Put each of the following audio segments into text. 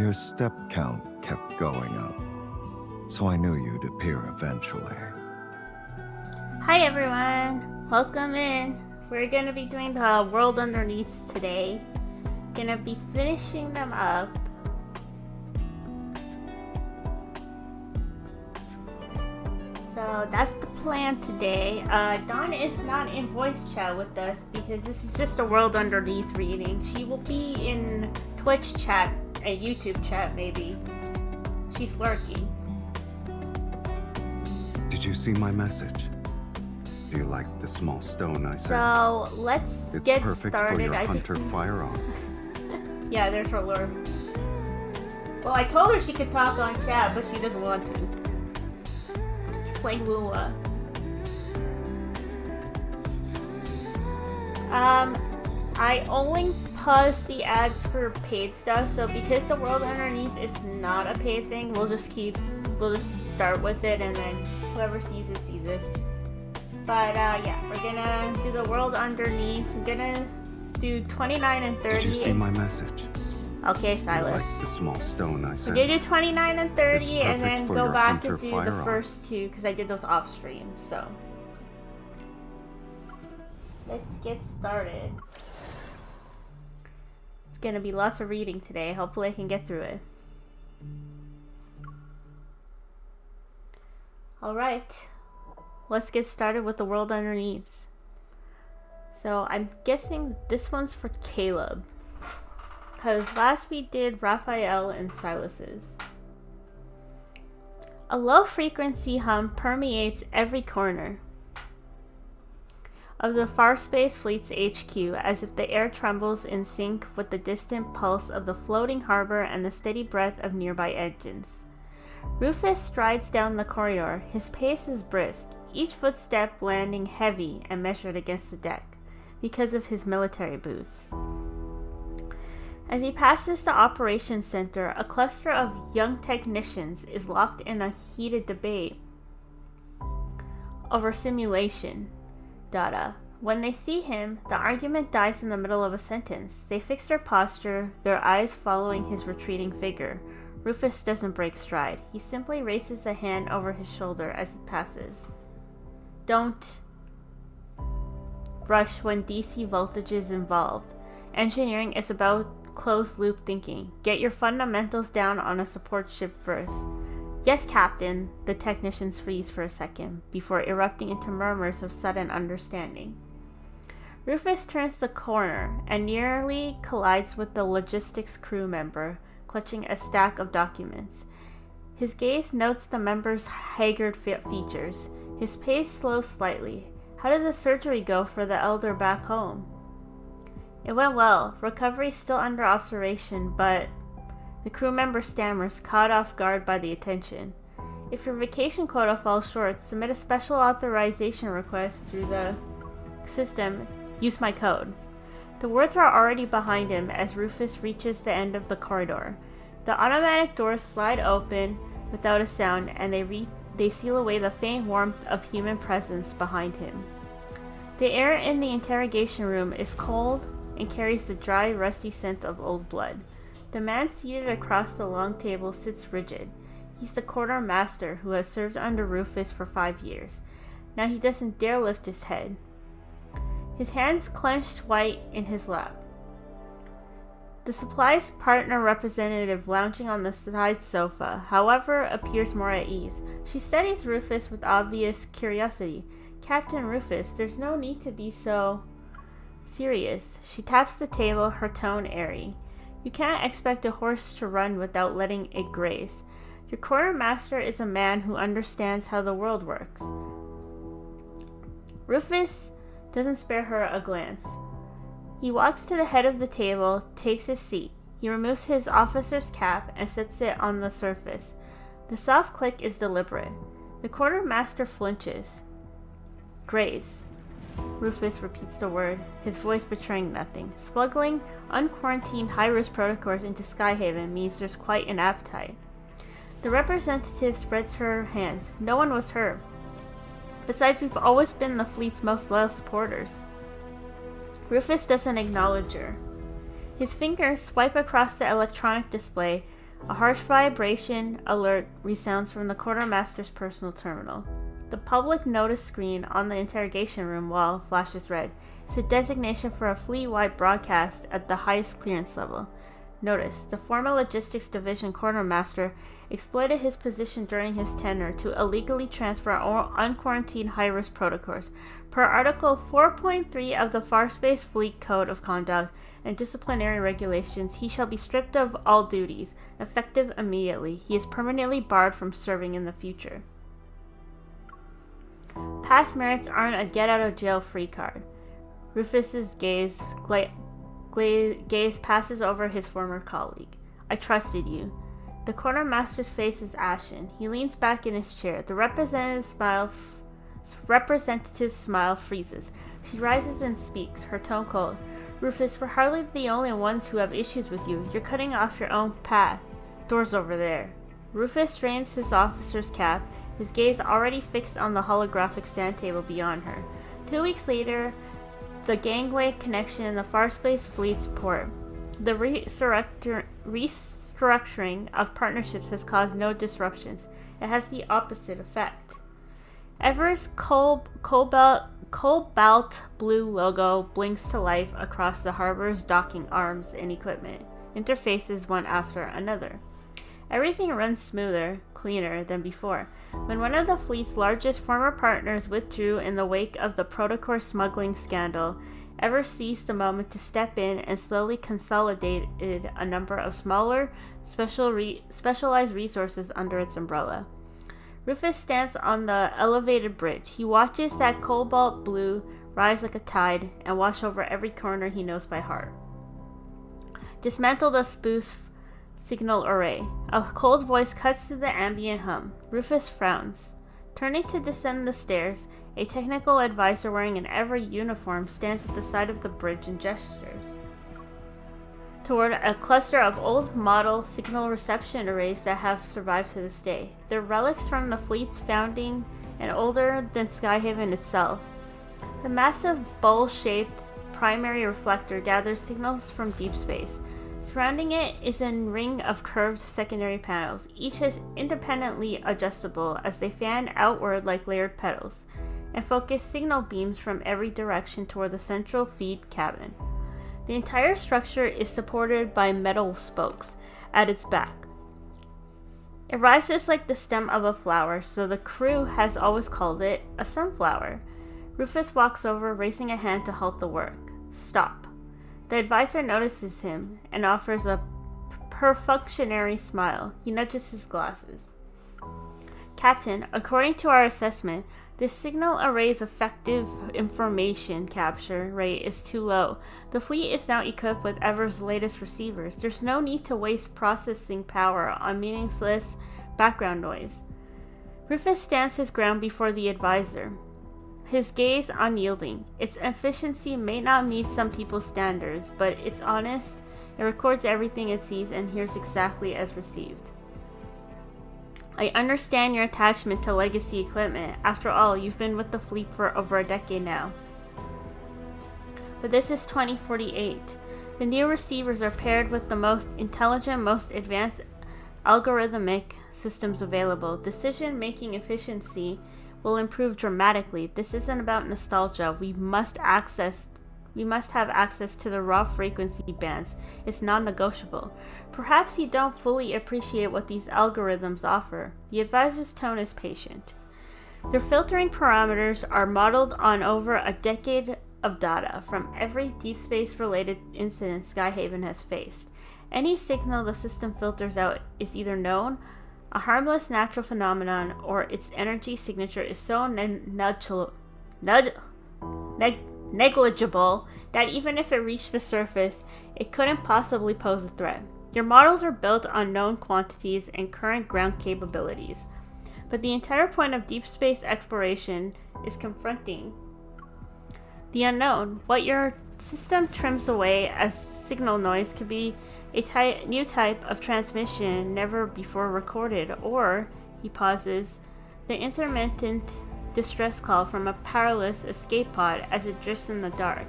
Your step count kept going up, so I knew you'd appear eventually. Hi everyone, welcome in. We're gonna be doing the world underneath today. Gonna be finishing them up. So that's the plan today. Dawn is not in voice chat with us because this is just a world underneath reading. She will be in Twitch chat and YouTube chat maybe. She's lurking. Did you see my message? Do you like the small stone I sent? So let's get started. It's perfect for your hunter firearm. Yeah, there's her lure. Well, I told her she could talk on chat, but she doesn't want to. She's playing Lua. I only paused the ads for paid stuff, so because the world underneath is not a paid thing, we'll just start with it, and then whoever sees it, sees it. But yeah, we're gonna do the world underneath. I'm gonna do 29 and 30. Did you see my message? Okay, Sylus. You like the small stone I sent? We're gonna do 29 and 30 and then go back and do the firearm. first two because I did those off stream. So let's get started. It's gonna be lots of reading today. Hopefully I can get through it. Alright. Let's get started with the world underneath. So I'm guessing this one's for Caleb. Because last we did Rafayel and Sylus's. A low frequency hum permeates every corner of the Farspace Fleet's HQ as if the air trembles in sync with the distant pulse of the floating harbor and the steady breath of nearby engines. Rufus strides down the corridor. His pace is brisk, each footstep landing heavy and measured against the deck because of his military boots. As he passes the operations center, a cluster of young technicians is locked in a heated debate over simulation data. When they see him, the argument dies in the middle of a sentence. They fix their posture, their eyes following his retreating figure. Rufus doesn't break stride. He simply raises a hand over his shoulder as he passes. Don't rush when DC voltage is involved. Engineering is about closed-loop thinking. Get your fundamentals down on a support ship first. Yes, Captain. The technicians freeze for a second before erupting into murmurs of sudden understanding. Rufus turns the corner and nearly collides with the logistics crew member, clutching a stack of documents. His gaze notes the member's haggard features. His pace slows slightly. How did the surgery go for the elder back home? It went well. Recovery still under observation, but the crew member stammers, caught off guard by the attention. If your vacation quota falls short, submit a special authorization request through the system. Use my code. The words are already behind him as Rufus reaches the end of the corridor. The automatic doors slide open without a sound, and they seal away the faint warmth of human presence behind him. The air in the interrogation room is cold and carries the dry, rusty scent of old blood. The man seated across the long table sits rigid. He's the quartermaster who has served under Rufus for 5 years. Now he doesn't dare lift his head. His hands clenched white in his lap. The supply's partner representative lounging on the side sofa, however, appears more at ease. She studies Rufus with obvious curiosity. Captain Rufus, there's no need to be so serious. She taps the table, her tone airy. You can't expect a horse to run without letting it graze. Your quartermaster is a man who understands how the world works. Rufus doesn't spare her a glance. He walks to the head of the table, takes his seat. He removes his officer's cap and sets it on the surface. The soft click is deliberate. The quartermaster flinches. Graze. Rufus repeats the word, his voice betraying nothing. Smuggling unquarantined high-risk protocols into Skyhaven means there's quite an appetite. The representative spreads her hands. No one was her. Besides, we've always been the fleet's most loyal supporters. Rufus doesn't acknowledge her. His fingers swipe across the electronic display. A harsh vibration alert resounds from the quartermaster's personal terminal. The public notice screen on the interrogation room wall flashes red. It's a designation for a fleet-wide broadcast at the highest clearance level. Notice, the former Logistics Division quartermaster exploited his position during his tenure to illegally transfer unquarantined high-risk protocols. Per Article 4.3 of the Farspace Fleet Code of Conduct and Disciplinary Regulations, he shall be stripped of all duties, effective immediately. He is permanently barred from serving in the future. Past merits aren't a get-out-of-jail-free card. Rufus's gaze passes over his former colleague. I trusted you. The quartermaster's face is ashen. He leans back in his chair. The representative's smile freezes. She rises and speaks, her tone cold. Rufus, we're hardly the only ones who have issues with you. You're cutting off your own path. Door's over there. Rufus strains his officer's cap, his gaze already fixed on the holographic stand table beyond her. 2 weeks later, the gangway connection in the Farspace Fleet's port. The restructuring of partnerships has caused no disruptions. It has the opposite effect. Ever's cobalt blue logo blinks to life across the harbor's docking arms and equipment, interfaces one after another. Everything runs smoother, cleaner than before. When one of the fleet's largest former partners withdrew in the wake of the Protocore smuggling scandal, Ever seized the moment to step in and slowly consolidated a number of smaller, specialized resources under its umbrella. Rufus stands on the elevated bridge. He watches that cobalt blue rise like a tide and wash over every corner he knows by heart. Dismantle the spoof signal array. A cold voice cuts through the ambient hum. Rufus frowns. Turning to descend the stairs, a technical advisor wearing an Ever uniform stands at the side of the bridge and gestures toward a cluster of old model signal reception arrays that have survived to this day. They're relics from the fleet's founding and older than Skyhaven itself. The massive bowl-shaped primary reflector gathers signals from Deepspace. Surrounding it is a ring of curved secondary panels. Each is independently adjustable as they fan outward like layered petals, and focus signal beams from every direction toward the central feed cabin. The entire structure is supported by metal spokes at its back. It rises like the stem of a flower, so the crew has always called it a sunflower. Rufus walks over, raising a hand to halt the work. Stop. The advisor notices him and offers a perfunctory smile. He nudges his glasses. Captain, according to our assessment, this signal array's effective information capture rate is too low. The fleet is now equipped with Ever's latest receivers. There's no need to waste processing power on meaningless background noise. Rufus stands his ground before the advisor, his gaze unyielding. Its efficiency may not meet some people's standards, but it's honest. It records everything it sees and hears exactly as received. I understand your attachment to legacy equipment. After all, you've been with the fleet for over a decade now. But this is 2048. The new receivers are paired with the most intelligent, most advanced algorithmic systems available. Decision-making efficiency will improve dramatically. This isn't about nostalgia. We must have access to the raw frequency bands. It's non-negotiable. Perhaps you don't fully appreciate what these algorithms offer. The advisor's tone is patient. Their filtering parameters are modeled on over a decade of data from every Deepspace-related incident Skyhaven has faced. Any signal the system filters out is either known, a harmless natural phenomenon, or its energy signature is so negligible that even if it reached the surface, it couldn't possibly pose a threat. Your models are built on known quantities and current ground capabilities, but the entire point of deep space exploration is confronting the unknown. What your system trims away as signal noise could be a new type of transmission never before recorded, or, he pauses, the intermittent distress call from a powerless escape pod as it drifts in the dark.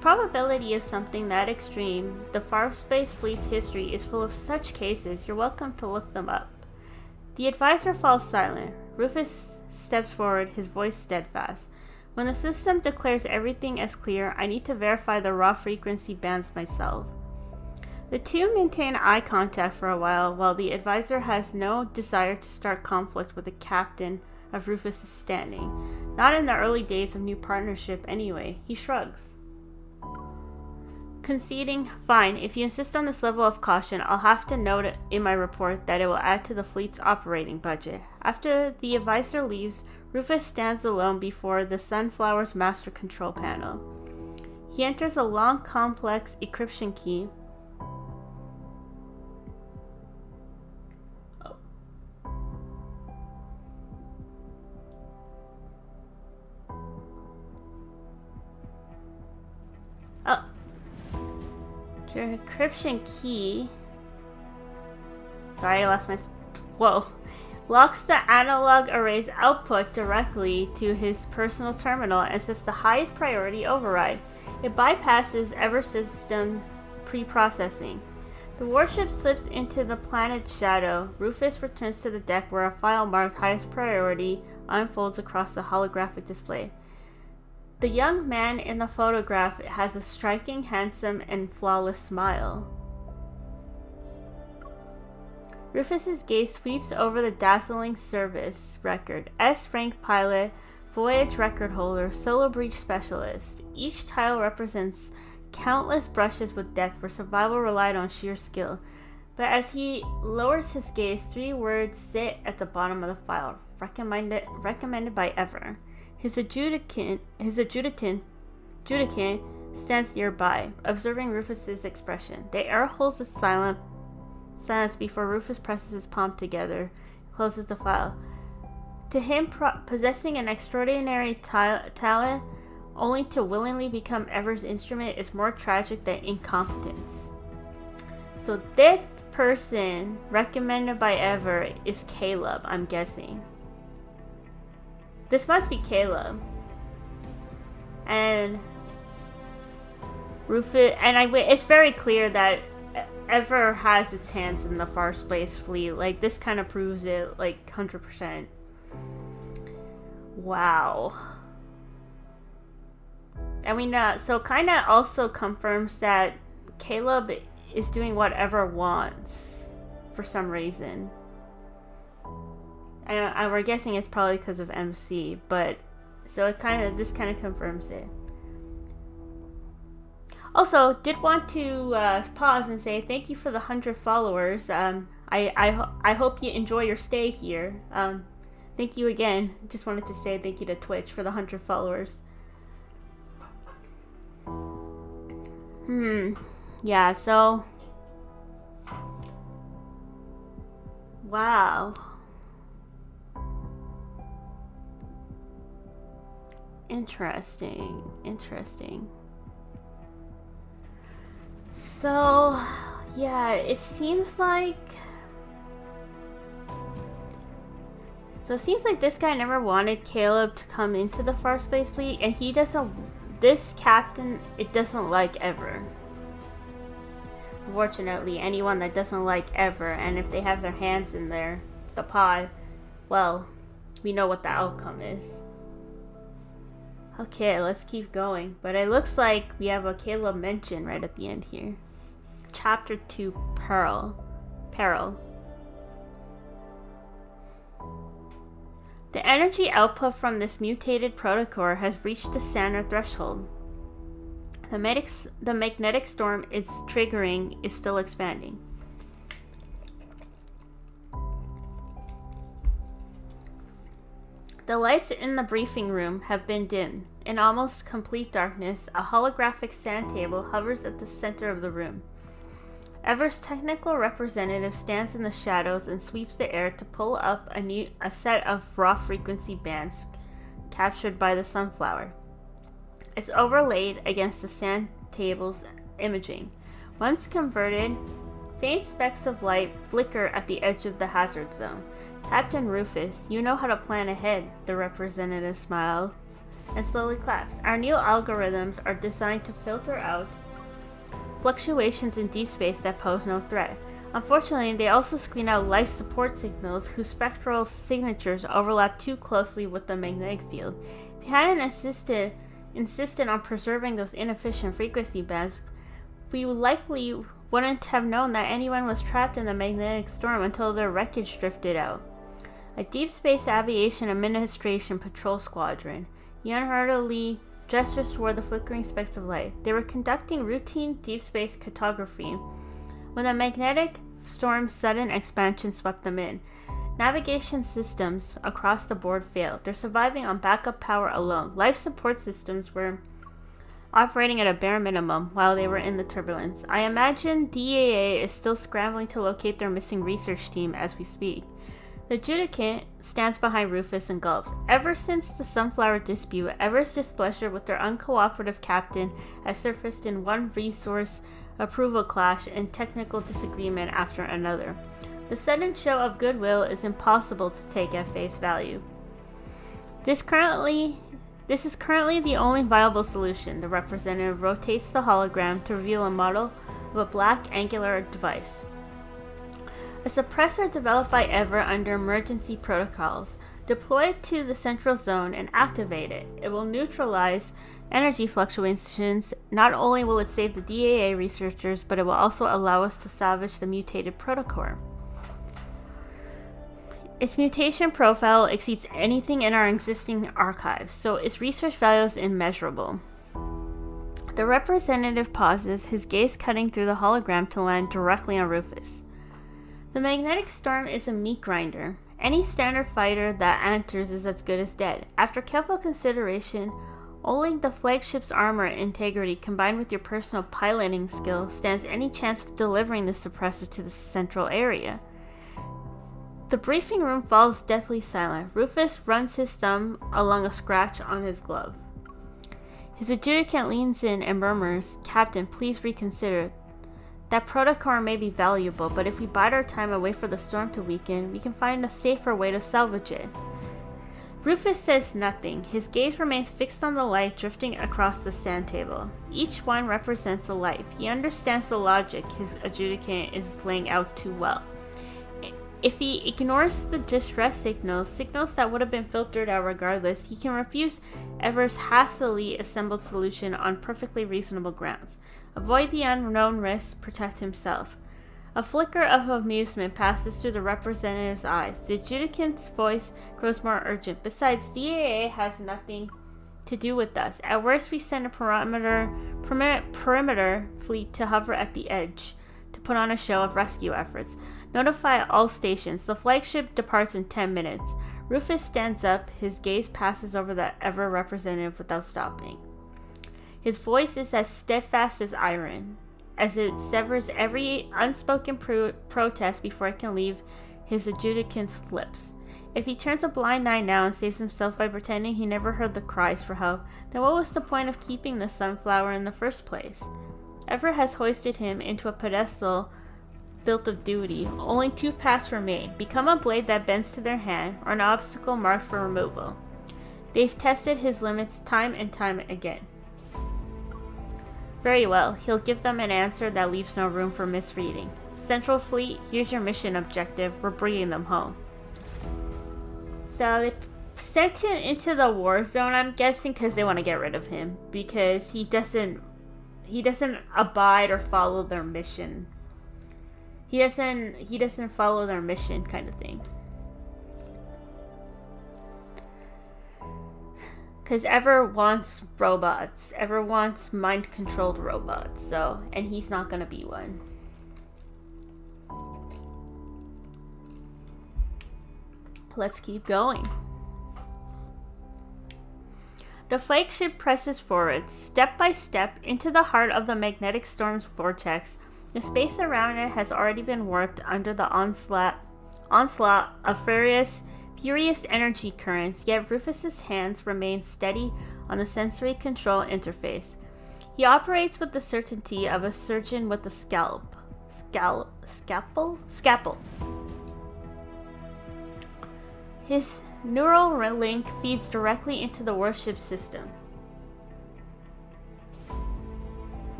probability of something that extreme, the Far Space Fleet's history is full of such cases. You're welcome to look them up. The advisor falls silent. Rufus steps forward, his voice steadfast. When the system declares everything as clear, I need to verify the raw frequency bands myself. The two maintain eye contact for a while the advisor has no desire to start conflict with the captain of Rufus' standing. Not in the early days of new partnership anyway. He shrugs. Conceding, fine, if you insist on this level of caution, I'll have to note in my report that it will add to the fleet's operating budget. After the advisor leaves, Rufus stands alone before the Sunflower's master control panel. He enters a long, complex encryption key. Your encryption key. Sorry, I lost my. Whoa. Locks the analog array's output directly to his personal terminal and sets the highest priority override. It bypasses Eversystem's pre-processing. The warship slips into the planet's shadow. Rufus returns to the deck where a file marked highest priority unfolds across the holographic display. The young man in the photograph has a striking, handsome, and flawless smile. Rufus's gaze sweeps over the dazzling service record. S-rank pilot, voyage record holder, solar breach specialist. Each tile represents countless brushes with death where survival relied on sheer skill. But as he lowers his gaze, 3 words sit at the bottom of the file. Recommended by Ever. His adjutant stands nearby, observing Rufus's expression. The air holds a silence before Rufus presses his palm together and closes the file. To him, possessing an extraordinary talent only to willingly become Ever's instrument is more tragic than incompetence. So that person recommended by Ever is Caleb, I'm guessing. This must be Caleb. And Rufus, and it's very clear that Ever has its hands in the Far Space Fleet. Like, this kind of proves it, like, 100%. Wow. And we know, so kind of also confirms that Caleb is doing whatever wants for some reason. And we're guessing it's probably because of MC, but so this kind of confirms it. Also, did want to pause and say thank you for the 100 followers. I hope you enjoy your stay here. Thank you again. Just wanted to say thank you to Twitch for the 100 followers. Yeah. So. Wow. Interesting. So, yeah, it seems like this guy never wanted Caleb to come into the Far Space Fleet, and this captain, it doesn't like Ever. Unfortunately, anyone that doesn't like Ever, and if they have their hands in the pod, well, we know what the outcome is. Okay, let's keep going. But it looks like we have a Caleb mention right at the end here. Chapter 2, Peril. The energy output from this mutated protocore has reached the standard threshold. The magnetic storm it's triggering is still expanding. The lights in the briefing room have been dimmed. In almost complete darkness, a holographic sand table hovers at the center of the room. Ever's technical representative stands in the shadows and sweeps the air to pull up a set of raw frequency bands captured by the sunflower. It's overlaid against the sand table's imaging. Once converted, faint specks of light flicker at the edge of the hazard zone. Captain Rufus, you know how to plan ahead, the representative smiles. and slowly collapse. Our new algorithms are designed to filter out fluctuations in deep space that pose no threat. Unfortunately, they also screen out life support signals whose spectral signatures overlap too closely with the magnetic field. If you hadn't insisted on preserving those inefficient frequency bands, we likely wouldn't have known that anyone was trapped in the magnetic storm until their wreckage drifted out. A Deep Space Aviation Administration patrol squadron. He unhurriedly gestures toward the flickering specks of light. They were conducting routine deep space cartography when the magnetic storm's sudden expansion swept them in. Navigation systems across the board failed. They're surviving on backup power alone. Life support systems were operating at a bare minimum while they were in the turbulence. I imagine DAA is still scrambling to locate their missing research team as we speak. The adjudicant stands behind Rufus and gulps. Ever since the Sunflower dispute, Ever's displeasure with their uncooperative captain has surfaced in one resource approval clash and technical disagreement after another. The sudden show of goodwill is impossible to take at face value. This is currently the only viable solution. The representative rotates the hologram to reveal a model of a black angular device. A suppressor developed by Ever under emergency protocols. Deploy it to the central zone and activate it. It will neutralize energy fluctuations. Not only will it save the DAA researchers, but it will also allow us to salvage the mutated protocore. Its mutation profile exceeds anything in our existing archives, so its research value is immeasurable. The representative pauses, his gaze cutting through the hologram to land directly on Rufus. The magnetic storm is a meat grinder. Any standard fighter that enters is as good as dead. After careful consideration, only the flagship's armor integrity combined with your personal piloting skill stands any chance of delivering the suppressor to the central area. The briefing room falls deathly silent. Rufus runs his thumb along a scratch on his glove. His adjudicant leans in and murmurs, "Captain, please reconsider. That protocore may be valuable, but if we bide our time and wait for the storm to weaken, we can find a safer way to salvage it." Rufus says nothing. His gaze remains fixed on the light drifting across the sand table. Each one represents a life. He understands the logic his adjudicant is laying out too well. If he ignores the distress signals that would have been filtered out regardless, he can refuse Ever's hastily assembled solution on perfectly reasonable grounds. Avoid the unknown risks, protect himself. A flicker of amusement passes through the representative's eyes. The adjudicant's voice grows more urgent. Besides, DAA has nothing to do with us. At worst, we send a perimeter fleet to hover at the edge to put on a show of rescue efforts. Notify all stations. The flagship departs in 10 minutes. Rufus stands up. His gaze passes over the Ever representative without stopping. His voice is as steadfast as iron, as it severs every unspoken protest before it can leave his adjudicant's lips. If he turns a blind eye now and saves himself by pretending he never heard the cries for help, then what was the point of keeping the Sunflower in the first place? Ever has hoisted him into a pedestal built of duty. Only two paths remain: become a blade that bends to their hand, or an obstacle marked for removal. They've tested his limits time and time again. Very well, he'll give them an answer that leaves no room for misreading. Central Fleet, here's your mission objective. We're bringing them home. So they sent him into the war zone, I'm guessing, because they want to get rid of him. Because he doesn't abide or follow their mission. He doesn't follow their mission, kind of thing. Because Ever wants robots. Ever wants mind-controlled robots. So, and he's not gonna be one. Let's keep going. The flagship presses forward, step by step, into the heart of the magnetic storm's vortex. The space around it has already been warped under the onslaught of furious energy currents, yet Rufus's hands remain steady on the sensory control interface. He operates with the certainty of a surgeon with a scalpel. His neural link feeds directly into the warship system.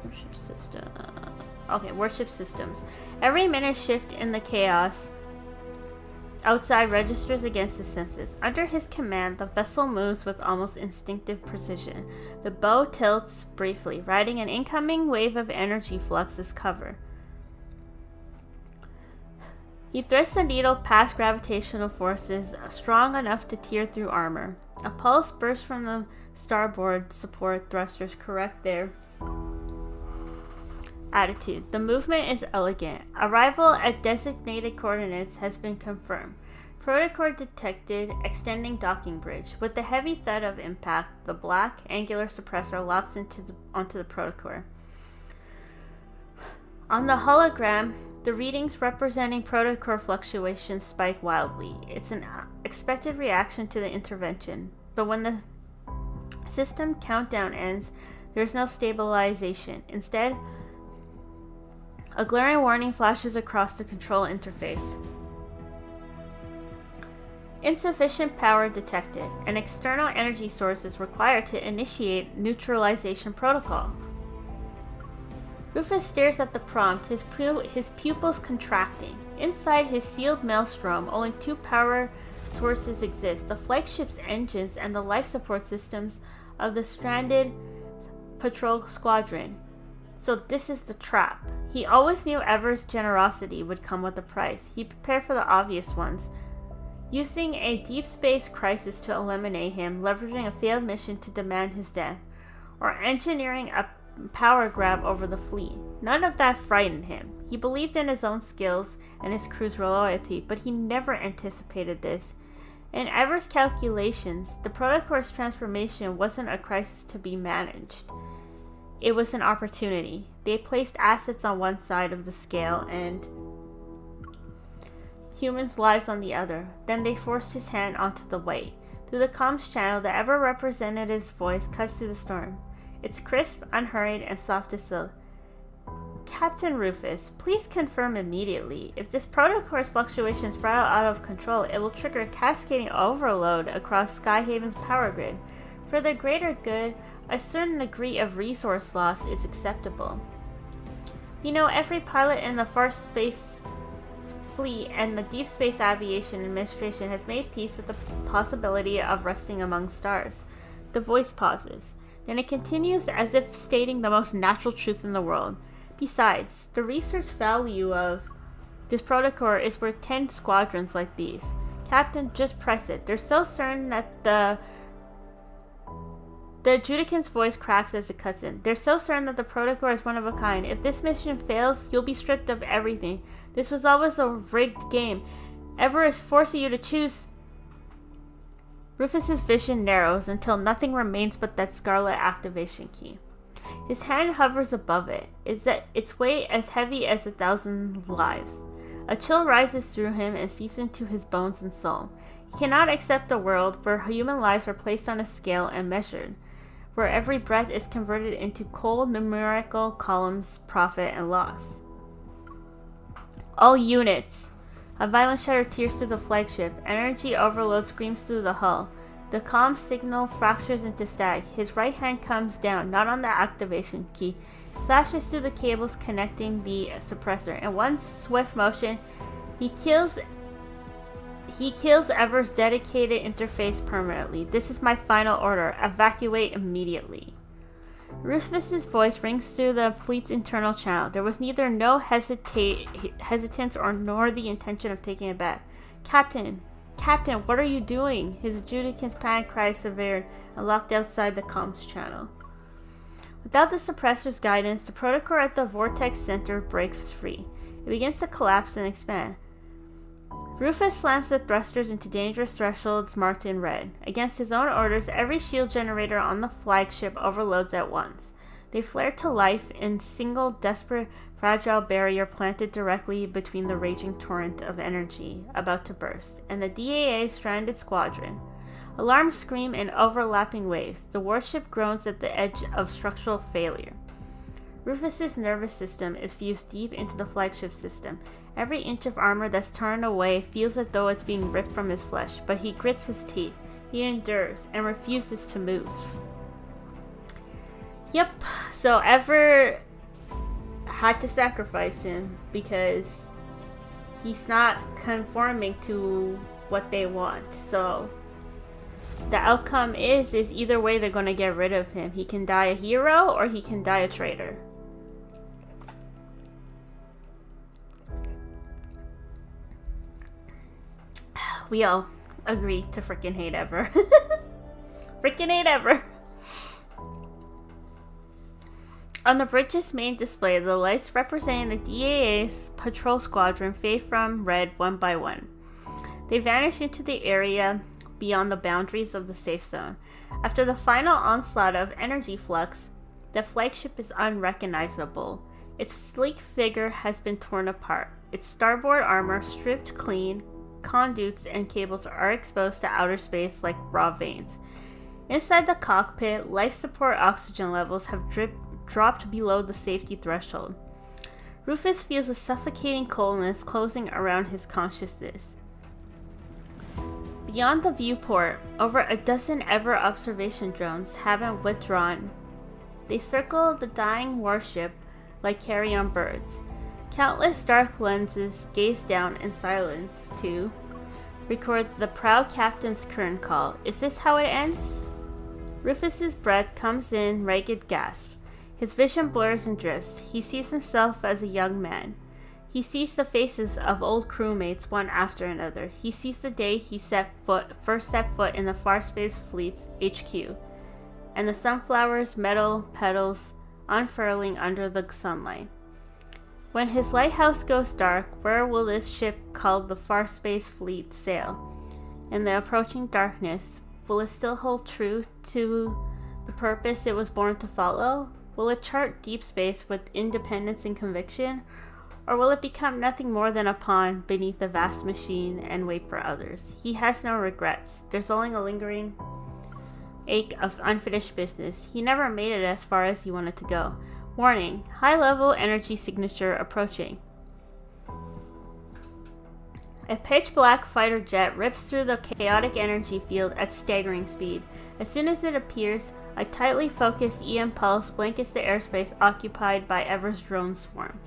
Warship system. Okay, warship systems. Every minute shift in the chaos outside registers against his senses. Under his command, the vessel moves with almost instinctive precision. The bow tilts briefly, riding an incoming wave of energy flux as cover. He thrusts the needle past gravitational forces strong enough to tear through armor. A pulse bursts from the starboard support thrusters correct their attitude. The movement is elegant. Arrival at designated coordinates has been confirmed. Protocore detected extending docking bridge. With the heavy thud of impact, the black angular suppressor locks onto the protocore. On the hologram, the readings representing protocore fluctuations spike wildly. It's an expected reaction to the intervention, but when the system countdown ends, there's no stabilization. Instead, a glaring warning flashes across the control interface. Insufficient power detected. An external energy source is required to initiate neutralization protocol. Rufus stares at the prompt, his pupils contracting. Inside his sealed maelstrom, only two power sources exist: the flagship's engines and the life support systems of the stranded patrol squadron. So this is the trap. He always knew Ever's generosity would come with a price. He prepared for the obvious ones, using a deep space crisis to eliminate him, leveraging a failed mission to demand his death, or engineering a power grab over the fleet. None of that frightened him. He believed in his own skills and his crew's loyalty, but he never anticipated this. In Ever's calculations, the protocore's transformation wasn't a crisis to be managed. It was an opportunity. They placed assets on one side of the scale and humans' lives on the other. Then they forced his hand onto the weight. Through the comms channel, the Ever representative's voice cuts through the storm. It's crisp, unhurried, and soft as silk. Captain Rufus, please confirm immediately. If this protocore's fluctuations spiral out of control, it will trigger a cascading overload across Skyhaven's power grid. For the greater good, a certain degree of resource loss is acceptable. You know, every pilot in the Far Space Fleet and the Deep Space Aviation Administration has made peace with the possibility of resting among stars. The voice pauses. Then it continues as if stating the most natural truth in the world. Besides, the research value of this protocore is worth 10 squadrons like these. Captain, just press it. They're so certain that the adjudicant's voice cracks as it cuts in. They're so certain that the protocore is one of a kind. If this mission fails, you'll be stripped of everything. This was always a rigged game. Ever is forcing you to choose. Rufus's vision narrows until nothing remains but that scarlet activation key. His hand hovers above it, its weight as heavy as 1,000 lives. A chill rises through him and seeps into his bones and soul. He cannot accept a world where human lives are placed on a scale and measured, where every breath is converted into cold numerical columns, profit and loss. All units! A violent shudder tears through the flagship. Energy overload screams through the hull. The comm signal fractures into static. His right hand comes down, not on the activation key, slashes through the cables connecting the suppressor. In one swift motion, he kills Ever's dedicated interface permanently. This is my final order. Evacuate immediately. Rufus's voice rings through the fleet's internal channel. There was neither hesitance nor the intention of taking it back. Captain, what are you doing? His adjudicant's panic cry severed and locked outside the comms channel. Without the suppressor's guidance, the protocore at the vortex center breaks free. It begins to collapse and expand. Rufus slams the thrusters into dangerous thresholds marked in red. Against his own orders, every shield generator on the flagship overloads at once. They flare to life in single, desperate, fragile barrier planted directly between the raging torrent of energy about to burst and the DAA's stranded squadron. Alarms scream in overlapping waves. The warship groans at the edge of structural failure. Rufus's nervous system is fused deep into the flagship system. Every inch of armor that's torn away feels as though it's being ripped from his flesh, but he grits his teeth. He endures and refuses to move. Yep, so Ever had to sacrifice him because he's not conforming to what they want. So the outcome is either way they're going to get rid of him. He can die a hero or he can die a traitor. We all agree to freaking hate Ever. Freaking hate Ever. On the bridge's main display, the lights representing the DAA's patrol squadron fade from red one by one. They vanish into the area beyond the boundaries of the safe zone. After the final onslaught of energy flux, the flagship is unrecognizable. Its sleek figure has been torn apart. Its starboard armor stripped clean, conduits and cables are exposed to outer space like raw veins. Inside the cockpit, life support oxygen levels have dropped below the safety threshold. Rufus feels a suffocating coldness closing around his consciousness. Beyond the viewport, over a dozen Ever observation drones haven't withdrawn. They circle the dying warship like carrion birds. Countless dark lenses gaze down in silence to record the proud captain's current call. Is this how it ends? Rufus's breath comes in ragged gasps. His vision blurs and drifts. He sees himself as a young man. He sees the faces of old crewmates one after another. He sees the day he first set foot in the Farspace Fleet's HQ, and the sunflower's metal petals unfurling under the sunlight. When his lighthouse goes dark, where will this ship called the Farspace Fleet sail? In the approaching darkness, will it still hold true to the purpose it was born to follow? Will it chart deep space with independence and conviction? Or will it become nothing more than a pawn beneath the vast machine and wait for others? He has no regrets. There's only a lingering ache of unfinished business. He never made it as far as he wanted to go. Warning, high-level energy signature approaching. A pitch-black fighter jet rips through the chaotic energy field at staggering speed. As soon as it appears, a tightly focused EM pulse blankets the airspace occupied by Ever's drone swarm.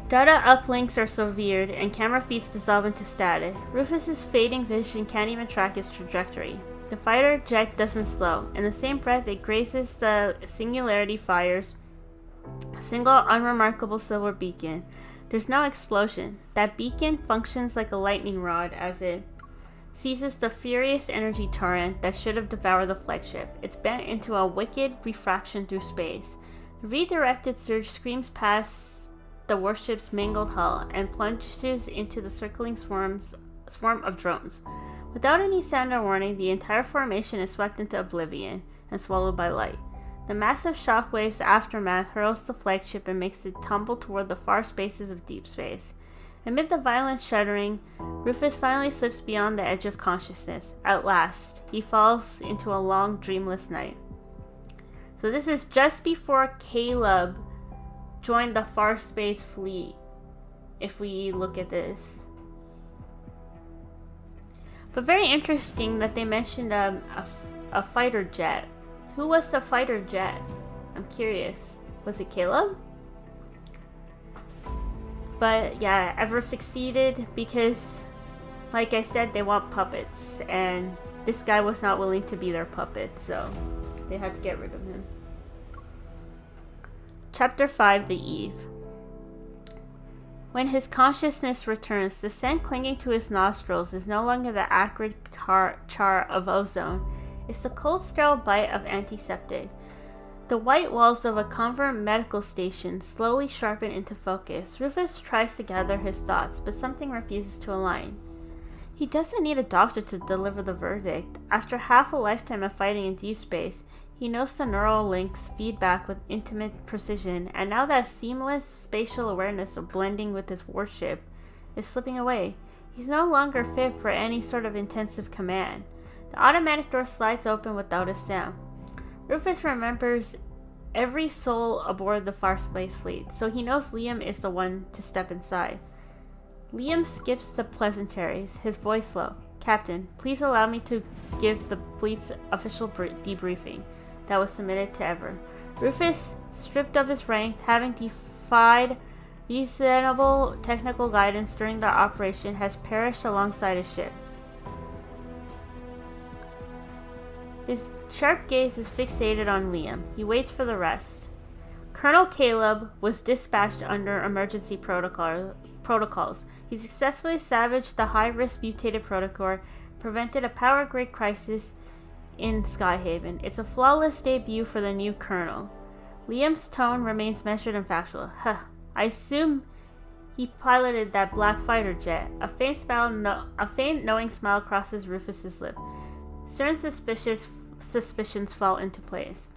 Data uplinks are severed and camera feeds dissolve into static. Rufus's fading vision can't even track its trajectory. The fighter jet doesn't slow. In the same breath it grazes the Singularity fires a single unremarkable silver beacon. There's no explosion. That beacon functions like a lightning rod as it seizes the furious energy torrent that should have devoured the flagship. It's bent into a wicked refraction through space. The redirected surge screams past the warship's mangled hull and plunges into the circling swarm of drones. Without any sound or warning, the entire formation is swept into oblivion and swallowed by light. The massive shockwave's aftermath hurls the flagship and makes it tumble toward the far spaces of deep space. Amid the violent shuddering, Rufus finally slips beyond the edge of consciousness. At last, he falls into a long, dreamless night. So this is just before Caleb joined the Farspace Fleet, if we look at this. But very interesting that they mentioned a fighter jet. Who was the fighter jet? I'm curious. Was it Caleb? But yeah, Ever succeeded because, like I said, they want puppets, and this guy was not willing to be their puppet, so they had to get rid of him. Chapter 5, The Eve. When his consciousness returns, the scent clinging to his nostrils is no longer the acrid char of ozone. It's the cold, sterile bite of antiseptic. The white walls of a convert medical station slowly sharpen into focus. Rufus tries to gather his thoughts, but something refuses to align. He doesn't need a doctor to deliver the verdict. After half a lifetime of fighting in deep space, he knows the neural links feed back with intimate precision, and now that seamless spatial awareness of blending with his warship is slipping away. He's no longer fit for any sort of intensive command. The automatic door slides open without a sound. Rufus remembers every soul aboard the Farspace fleet, so he knows Liam is the one to step inside. Liam skips the pleasantries, his voice low. Captain, please allow me to give the fleet's official debriefing that was submitted to Ever. Rufus, stripped of his rank, having defied reasonable technical guidance during the operation, has perished alongside his ship. His sharp gaze is fixated on Liam. He waits for the rest. Colonel Caleb was dispatched under emergency protocols. He successfully salvaged the high-risk mutated protocore, prevented a power grid crisis in Skyhaven. It's a flawless debut for the new colonel. Liam's tone remains measured and factual. I assume he piloted that black fighter jet. A faint knowing smile crosses Rufus's lip. Certain suspicions fall into place.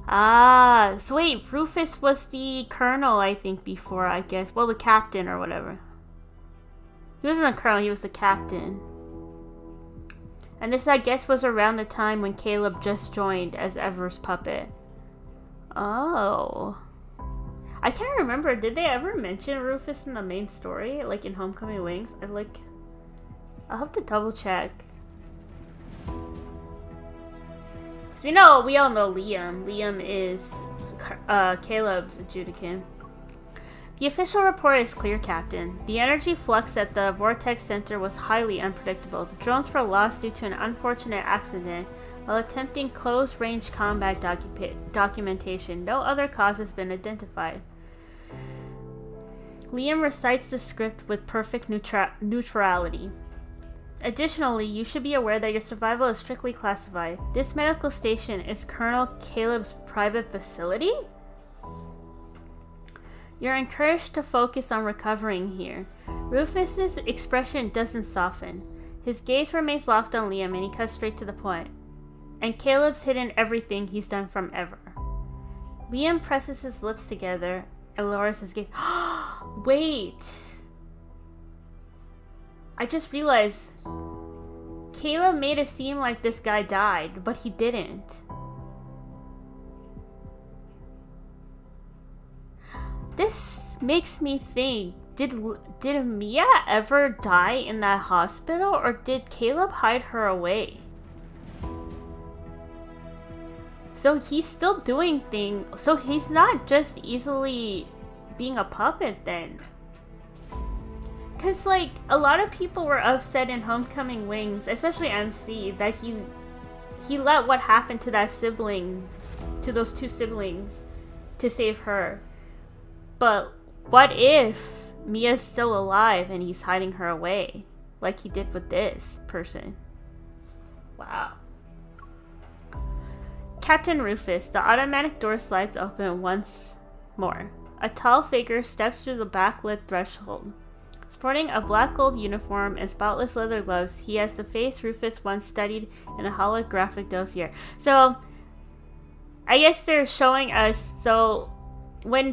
So wait, Rufus was the colonel, I think, before, I guess. Well, the captain or whatever. He wasn't the colonel, he was the captain. And this, I guess, was around the time when Caleb just joined as Ever's puppet. Oh. I can't remember, did they ever mention Rufus in the main story? Like in Homecoming Wings? I'll have to double check. We all know Liam. Liam is Caleb's adjudicant. The official report is clear, Captain. The energy flux at the Vortex Center was highly unpredictable. The drones were lost due to an unfortunate accident while attempting close-range combat documentation. No other cause has been identified. Liam recites the script with perfect neutrality. Additionally, you should be aware that your survival is strictly classified. This medical station is Colonel Caleb's private facility? You're encouraged to focus on recovering here. Rufus's expression doesn't soften. His gaze remains locked on Liam and he cuts straight to the point. And Caleb's hidden everything he's done from Ever. Liam presses his lips together and lowers his gaze. Wait! I just realized Caleb made it seem like this guy died, but he didn't. This makes me think, did Mia ever die in that hospital, or did Caleb hide her away? So he's still doing things, so he's not just easily being a puppet then. Because, a lot of people were upset in Homecoming Wings, especially MC, that he let what happened to that sibling, to those two siblings, to save her. But what if Mia's still alive and he's hiding her away, like he did with this person? Wow. Captain Rufus, the automatic door slides open once more. A tall figure steps through the backlit threshold. Sporting a black gold uniform and spotless leather gloves, he has the face Rufus once studied in a holographic dossier. So, I guess they're showing us,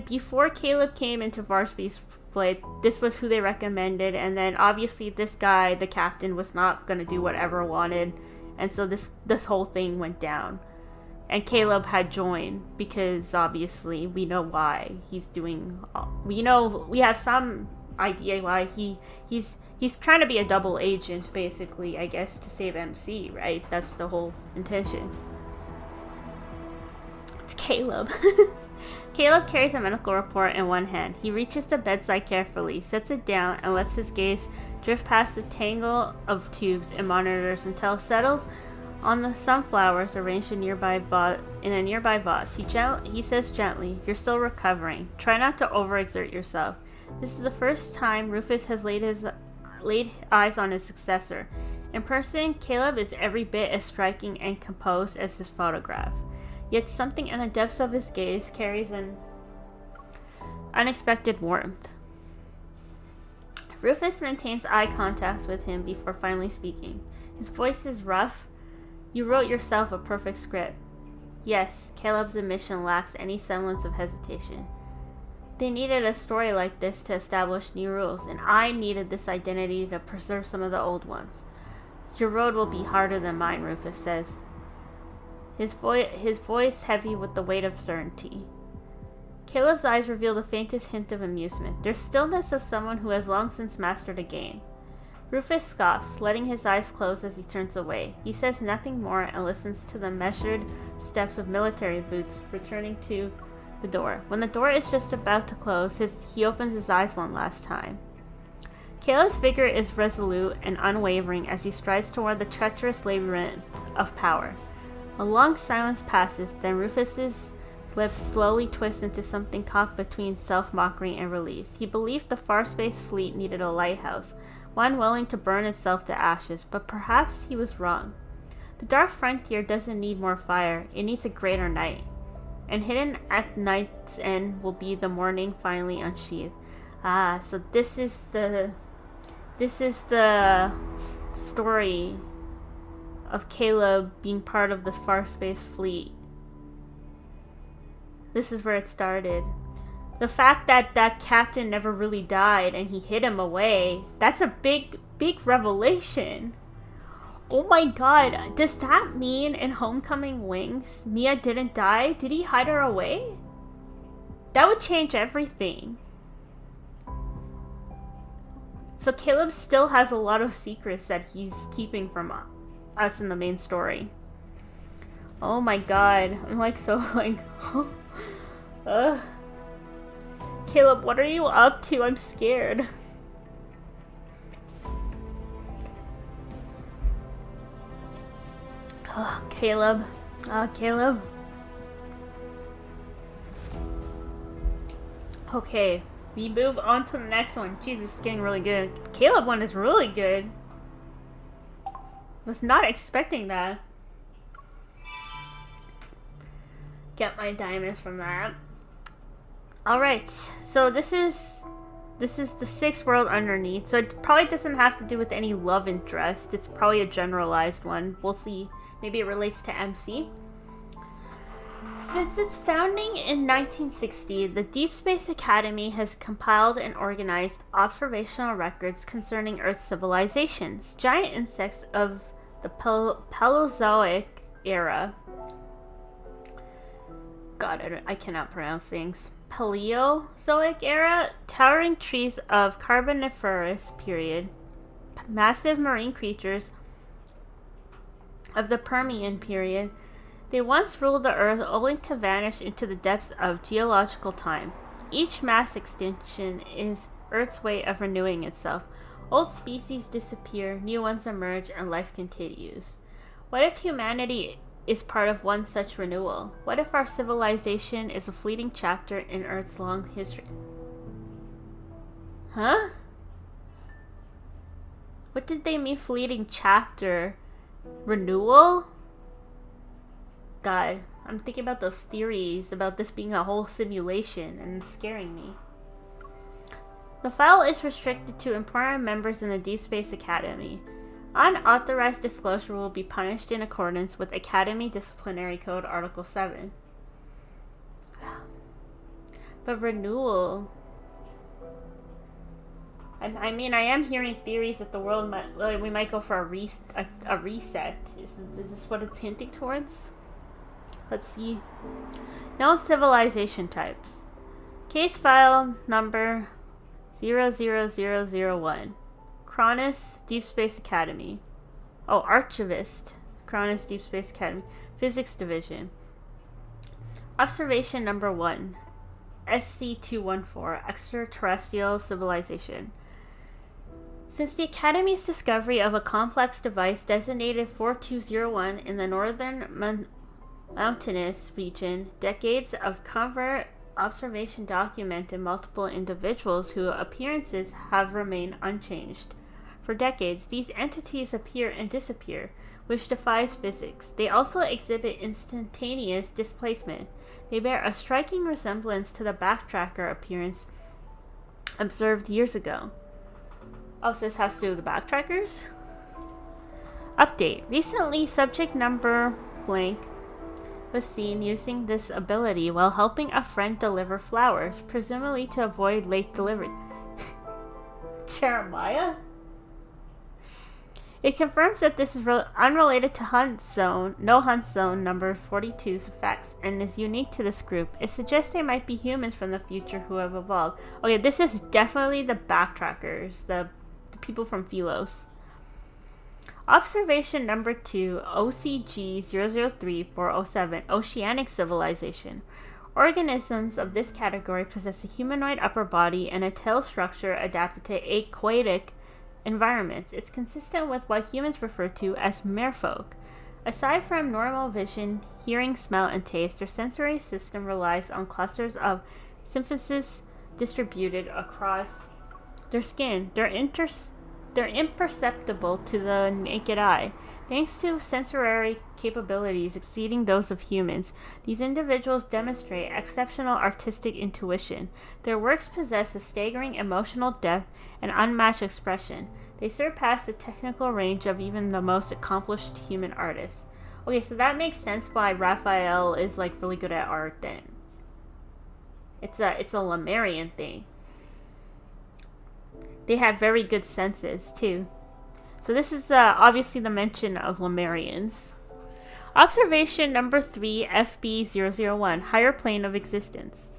before Caleb came into Farspace Flight, this was who they recommended, and then obviously this guy, the captain, was not going to do whatever wanted, and so this whole thing went down. And Caleb had joined, because obviously we know why he's doing, we have some idea why he's trying to be a double agent, basically, I guess, to save MC, right? That's the whole intention. It's Caleb. Caleb carries a medical report in one hand. He reaches the bedside carefully, sets it down, and lets his gaze drift past the tangle of tubes and monitors until it settles on the sunflowers arranged in a nearby vase. He says gently, "You're still recovering. Try not to overexert yourself." This is the first time Rufus has laid eyes on his successor. In person, Caleb is every bit as striking and composed as his photograph. Yet something in the depths of his gaze carries an unexpected warmth. Rufus maintains eye contact with him before finally speaking. His voice is rough. "You wrote yourself a perfect script." Yes, Caleb's admission lacks any semblance of hesitation. "They needed a story like this to establish new rules, and I needed this identity to preserve some of the old ones." "Your road will be harder than mine," Rufus says. his voice heavy with the weight of certainty. Caleb's eyes reveal the faintest hint of amusement, their stillness of someone who has long since mastered a game. Rufus scoffs, letting his eyes close as he turns away. He says nothing more and listens to the measured steps of military boots returning to the door. When the door is just about to close, he opens his eyes one last time. Caleb's vigor is resolute and unwavering as he strides toward the treacherous labyrinth of power. A long silence passes, then Rufus's lips slowly twist into something caught between self-mockery and release. He believed the Farspace fleet needed a lighthouse, one willing to burn itself to ashes, but perhaps he was wrong. The dark frontier doesn't need more fire, it needs a greater night. And hidden at night's end will be the morning finally unsheathed. Ah, so this is the story of Caleb being part of the Farspace fleet. This is where it started. The fact that that captain never really died and he hid him away, that's a big revelation. Oh my god, does that mean in Homecoming Wings, Mia didn't die? Did he hide her away? That would change everything. So Caleb still has a lot of secrets that he's keeping from us in the main story. Oh my god, I'm like so like... Caleb, what are you up to? I'm scared. Oh, Caleb. Caleb. Okay, we move on to the next one. Jesus, it's getting really good. Caleb one is really good. Was not expecting that. Get my diamonds from that. Alright, so this is the sixth world underneath. So it probably doesn't have to do with any love interest. It's probably a generalized one. We'll see. Maybe it relates to MC. Since its founding in 1960, the Deepspace Academy has compiled and organized observational records concerning Earth's civilizations. Giant insects of the Paleozoic era. God, I cannot pronounce things. Paleozoic era, towering trees of Carboniferous period, massive marine creatures of the Permian period. They once ruled the Earth only to vanish into the depths of geological time. Each mass extinction is Earth's way of renewing itself. Old species disappear, new ones emerge, and life continues. What if humanity is part of one such renewal? What if our civilization is a fleeting chapter in Earth's long history? Huh? What did they mean fleeting chapter? Renewal? God, I'm thinking about those theories about this being a whole simulation and it's scaring me. The file is restricted to important members in the Deepspace Academy. Unauthorized disclosure will be punished in accordance with Academy Disciplinary Code Article 7. But renewal... I mean, I am hearing theories that the world might... we might go for a reset. Is this what it's hinting towards? Let's see. Known civilization types. Case file number 00001. Cronus, Deepspace Academy. Oh, Archivist. Cronus, Deepspace Academy. Physics Division. Observation number 1. SC-214. Extraterrestrial Civilization. Since the Academy's discovery of a complex device designated 4201 in the northern mountainous region, decades of covert observation documented multiple individuals whose appearances have remained unchanged. For decades, these entities appear and disappear, which defies physics. They also exhibit instantaneous displacement. They bear a striking resemblance to the backtracker appearance observed years ago. Oh, so this has to do with the backtrackers? Update. Recently, subject number blank was seen using this ability while helping a friend deliver flowers, presumably to avoid late delivery. Jeremiah? It confirms that this is unrelated to No Hunt Zone number 42's effects and is unique to this group. It suggests they might be humans from the future who have evolved. Okay, this is definitely the backtrackers, the people from Philos. Observation number 2, OCG 003407, Oceanic Civilization. Organisms of this category possess a humanoid upper body and a tail structure adapted to aquatic environments. It's consistent with what humans refer to as merfolk. Aside from normal vision, hearing, smell, and taste, their sensory system relies on clusters of symphysis distributed across their skin. They're imperceptible to the naked eye. Thanks to sensory capabilities exceeding those of humans, these individuals demonstrate exceptional artistic intuition. Their works possess a staggering emotional depth and unmatched expression. They surpass the technical range of even the most accomplished human artists. Okay, so that makes sense why Rafayel is like really good at art then. It's a Lemurian thing. They have very good senses, too. So this is obviously the mention of Lemurians. Observation number 3, FB001, Higher Plane of Existence.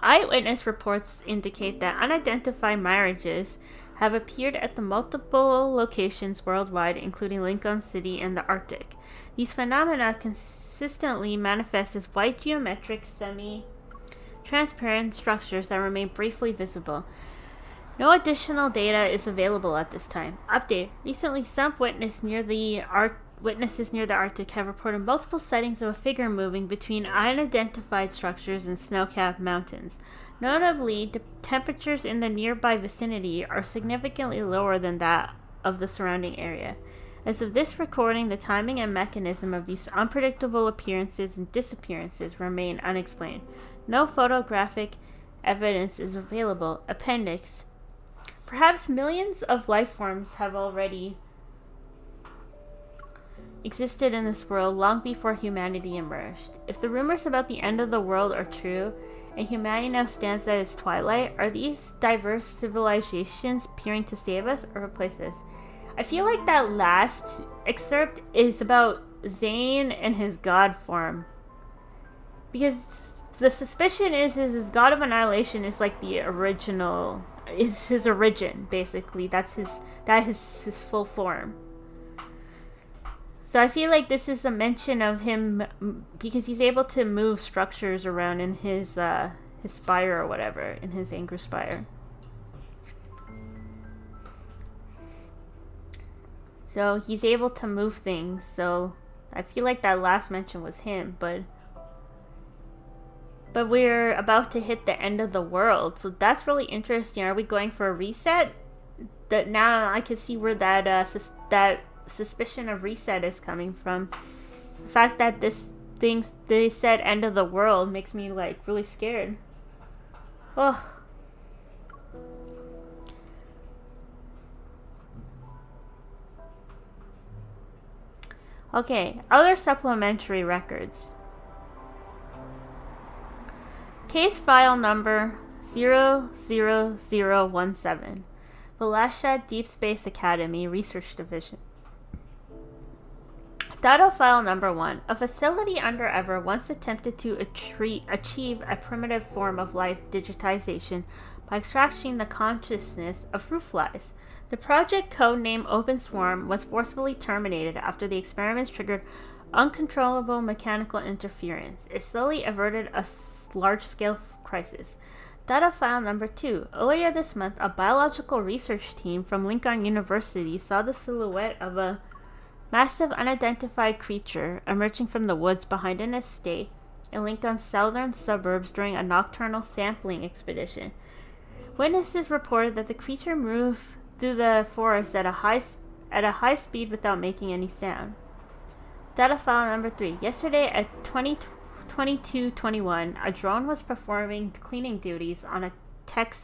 Eyewitness reports indicate that unidentified mirages have appeared at the multiple locations worldwide, including Lincoln City and the Arctic. These phenomena consistently manifest as white geometric semi-transparent structures that remain briefly visible. No additional data is available at this time. Update. Recently, some witnesses near the Arctic have reported multiple sightings of a figure moving between unidentified structures and snow-capped mountains. Notably, the temperatures in the nearby vicinity are significantly lower than that of the surrounding area. As of this recording, the timing and mechanism of these unpredictable appearances and disappearances remain unexplained. No photographic evidence is available. Appendix. Perhaps millions of life forms have already existed in this world long before humanity emerged. If the rumors about the end of the world are true, and humanity now stands at its twilight, are these diverse civilizations appearing to save us or replace us? I feel like that last excerpt is about Zayne and his god form. Because the suspicion is his god of annihilation is like the original, is his origin, basically. That is his full form. So I feel like this is a mention of him because he's able to move structures around in his spire or whatever, in his anger spire. So he's able to move things. So I feel like that last mention was him, but we're about to hit the end of the world, so that's really interesting. Are we going for a reset? That now I can see where that suspicion of reset is coming from. The fact that they said end of the world makes me like really scared. Oh. Okay, other supplementary records. Case file number 00017. Valasha Deepspace Academy Research Division. Data file number 1. A facility under Ever once attempted to achieve a primitive form of life digitization by extracting the consciousness of fruit flies. The project, codenamed Open Swarm, was forcibly terminated after the experiments triggered uncontrollable mechanical interference. It slowly averted a large-scale crisis. Data file number 2. Earlier this month, a biological research team from Lincoln University saw the silhouette of a massive unidentified creature emerging from the woods behind an estate in Lincoln's southern suburbs during a nocturnal sampling expedition. Witnesses reported that the creature moved through the forest at a high speed without making any sound. Data file number 3. Yesterday at 22:21, a drone was performing cleaning duties on a tech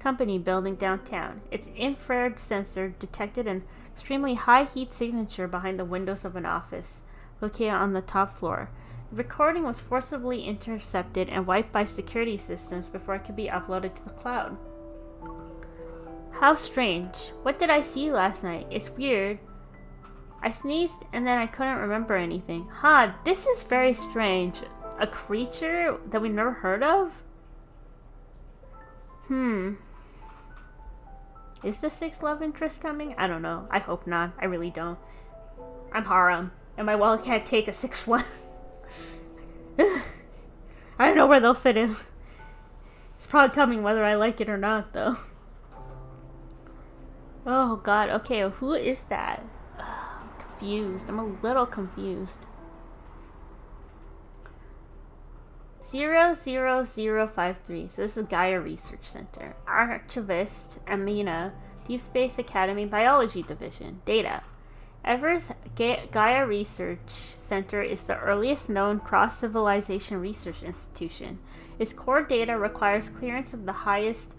company building downtown. Its infrared sensor detected an extremely high heat signature behind the windows of an office located on the top floor. The recording was forcibly intercepted and wiped by security systems before it could be uploaded to the cloud. How strange. What did I see last night? It's weird. I sneezed and then I couldn't remember anything. Huh, this is very strange. A creature that we've never heard of? Is the sixth love interest coming? I don't know. I hope not. I really don't. I'm Haram. And my wallet can't take a sixth one. I don't know where they'll fit in. It's probably coming whether I like it or not, though. Oh, God. Okay, who is that? I'm confused. I'm a little confused. 00053. So this is Gaia Research Center. Archivist Amina, Deepspace Academy Biology Division. Data. Ever's Gaia Research Center is the earliest known cross-civilization research institution. Its core data requires clearance of the highest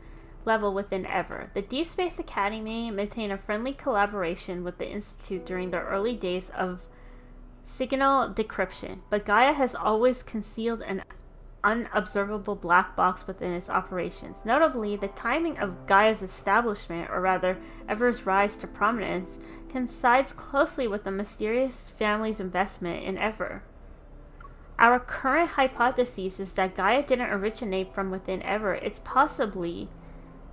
level within Ever. The Deepspace Academy maintained a friendly collaboration with the institute during the early days of signal decryption, but Gaia has always concealed an unobservable black box within its operations. Notably, the timing of Gaia's establishment, or rather Ever's rise to prominence, coincides closely with the mysterious family's investment in Ever. Our current hypothesis is that Gaia didn't originate from within Ever. It's possibly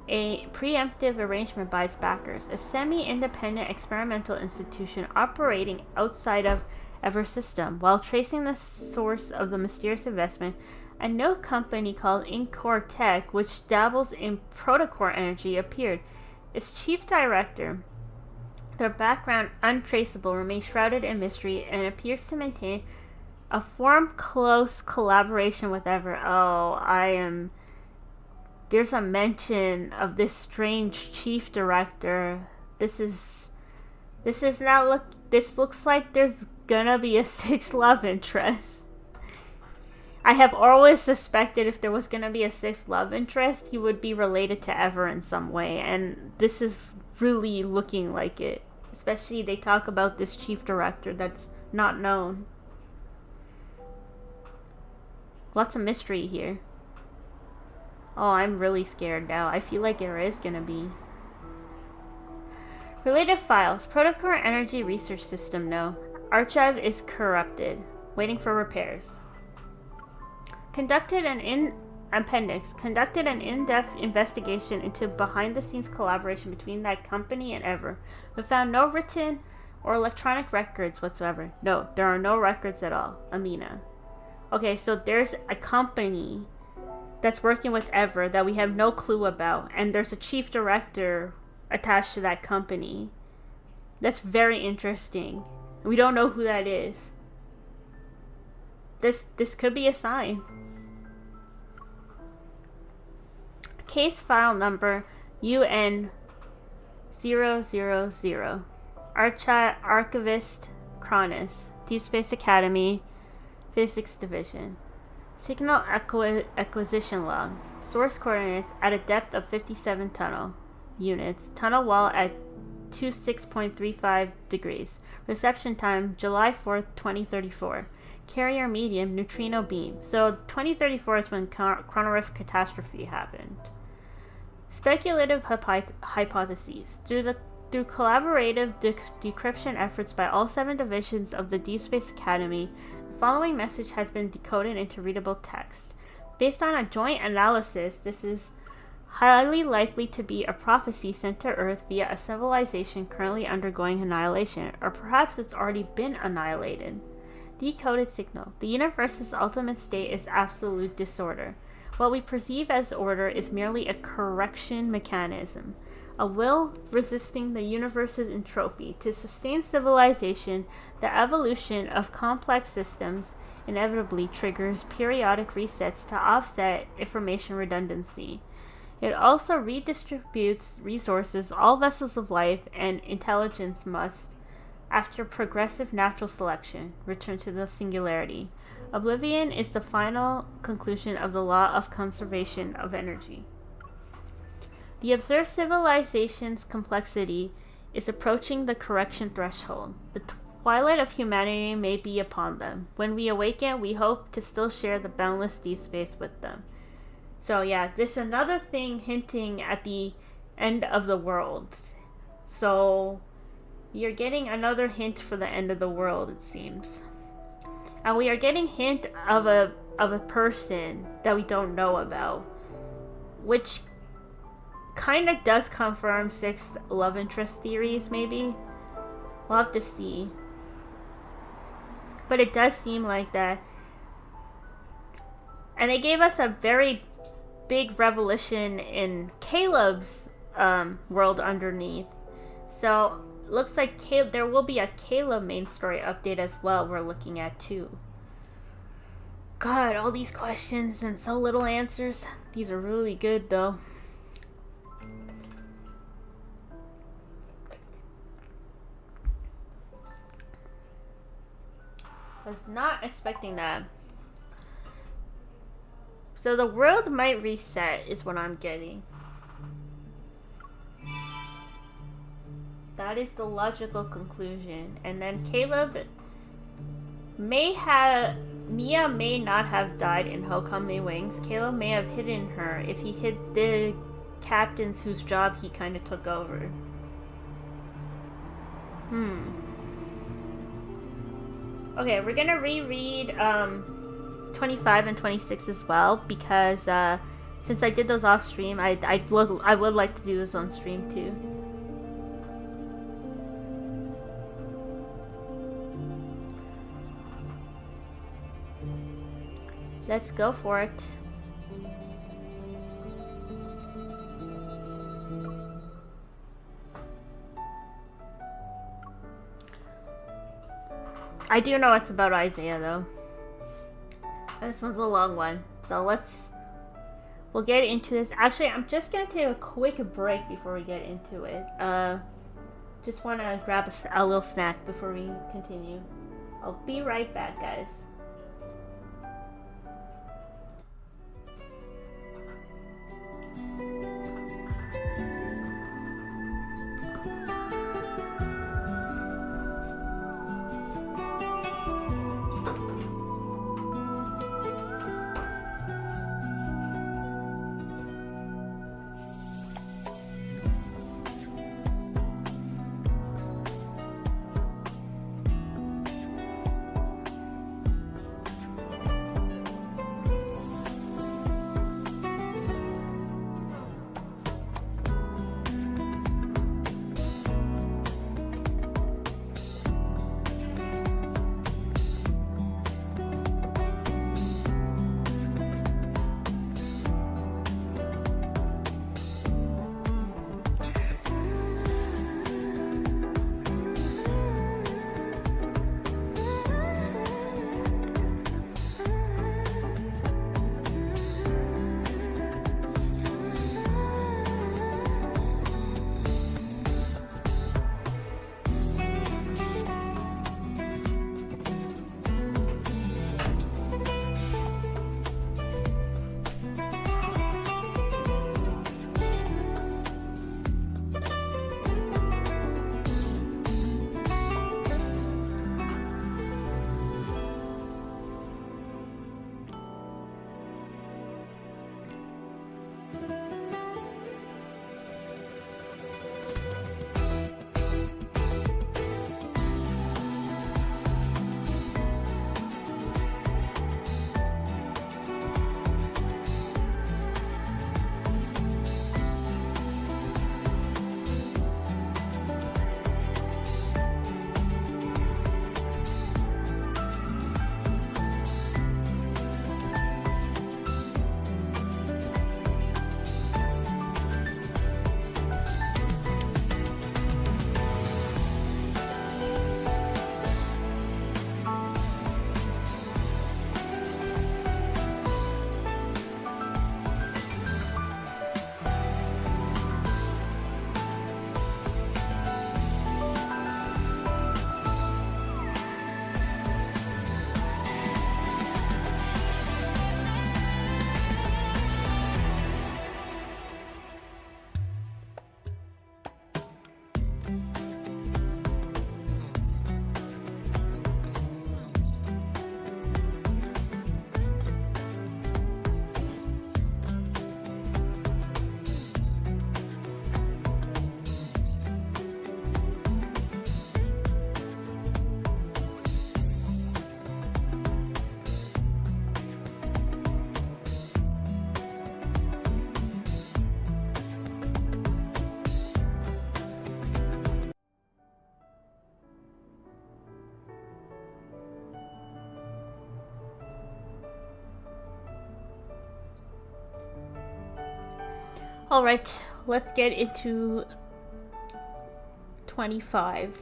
a preemptive arrangement by its backers, a semi-independent experimental institution operating outside of Ever's system. While tracing the source of the mysterious investment, a new company called Incore Tech, which dabbles in protocore energy, appeared. Its chief director, their background untraceable, remains shrouded in mystery and appears to maintain a close collaboration with Ever. There's a mention of this strange chief director. This looks like there's gonna be a sixth love interest. I have always suspected if there was gonna be a sixth love interest, he would be related to Ever in some way, and this is really looking like it. Especially they talk about this chief director that's not known. Lots of mystery here. Oh, I'm really scared now. I feel like there is gonna be. Related files. Protocore Energy Research System. No. Archive is corrupted. Waiting for repairs. Conducted an in-depth investigation into behind-the-scenes collaboration between that company and Ever, but found no written or electronic records whatsoever. No, there are no records at all. Amina. Okay, so there's a company that's working with Ever that we have no clue about, and there's a chief director attached to that company. That's very interesting. We don't know who that is. This could be a sign. Case file number UN000. Archivist Cronus, Deepspace Academy, Physics Division. Signal acquisition log. Source coordinates at a depth of 57 tunnel units. Tunnel wall at 26.35 degrees. Reception time July 4th, 2034. Carrier medium neutrino beam. So 2034 is when Chronoriff catastrophe happened. Speculative hypotheses. Through collaborative decryption efforts by all 7 divisions of the Deep Space Academy, the following message has been decoded into readable text. Based on a joint analysis, this is highly likely to be a prophecy sent to Earth via a civilization currently undergoing annihilation, or perhaps it's already been annihilated. Decoded signal. The universe's ultimate state is absolute disorder. What we perceive as order is merely a correction mechanism, a will resisting the universe's entropy. To sustain civilization, the evolution of complex systems inevitably triggers periodic resets to offset information redundancy. It also redistributes resources. All vessels of life and intelligence must, after progressive natural selection, return to the singularity. Oblivion is the final conclusion of the law of conservation of energy. The observed civilization's complexity is approaching the correction threshold. The twilight of humanity may be upon them. When we awaken, we hope to still share the boundless deep space with them. So yeah, this is another thing hinting at the end of the world. So you're getting another hint for the end of the world, it seems. And we are getting hint of a person that we don't know about, which kind of does confirm 6 love interest theories, maybe. We'll have to see. But it does seem like that. And they gave us a very big revelation in Caleb's world underneath. So, looks like there will be a Caleb main story update as well we're looking at too. God, all these questions and so little answers. These are really good though. Was not expecting that. So the world might reset is what I'm getting. That is the logical conclusion. And then Caleb Mia may not have died in Homecoming Wings. Caleb may have hidden her if he hid the captains whose job he kind of took over. Okay, we're gonna reread 25 and 26 as well, because since I did those off stream, I would like to do this on stream too. Let's go for it. I do know it's about Isaiah though. This one's a long one, so we'll get into this. Actually, I'm just gonna take a quick break before we get into it. Just want to grab a little snack before we continue. I'll be right back, guys. Alright, let's get into 25.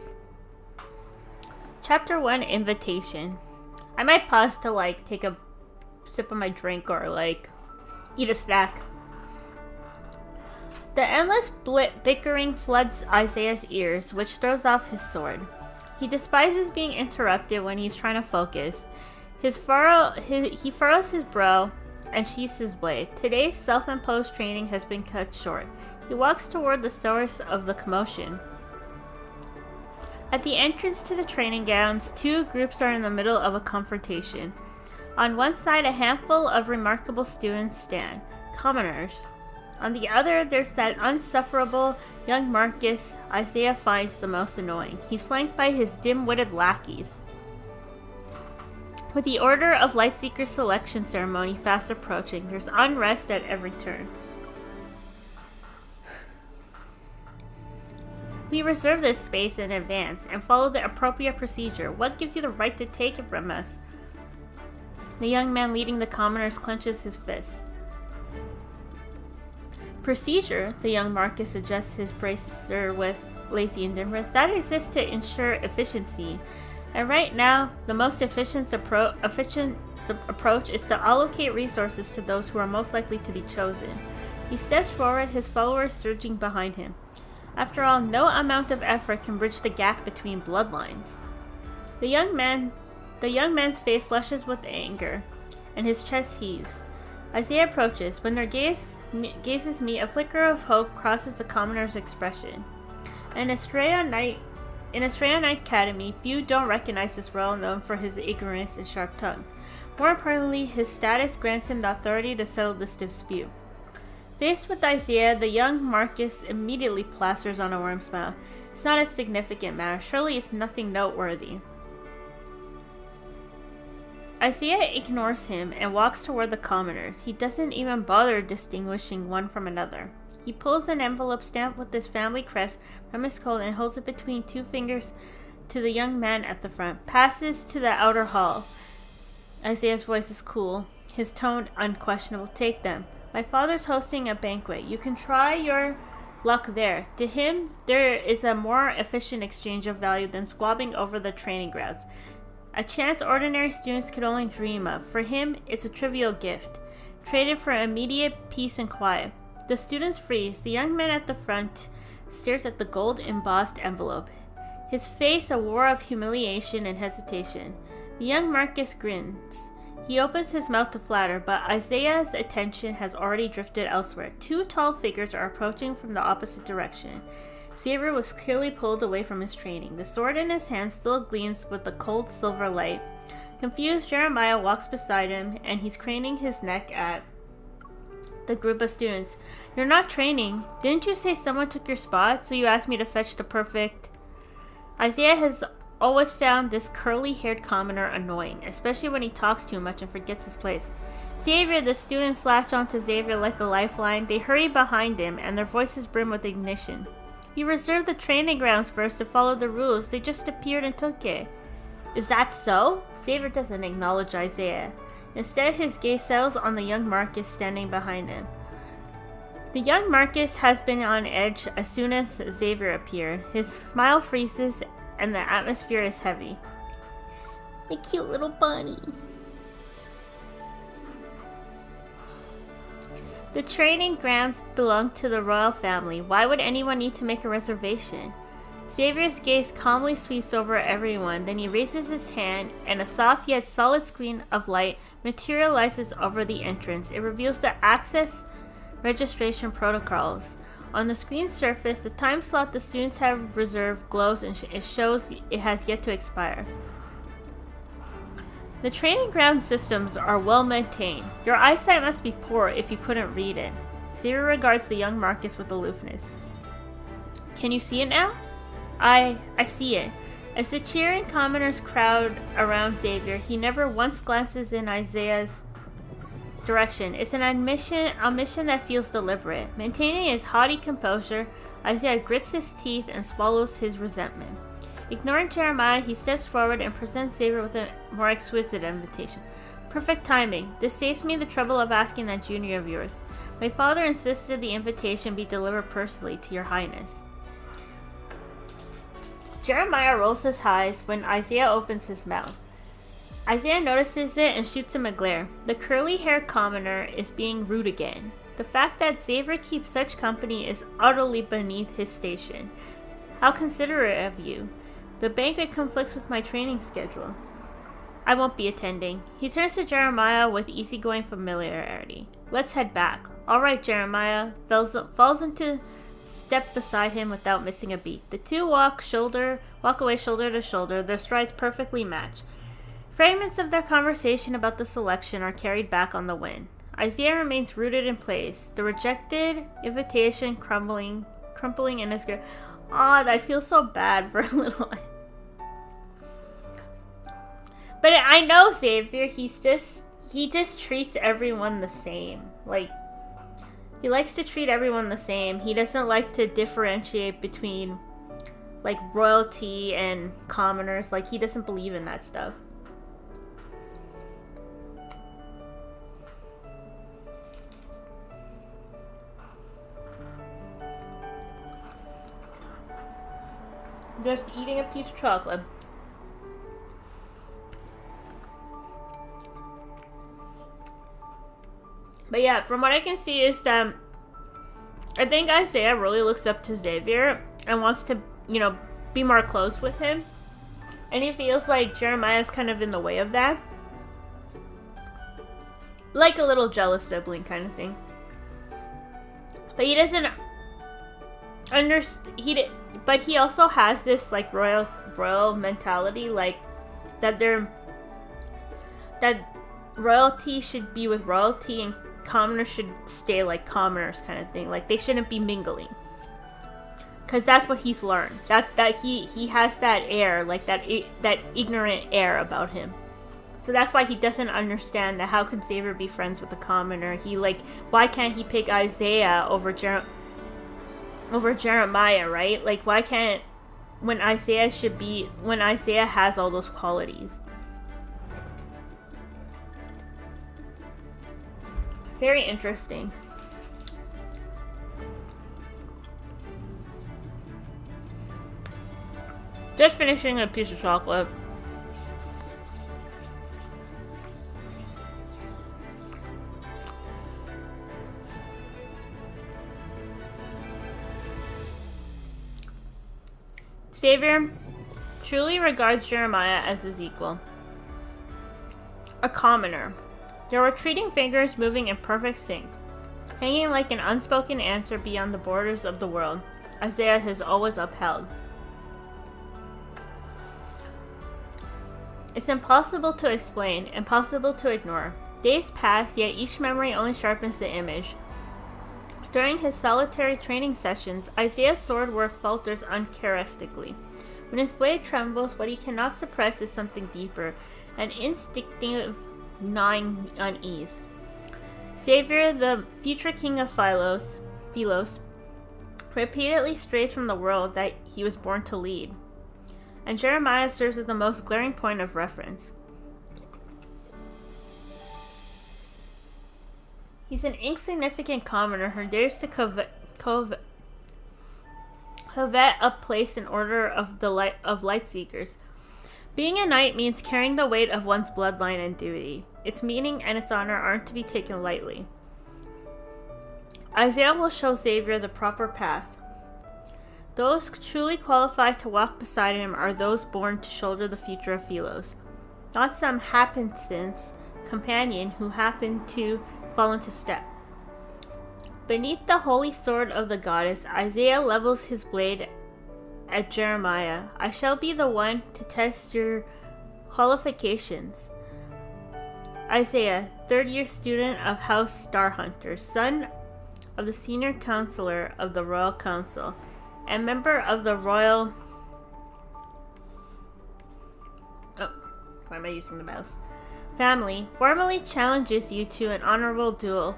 Chapter 1, Invitation. I might pause to take a sip of my drink or eat a snack. The endless bickering floods Isaiah's ears, which throws off his sword. He despises being interrupted when he's trying to focus. He furrows his brow and sheaths his blade. Today's self-imposed training has been cut short. He walks toward the source of the commotion. At the entrance to the training grounds, two groups are in the middle of a confrontation. On one side, a handful of remarkable students stand, commoners. On the other, there's that unsufferable young Marcus Isaiah finds the most annoying. He's flanked by his dim-witted lackeys. With the Order of Lightseeker selection ceremony fast approaching, there's unrest at every turn. We reserve this space in advance and follow the appropriate procedure. What gives you the right to take it from us? The young man leading the commoners clenches his fists. Procedure, the young Marcus adjusts his bracer with lazy indifference, that exists to ensure efficiency. And right now, the most efficient approach is to allocate resources to those who are most likely to be chosen. He steps forward, his followers surging behind him. After all, no amount of effort can bridge the gap between bloodlines. The young man's face flushes with anger, and his chest heaves. Isaiah approaches. When their gazes meet, a flicker of hope crosses the commoner's expression. In Estrella Knight Academy, few don't recognize this royal known for his ignorance and sharp tongue. More importantly, his status grants him the authority to settle this dispute. Faced with Isaiah, the young Marcus immediately plasters on a warm smile. It's not a significant matter. Surely it's nothing noteworthy. Isaiah ignores him and walks toward the commoners. He doesn't even bother distinguishing one from another. He pulls an envelope stamped with his family crest from his coat and holds it between two fingers to the young man at the front. Passes to the outer hall. Isaiah's voice is cool, his tone unquestionable. Take them. My father's hosting a banquet. You can try your luck there. To him, there is a more efficient exchange of value than squabbling over the training grounds. A chance ordinary students could only dream of. For him, it's a trivial gift, traded for immediate peace and quiet. The students freeze. The young man at the front stares at the gold-embossed envelope, his face a war of humiliation and hesitation. The young Marcus grins. He opens his mouth to flatter, but Isaiah's attention has already drifted elsewhere. Two tall figures are approaching from the opposite direction. Xavier was clearly pulled away from his training. The sword in his hand still gleams with the cold silver light. Confused, Jeremiah walks beside him, and he's craning his neck at the group of students. You're not training. Didn't you say someone took your spot, so you asked me to fetch the perfect... Isaiah has always found this curly-haired commoner annoying, especially when he talks too much and forgets his place. Xavier, the students latch onto Xavier like a lifeline. They hurry behind him, and their voices brim with ignition. You reserved the training grounds first to follow the rules. They just appeared and took it. Is that so? Xavier doesn't acknowledge Isaiah. Instead, his gaze settles on the young Marcus standing behind him. The young Marcus has been on edge as soon as Xavier appeared. His smile freezes and the atmosphere is heavy. My cute little bunny. The training grounds belong to the royal family. Why would anyone need to make a reservation? Xavier's gaze calmly sweeps over everyone, then he raises his hand, and a soft yet solid screen of light materializes over the entrance. It reveals the access registration protocols. On the screen's surface, the time slot the students have reserved glows and it shows it has yet to expire. The training ground systems are well maintained. Your eyesight must be poor if you couldn't read it. Xavier regards the young Marcus with aloofness. Can you see it now? I see it. As the cheering commoners crowd around Xavier, he never once glances in Isaiah's direction. It's an omission that feels deliberate. Maintaining his haughty composure, Isaiah grits his teeth and swallows his resentment. Ignoring Jeremiah, he steps forward and presents Xavier with a more exquisite invitation. Perfect timing. This saves me the trouble of asking that junior of yours. My father insisted the invitation be delivered personally to your highness. Jeremiah rolls his eyes when Isaiah opens his mouth. Isaiah notices it and shoots him a glare. The curly-haired commoner is being rude again. The fact that Xavier keeps such company is utterly beneath his station. How considerate of you. The banquet conflicts with my training schedule. I won't be attending. He turns to Jeremiah with easygoing familiarity. Let's head back. All right, Jeremiah falls into step beside him without missing a beat. The two walk away shoulder to shoulder. Their strides perfectly match. Fragments of their conversation about the selection are carried back on the wind. Isaiah remains rooted in place, the rejected invitation crumpling in his grip. I feel so bad for a little. But I know Xavier, he just treats everyone the same. Like, he likes to treat everyone the same. He doesn't like to differentiate between, like, royalty and commoners. Like, he doesn't believe in that stuff. Just eating a piece of chocolate. But yeah, from what I can see is that I think Isaiah really looks up to Xavier and wants to, be more close with him. And he feels like Jeremiah's kind of in the way of that. Like a little jealous sibling kind of thing. But he doesn't understand. But he also has this like royal mentality, like that royalty should be with royalty and commoners should stay like commoners kind of thing. Like they shouldn't be mingling. Cause that's what he's learned. That he has that air, like that ignorant air about him. So that's why he doesn't understand that how can Xavier be friends with a commoner? Why can't he pick Isaiah over Jeremiah, right? Like why can't when Isaiah has all those qualities? Very interesting. Just finishing a piece of chocolate. Xavier truly regards Jeremiah as his equal. A commoner. Their retreating fingers moving in perfect sync, hanging like an unspoken answer beyond the borders of the world Isaiah has always upheld. It's impossible to explain, impossible to ignore. Days pass, yet each memory only sharpens the image. During his solitary training sessions, Isaiah's sword work falters uncharacteristically. When his blade trembles, what he cannot suppress is something deeper, an instinctive gnawing unease. Xavier, the future king of Philos, repeatedly strays from the world that he was born to lead. And Jeremiah serves as the most glaring point of reference. He's an insignificant commoner who dares to covet a place in order of the light seekers. Being a knight means carrying the weight of one's bloodline and duty. Its meaning and its honor aren't to be taken lightly. Isaiah will show Xavier the proper path. Those truly qualified to walk beside him are those born to shoulder the future of Philos, not some happenstance companion who happened to fall into step. Beneath the holy sword of the goddess, Isaiah levels his blade at Jeremiah. I shall be the one to test your qualifications. Isaiah, third-year student of House Starhunter, son of the senior counselor of the Royal Council, and member of the Royal... why am I using the mouse? Family, formally challenges you to an honorable duel.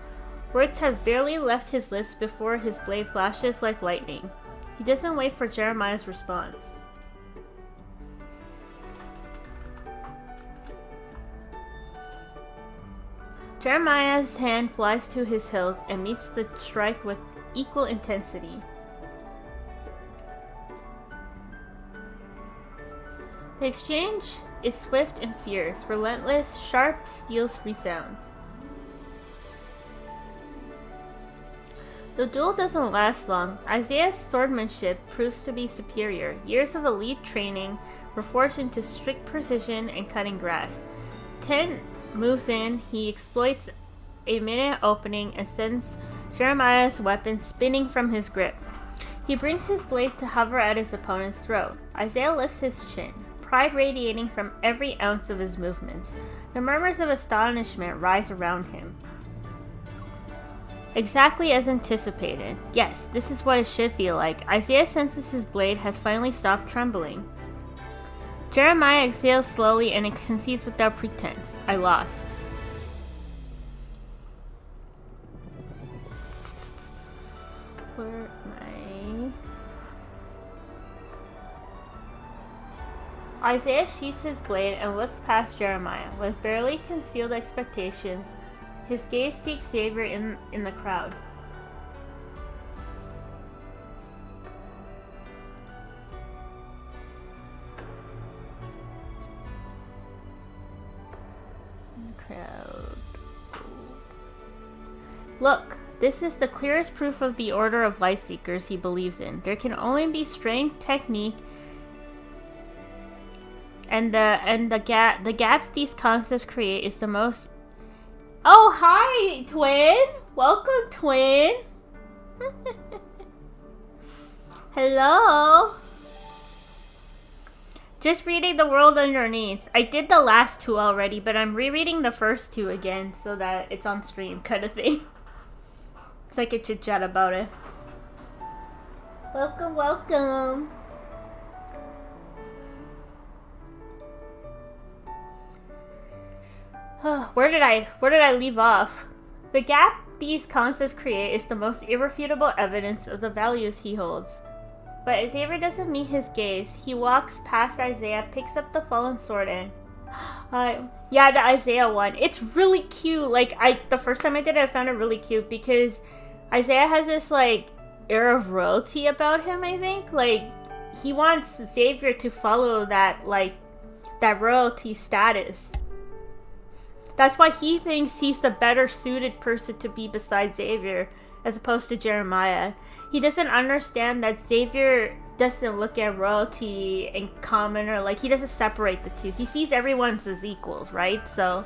Words have barely left his lips before his blade flashes like lightning. He doesn't wait for Jeremiah's response. Jeremiah's hand flies to his hilt and meets the strike with equal intensity. The exchange is swift and fierce, relentless, sharp steel's resounds. The duel doesn't last long. Isaiah's swordsmanship proves to be superior. Years of elite training were forged into strict precision and cutting grass. 10 moves in, he exploits a minute opening and sends Jeremiah's weapon spinning from his grip. He brings his blade to hover at his opponent's throat. Isaiah lifts his chin, pride radiating from every ounce of his movements. The murmurs of astonishment rise around him. Exactly as anticipated. Yes, this is what it should feel like. Isaiah senses his blade has finally stopped trembling. Jeremiah exhales slowly and concedes without pretense. I lost. Where am I? Isaiah sheaths his blade and looks past Jeremiah. With barely concealed expectations, his gaze seeks Xavier in the crowd. Look, this is the clearest proof of the order of Lightseekers he believes in. There can only be strength, technique, and the gaps these concepts create is the most. Oh, hi, twin! Welcome, twin! Hello! Just reading the world underneath. I did the last two already, but I'm rereading the first two again so that it's on stream, kind of thing. So I could chit chat about it. Welcome, welcome! Where did I leave off? The gap these concepts create is the most irrefutable evidence of the values he holds. But Xavier doesn't meet his gaze. He walks past Isaiah, picks up the fallen sword and... yeah, the Isaiah one. It's really cute. Like, the first time I did it, I found it really cute because Isaiah has this, like, air of royalty about him, I think. Like, he wants Xavier to follow that, like, that royalty status. That's why he thinks he's the better suited person to be beside Xavier as opposed to Jeremiah. He doesn't understand that Xavier doesn't look at royalty in common or like he doesn't separate the two. He sees everyone as equals, right? So,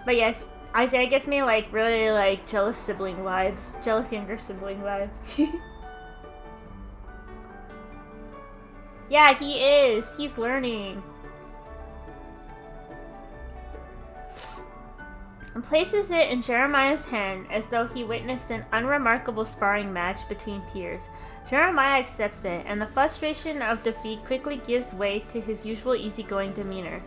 but yes, Isaiah gives me like really like jealous sibling vibes, jealous younger sibling vibes. Yeah, he is. He's learning. And places it in Jeremiah's hand as though he witnessed an unremarkable sparring match between peers. Jeremiah accepts it, and the frustration of defeat quickly gives way to his usual easygoing demeanor.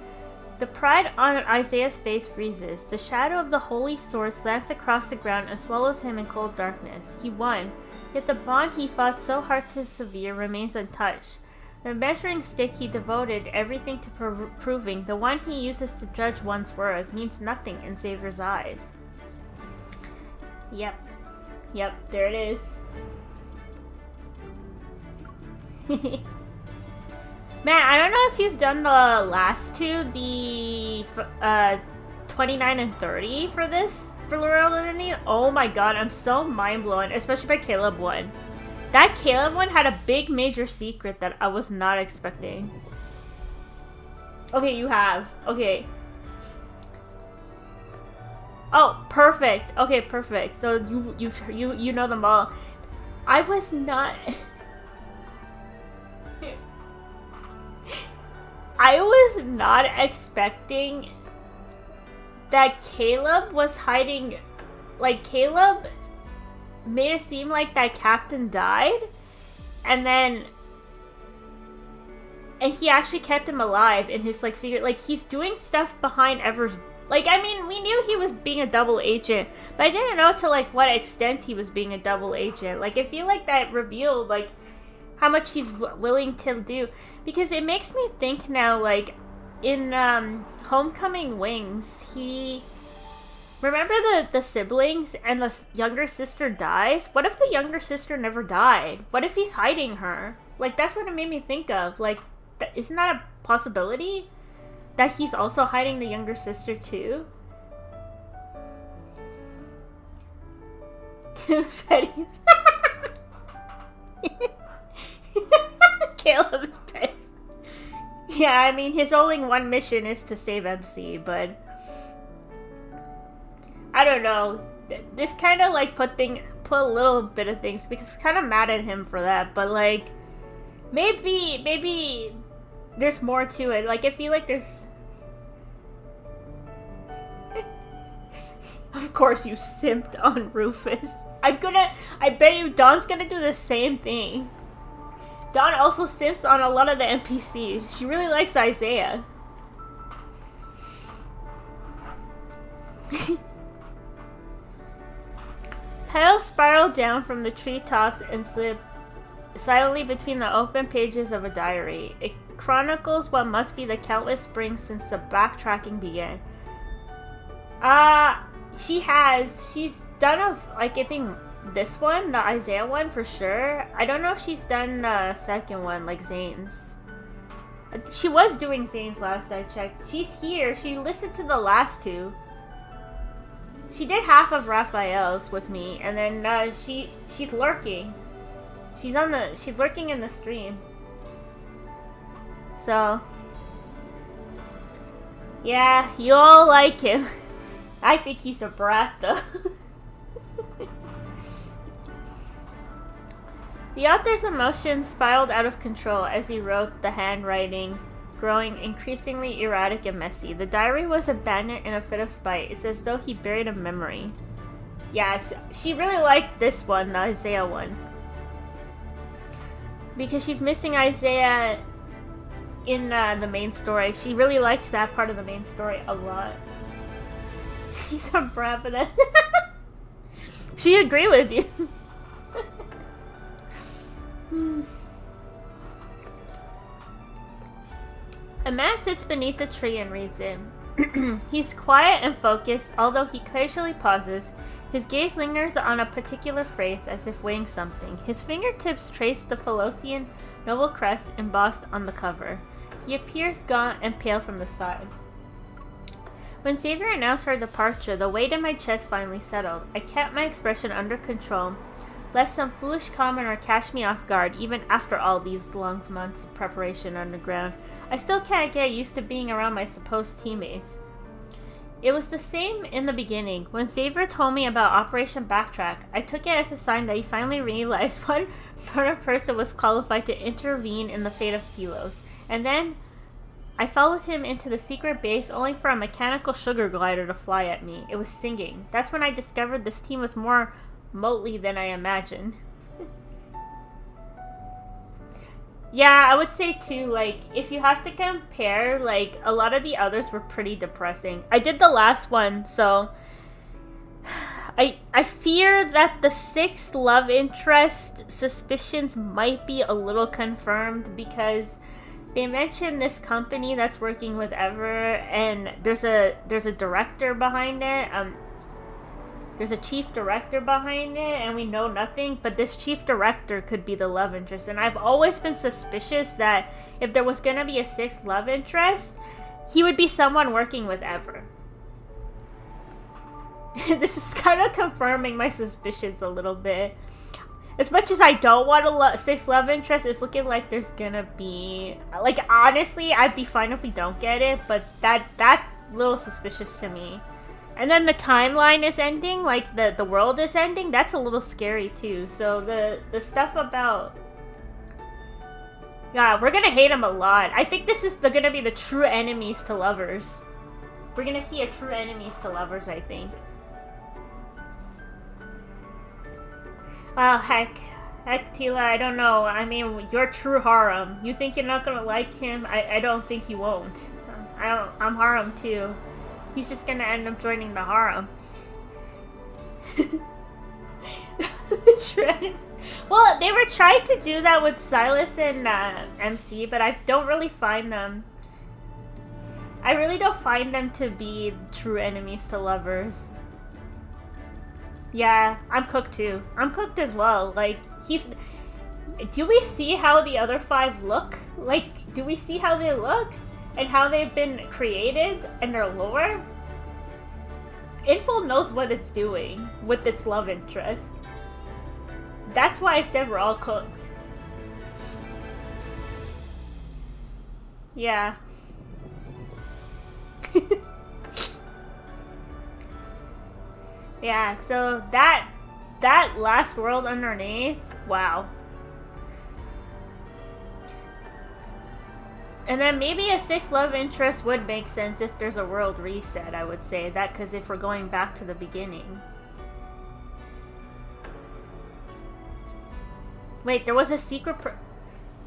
The pride on Isaiah's face freezes. The shadow of the holy sword slants across the ground and swallows him in cold darkness. He won, yet the bond he fought so hard to sever remains untouched. The measuring stick he devoted everything to proving, the one he uses to judge one's worth, means nothing in Xavier's eyes. Yep, there it is. Man, I don't know if you've done the last two, the 29 and 30 for this, for Laurel Underneath. Oh my god, I'm so mind-blown, especially by Caleb one. That Caleb one had a big major secret that I was not expecting. Okay, you have. Okay. Oh, perfect. Okay, perfect. So you know them all. I was not... I was not expecting that Caleb was hiding... Like, Caleb made it seem like that captain died, and he actually kept him alive in his, like, secret... Like, he's doing stuff behind Ever's... Like, I mean, we knew he was being a double agent, but I didn't know to, like, what extent he was being a double agent. Like, I feel like that revealed, like, how much he's willing to do. Because it makes me think now, like, in Homecoming Wings, he... Remember the siblings and the younger sister dies? What if the younger sister never died? What if he's hiding her? Like, that's what it made me think of. Like, isn't that a possibility? That he's also hiding the younger sister too? Caleb is pissed. Yeah, I mean, his only one mission is to save MC, but... I don't know. This kind of, like, put a little bit of things, because I'm kind of mad at him for that, but, like, maybe there's more to it. Like, I feel like there's... Of course you simped on Rufus. I bet you Dawn's gonna do the same thing. Dawn also simps on a lot of the NPCs. She really likes Isaiah. Petals spiral down from the treetops and slip silently between the open pages of a diary. It chronicles what must be the countless springs since the backtracking began. She's done I think this one, the Isaiah one for sure. I don't know if she's done the second one, like Zayne's. She was doing Zayne's last I checked. She's here. She listened to the last two. She did half of Rafayel's with me, and then she's lurking. She's lurking in the stream. So yeah, you all like him. I think he's a brat though. The author's emotions spiraled out of control as he wrote, the handwriting growing increasingly erratic and messy. The diary was abandoned in a fit of spite. It's as though he buried a memory. Yeah, she really liked this one, the Isaiah one. Because she's missing Isaiah in the main story. She really liked that part of the main story a lot. He's a brat for that. She agreed with you. A man sits beneath a tree and reads it. He's quiet and focused, although he occasionally pauses. His gaze lingers on a particular phrase as if weighing something. His fingertips trace the Philosian noble crest embossed on the cover. He appears gaunt and pale from the side. When Xavier announced her departure, the weight in my chest finally settled. I kept my expression under control, lest some foolish commenter catch me off guard, even after all these long months of preparation underground. I still can't get used to being around my supposed teammates. It was the same in the beginning. When Xavier told me about Operation Backtrack, I took it as a sign that he finally realized what sort of person was qualified to intervene in the fate of Sylus. And then I followed him into the secret base only for a mechanical sugar glider to fly at me. It was singing. That's when I discovered this team was more motley than I imagined. Yeah, I would say too, like, if you have to compare, like, a lot of the others were pretty depressing. I did the last one, so I fear that the sixth love interest suspicions might be a little confirmed, because they mentioned this company that's working with Ever, and there's a director behind it. There's a chief director behind it, and we know nothing, but this chief director could be the love interest. And I've always been suspicious that if there was going to be a sixth love interest, he would be someone working with Ever. This is kind of confirming my suspicions a little bit. As much as I don't want a sixth love interest, it's looking like there's gonna be... Like, honestly, I'd be fine if we don't get it, but that's a little suspicious to me. And then the timeline is ending, like the world is ending. That's a little scary too. So the stuff about... Yeah, we're gonna hate him a lot. I think they're gonna be the true enemies to lovers. We're gonna see a true enemies to lovers, I think. Well, heck, Tila, I don't know. I mean, you're true harem. You think you're not gonna like him? I don't think you won't. I'm harem too. He's just gonna end up joining the harem. Well, they were trying to do that with Sylus and MC, but I don't really find them. I really don't find them to be true enemies to lovers. Yeah, I'm cooked too. I'm cooked as well. Like, do we see how the other 5 look? Like, do we see how they look? And how they've been created and their lore? Info knows what it's doing with its love interest. That's why I said we're all cooked. Yeah. Yeah, so that last world underneath, wow. And then maybe a 6th love interest would make sense if there's a world reset, I would say. That, because if we're going back to the beginning. Wait, there was a secret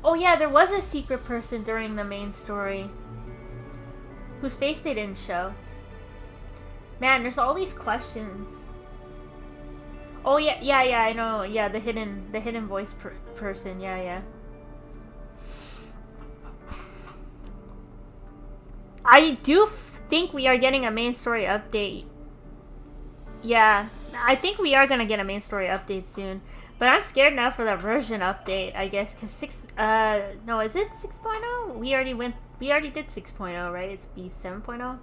oh yeah, there was a secret person during the main story. Whose face they didn't show. Man, there's all these questions. Oh yeah, I know. Yeah, the hidden voice person. Yeah. I do think we are getting a main story update. Yeah, I think we are gonna get a main story update soon. But I'm scared now for the version update, I guess, because no, is it 6.0? We already did 6.0, right? It's be 7.0?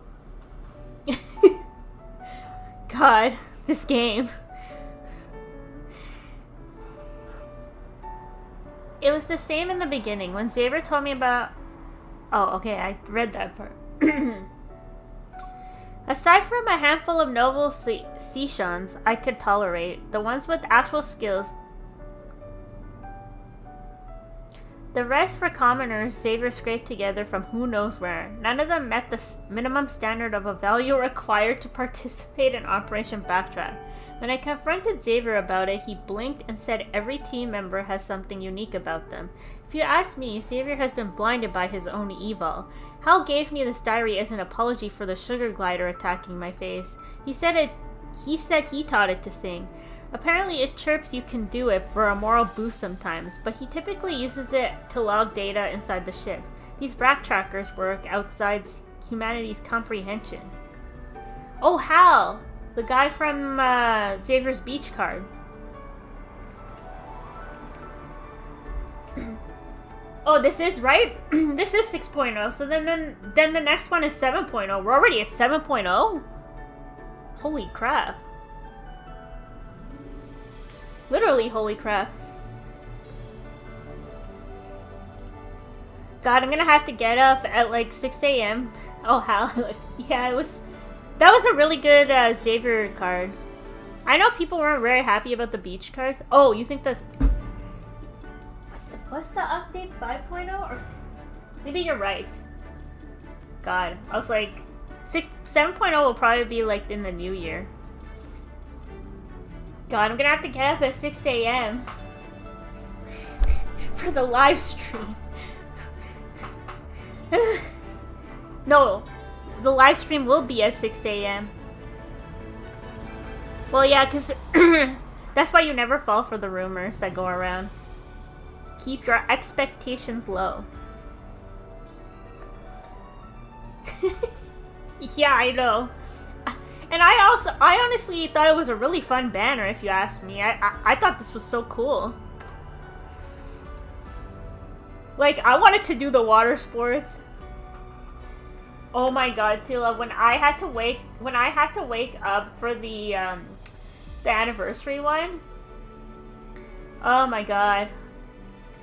God, this game. It was the same in the beginning. When Xavier told me about... Oh, okay, I read that part. Aside from a handful of noble Seashons I could tolerate, the ones with actual skills... The rest were commoners Xavier scraped together from who knows where. None of them met the minimum standard of a value required to participate in Operation Backtrack. When I confronted Xavier about it, he blinked and said every team member has something unique about them. If you ask me, Xavier has been blinded by his own evil. Hal gave me this diary as an apology for the sugar glider attacking my face. He said he taught it to sing. Apparently it chirps you can do it for a moral boost sometimes, but he typically uses it to log data inside the ship. These backtrackers work outside humanity's comprehension. Oh, Hal! The guy from Xavier's beach card. Oh, this is right? This is 6.0, so then the next one is 7.0. We're already at 7.0? Holy crap. Literally, holy crap. God, I'm gonna have to get up at like 6 a.m. Oh, Hal. Yeah, that was a really good Xavier card. I know people weren't very happy about the beach cards. Oh, you think that's... What's the update? 5.0? Or... Maybe you're right. God, I was like... 7.0 will probably be like in the new year. God, I'm gonna have to get up at 6 a.m. for the live stream. No, the live stream will be at 6 a.m. Well, yeah, because that's why you never fall for the rumors that go around. Keep your expectations low. Yeah, I know. And I honestly thought it was a really fun banner, if you ask me. I thought this was so cool. Like, I wanted to do the water sports. Oh my god, Tila, when I had to wake up for the anniversary one. Oh my god.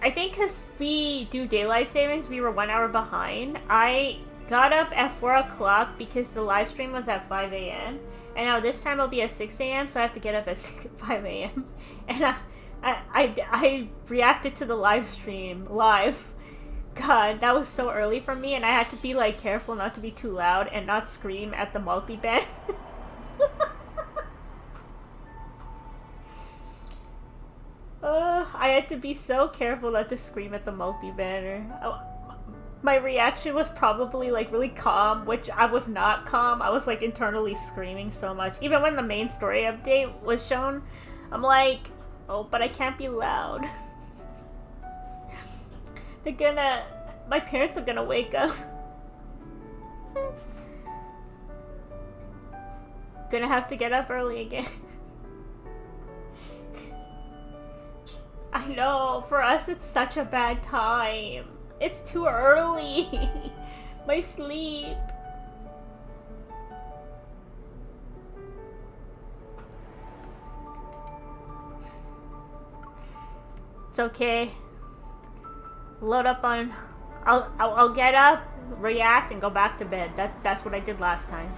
I think because we do daylight savings, we were 1 hour behind. I got up at 4 o'clock because the live stream was at 5 a.m. And now this time it'll be at 6 a.m. so I have to get up at 5 a.m. And I reacted to the live stream live. God, that was so early for me, and I had to be like careful not to be too loud and not scream at the multi-band. I had to be so careful not to scream at the multi-banner. My reaction was probably like really calm, which I was not calm. I was like internally screaming so much. Even when the main story update was shown, I'm like, oh, but I can't be loud. My parents are gonna wake up. Gonna have to get up early again. I know, for us it's such a bad time. It's too early. My sleep. It's okay. Load up on... I'll get up, react, and go back to bed. That's what I did last time.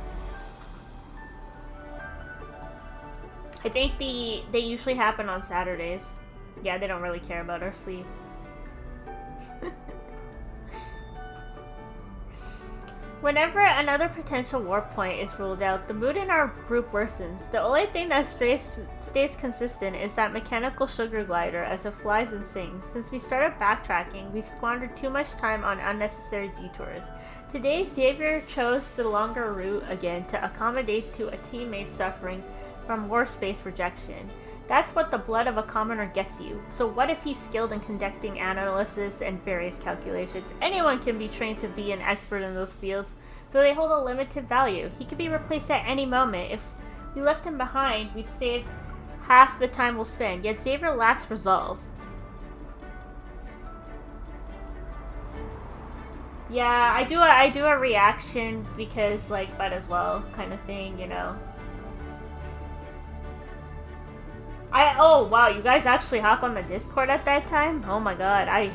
I think they usually happen on Saturdays. Yeah, they don't really care about our sleep. Whenever another potential warp point is ruled out, the mood in our group worsens. The only thing that stays consistent is that mechanical sugar glider as it flies and sings. Since we started backtracking, we've squandered too much time on unnecessary detours. Today, Xavier chose the longer route again to accommodate to a teammate suffering from war space rejection. That's what the blood of a commoner gets you. So what if he's skilled in conducting analysis and various calculations? Anyone can be trained to be an expert in those fields, so they hold a limited value. He could be replaced at any moment. If we left him behind, we'd save half the time we'll spend, yet Xavier lacks resolve. Yeah, I do a reaction because, like, might as well kind of thing, you know. Oh wow, you guys actually hop on the Discord at that time? Oh my god,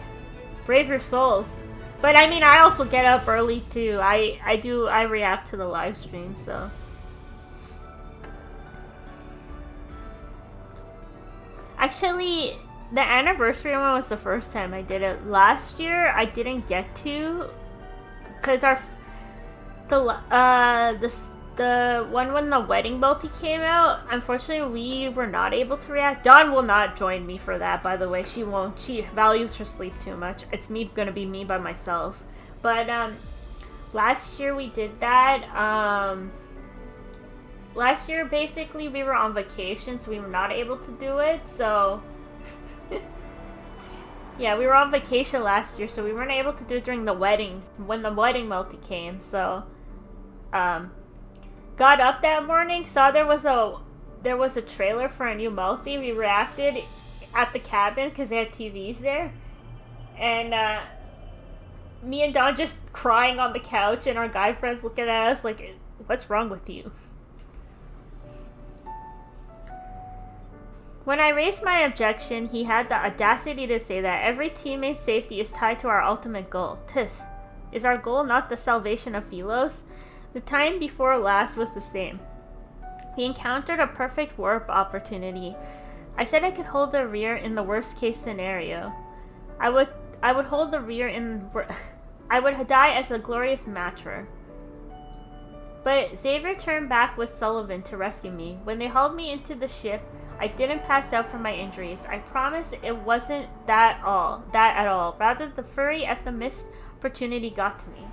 brave your souls. But I mean, I also get up early too. I react to the live stream, so. Actually, the anniversary one was the first time I did it. Last year, I didn't get to, because the one when the wedding multi came out, unfortunately we were not able to react. Dawn will not join me for that, by the way. She won't. She values her sleep too much. It's gonna be me by myself. But last year we did that. Last year basically we were on vacation, so we were not able to do it. So yeah, we were on vacation last year, so we weren't able to do it during the wedding, when the wedding multi came. So got up that morning, saw there was a trailer for a new multi. We reacted at the cabin because they had TVs there, and me and Dawn just crying on the couch, and our guy friends looking at us like, "What's wrong with you?" When I raised my objection, he had the audacity to say that every teammate's safety is tied to our ultimate goal. Is our goal not the salvation of Sylus? The time before last was the same. He encountered a perfect warp opportunity. I said I could hold the rear in the worst case scenario. I would hold the rear in... I would die as a glorious matcher. But Xavier turned back with Sullivan to rescue me. When they hauled me into the ship, I didn't pass out from my injuries. I promise it wasn't that at all. Rather, the fury at the missed opportunity got to me.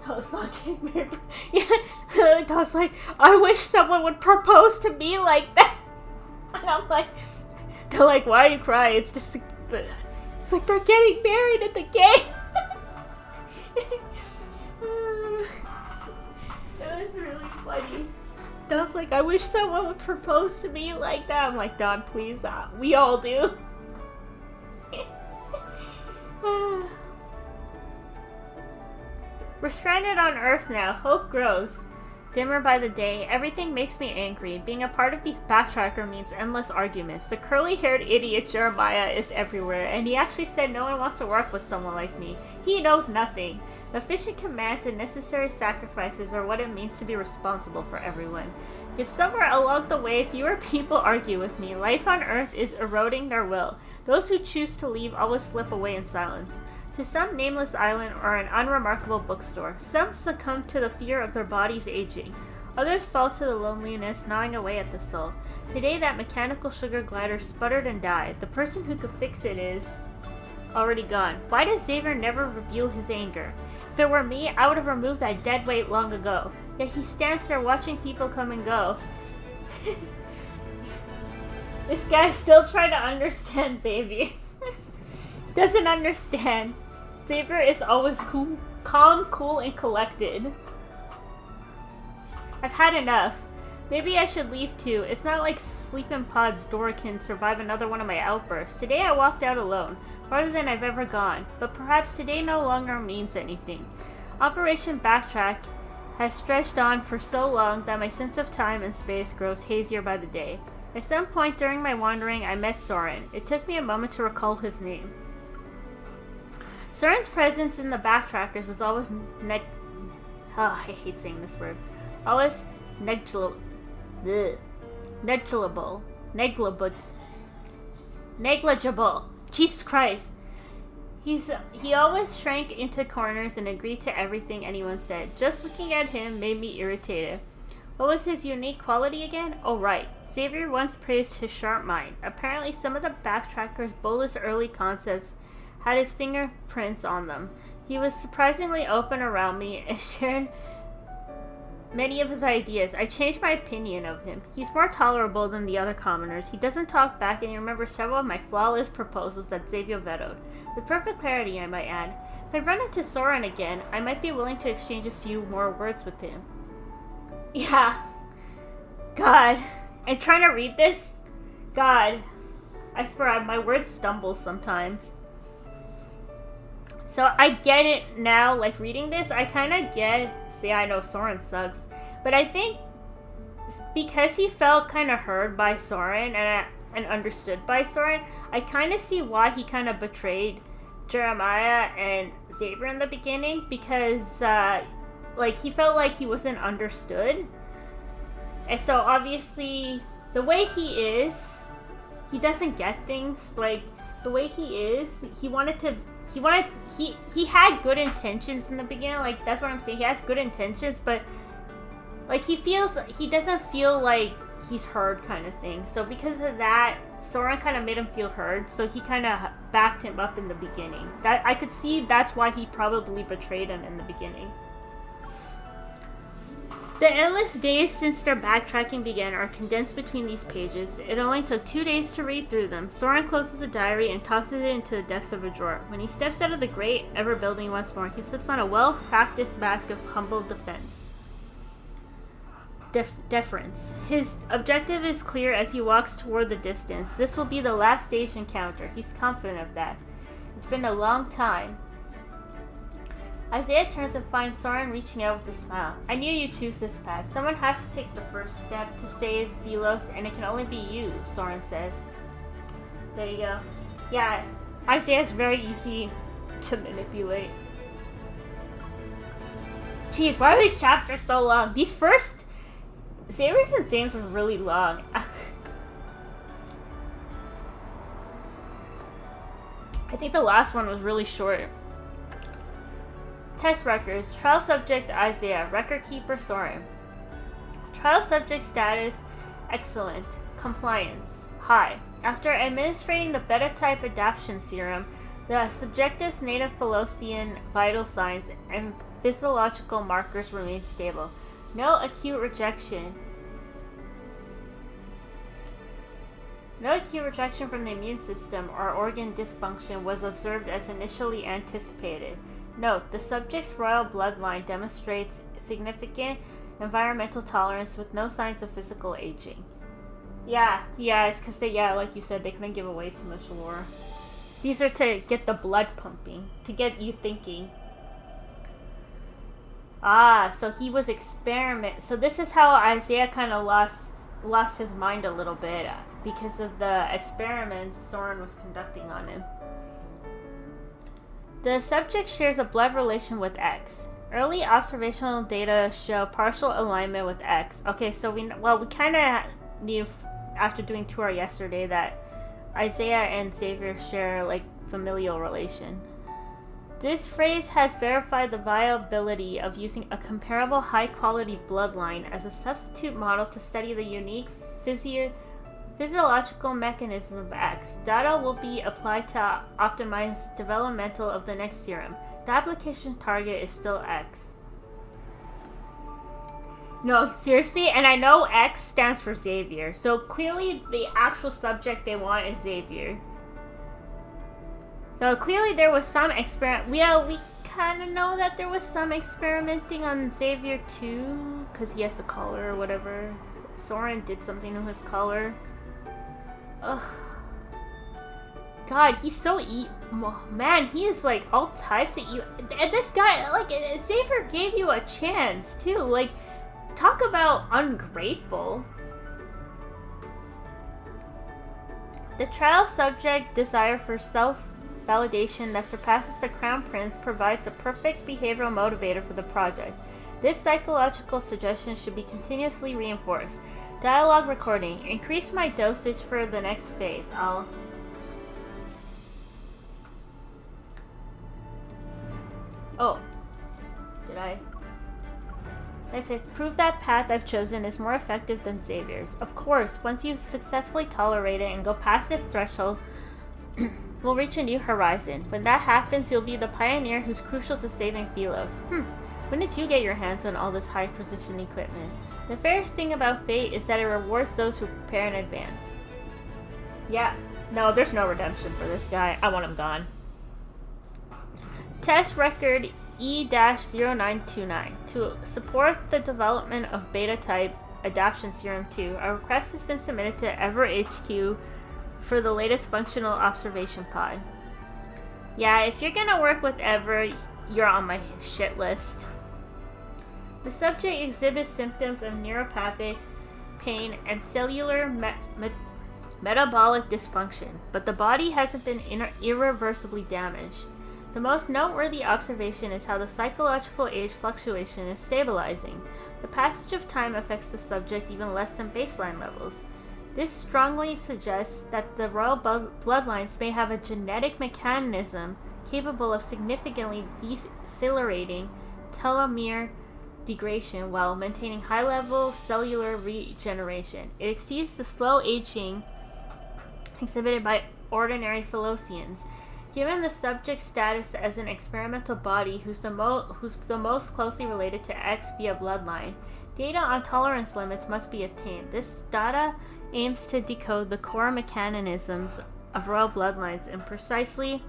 I was like, yeah, I was like, I wish someone would propose to me like that. And I'm like, they're like, why are you crying? It's just, it's like they're getting married at the game. That was really funny. Don's like, I wish someone would propose to me like that. I'm like, Don, please, we all do. We're stranded on Earth now. Hope grows. Dimmer by the day, everything makes me angry. Being a part of these backtracker means endless arguments. The curly-haired idiot Jeremiah is everywhere, and he actually said no one wants to work with someone like me. He knows nothing. Efficient commands and necessary sacrifices are what it means to be responsible for everyone. Yet somewhere along the way, fewer people argue with me. Life on Earth is eroding their will. Those who choose to leave always slip away in silence. To some nameless island or an unremarkable bookstore. Some succumb to the fear of their bodies aging. Others fall to the loneliness gnawing away at the soul. Today that mechanical sugar glider sputtered and died. The person who could fix it is already gone. Why does Xavier never reveal his anger? If it were me, I would have removed that dead weight long ago. Yet he stands there watching people come and go. This guy's still trying to understand Xavier. Doesn't understand. Xavier is always cool, calm, cool, and collected. I've had enough. Maybe I should leave too. It's not like Sleeping Pod's door can survive another one of my outbursts. Today I walked out alone, farther than I've ever gone, but perhaps today no longer means anything. Operation Backtrack has stretched on for so long that my sense of time and space grows hazier by the day. At some point during my wandering, I met Soren. It took me a moment to recall his name. Soren's presence in the Backtrackers was always I hate saying this word. Always negligible. Jesus Christ. He always shrank into corners and agreed to everything anyone said. Just looking at him made me irritated. What was his unique quality again? Oh right. Xavier once praised his sharp mind. Apparently some of the Backtrackers' boldest early concepts had his fingerprints on them. He was surprisingly open around me and shared many of his ideas. I changed my opinion of him. He's more tolerable than the other commoners. He doesn't talk back, and he remembers several of my flawless proposals that Xavier vetoed. With perfect clarity, I might add. If I run into Soren again, I might be willing to exchange a few more words with him. Yeah. God. I'm trying to read this. God. I swear, my words stumble sometimes. So I get it now, like reading this, I kind of get, see, I know Soren sucks, but I think because he felt kind of heard by Soren and understood by Soren, I kind of see why he kind of betrayed Jeremiah and Xavier in the beginning, because like he felt like he wasn't understood. And so obviously the way he is, he doesn't get things. Like the way he is, he had good intentions in the beginning. Like that's what I'm saying. He has good intentions, but like he doesn't feel like he's heard, kind of thing. So because of that, Soren kind of made him feel heard. So he kind of backed him up in the beginning. That I could see that's why he probably betrayed him in the beginning. The endless days since their backtracking began are condensed between these pages. It only took 2 days to read through them. Soren closes the diary and tosses it into the depths of a drawer. When he steps out of the great ever-building once more, he slips on a well-practiced mask of humble defense. Deference. His objective is clear as he walks toward the distance. This will be the last stage encounter. He's confident of that. It's been a long time. Isaiah turns and finds Soren reaching out with a smile. I knew you'd choose this path. Someone has to take the first step to save Sylus, and it can only be you, Soren says. There you go. Yeah, Isaiah's very easy to manipulate. Jeez, why are these chapters so long? These first Xavier's and Zayne's were really long. I think the last one was really short. Test records. Trial subject Isaiah. Record keeper Soren. Trial subject status excellent. Compliance high. After administering the beta-type adaptation serum, the subjective's native Philosian vital signs and physiological markers remain stable. No acute rejection. No acute rejection from the immune system or organ dysfunction was observed as initially anticipated. Note, the subject's royal bloodline demonstrates significant environmental tolerance with no signs of physical aging. Yeah, it's because like you said, they couldn't give away too much lore. These are to get the blood pumping, to get you thinking. So he was so this is how Isaiah kind of lost his mind a little bit because of the experiments Soren was conducting on him. The subject shares a blood relation with X. Early observational data show partial alignment with X. Okay, so we kind of knew after doing tour yesterday that Isaiah and Xavier share like familial relation. This phrase has verified the viability of using a comparable high-quality bloodline as a substitute model to study the unique physiological mechanism of X. Data will be applied to optimize developmental of the next serum. The application target is still X. No, seriously? And I know X stands for Xavier, so clearly the actual subject they want is Xavier. So clearly there was some experiment. Well, we kind of know that there was some experimenting on Xavier too, because he has the collar or whatever. Soren did something to his collar. Ugh. God, he's so man, he is like all types of evil. And this guy, like, Xavier gave you a chance too. Like, talk about ungrateful. The trial subject desire for self-validation that surpasses the Crown Prince provides a perfect behavioral motivator for the project. This psychological suggestion should be continuously reinforced. Dialogue recording. Increase my dosage for the next phase. Oh. Did I? Next phase. Prove that path I've chosen is more effective than Xavier's. Of course, once you've successfully tolerated and go past this threshold, we'll reach a new horizon. When that happens, you'll be the pioneer who's crucial to saving Philos. When did you get your hands on all this high-precision equipment? The fairest thing about fate is that it rewards those who prepare in advance. Yeah. No, there's no redemption for this guy. I want him gone. Test record E-0929. To support the development of beta-type adaptation serum 2, a request has been submitted to Ever HQ for the latest functional observation pod. Yeah, if you're gonna work with Ever, you're on my shit list. The subject exhibits symptoms of neuropathic pain and cellular metabolic dysfunction, but the body hasn't been irreversibly damaged. The most noteworthy observation is how the psychological age fluctuation is stabilizing. The passage of time affects the subject even less than baseline levels. This strongly suggests that the royal bloodlines may have a genetic mechanism capable of significantly decelerating telomere degradation while maintaining high-level cellular regeneration. It exceeds the slow aging exhibited by ordinary Philosians. Given the subject's status as an experimental body who's the most closely related to X via bloodline, data on tolerance limits must be obtained. This data aims to decode the core mechanisms of royal bloodlines and precisely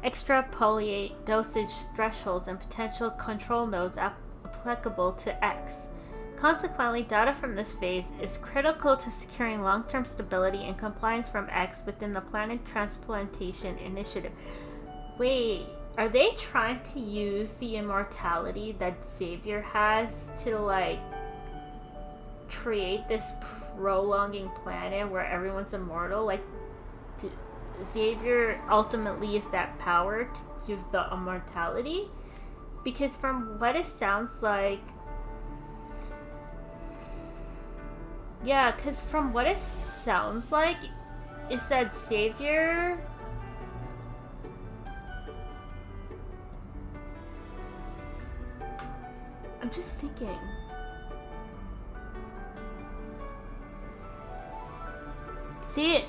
extrapolate dosage thresholds and potential control nodes applicable to X. Consequently, data from this phase is critical to securing long-term stability and compliance from X within the Planet Transplantation Initiative. Wait, are they trying to use the immortality that Xavier has to, like, create this prolonging planet where everyone's immortal? Like, Xavier ultimately is that power to give the immortality? Because from what it sounds like, yeah, because from what it sounds like, is that Xavier... I'm just thinking. See,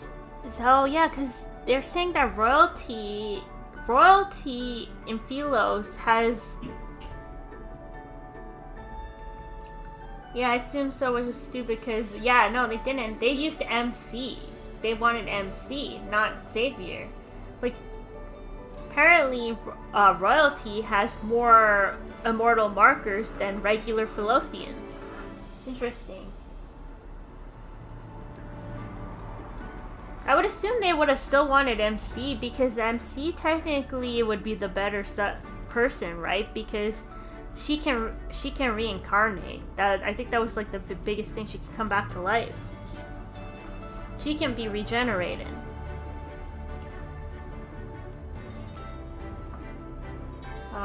so yeah, because they're saying that royalty in Philos has... Yeah, I assume so, which is stupid because, yeah, no, they didn't. They used MC. They wanted MC, not Xavier. Like, apparently, royalty has more immortal markers than regular Philosians. Interesting. I would assume they would have still wanted MC because MC technically would be the better person, right? Because she can reincarnate. I think that was like the biggest thing. She can come back to life. She can be regenerated.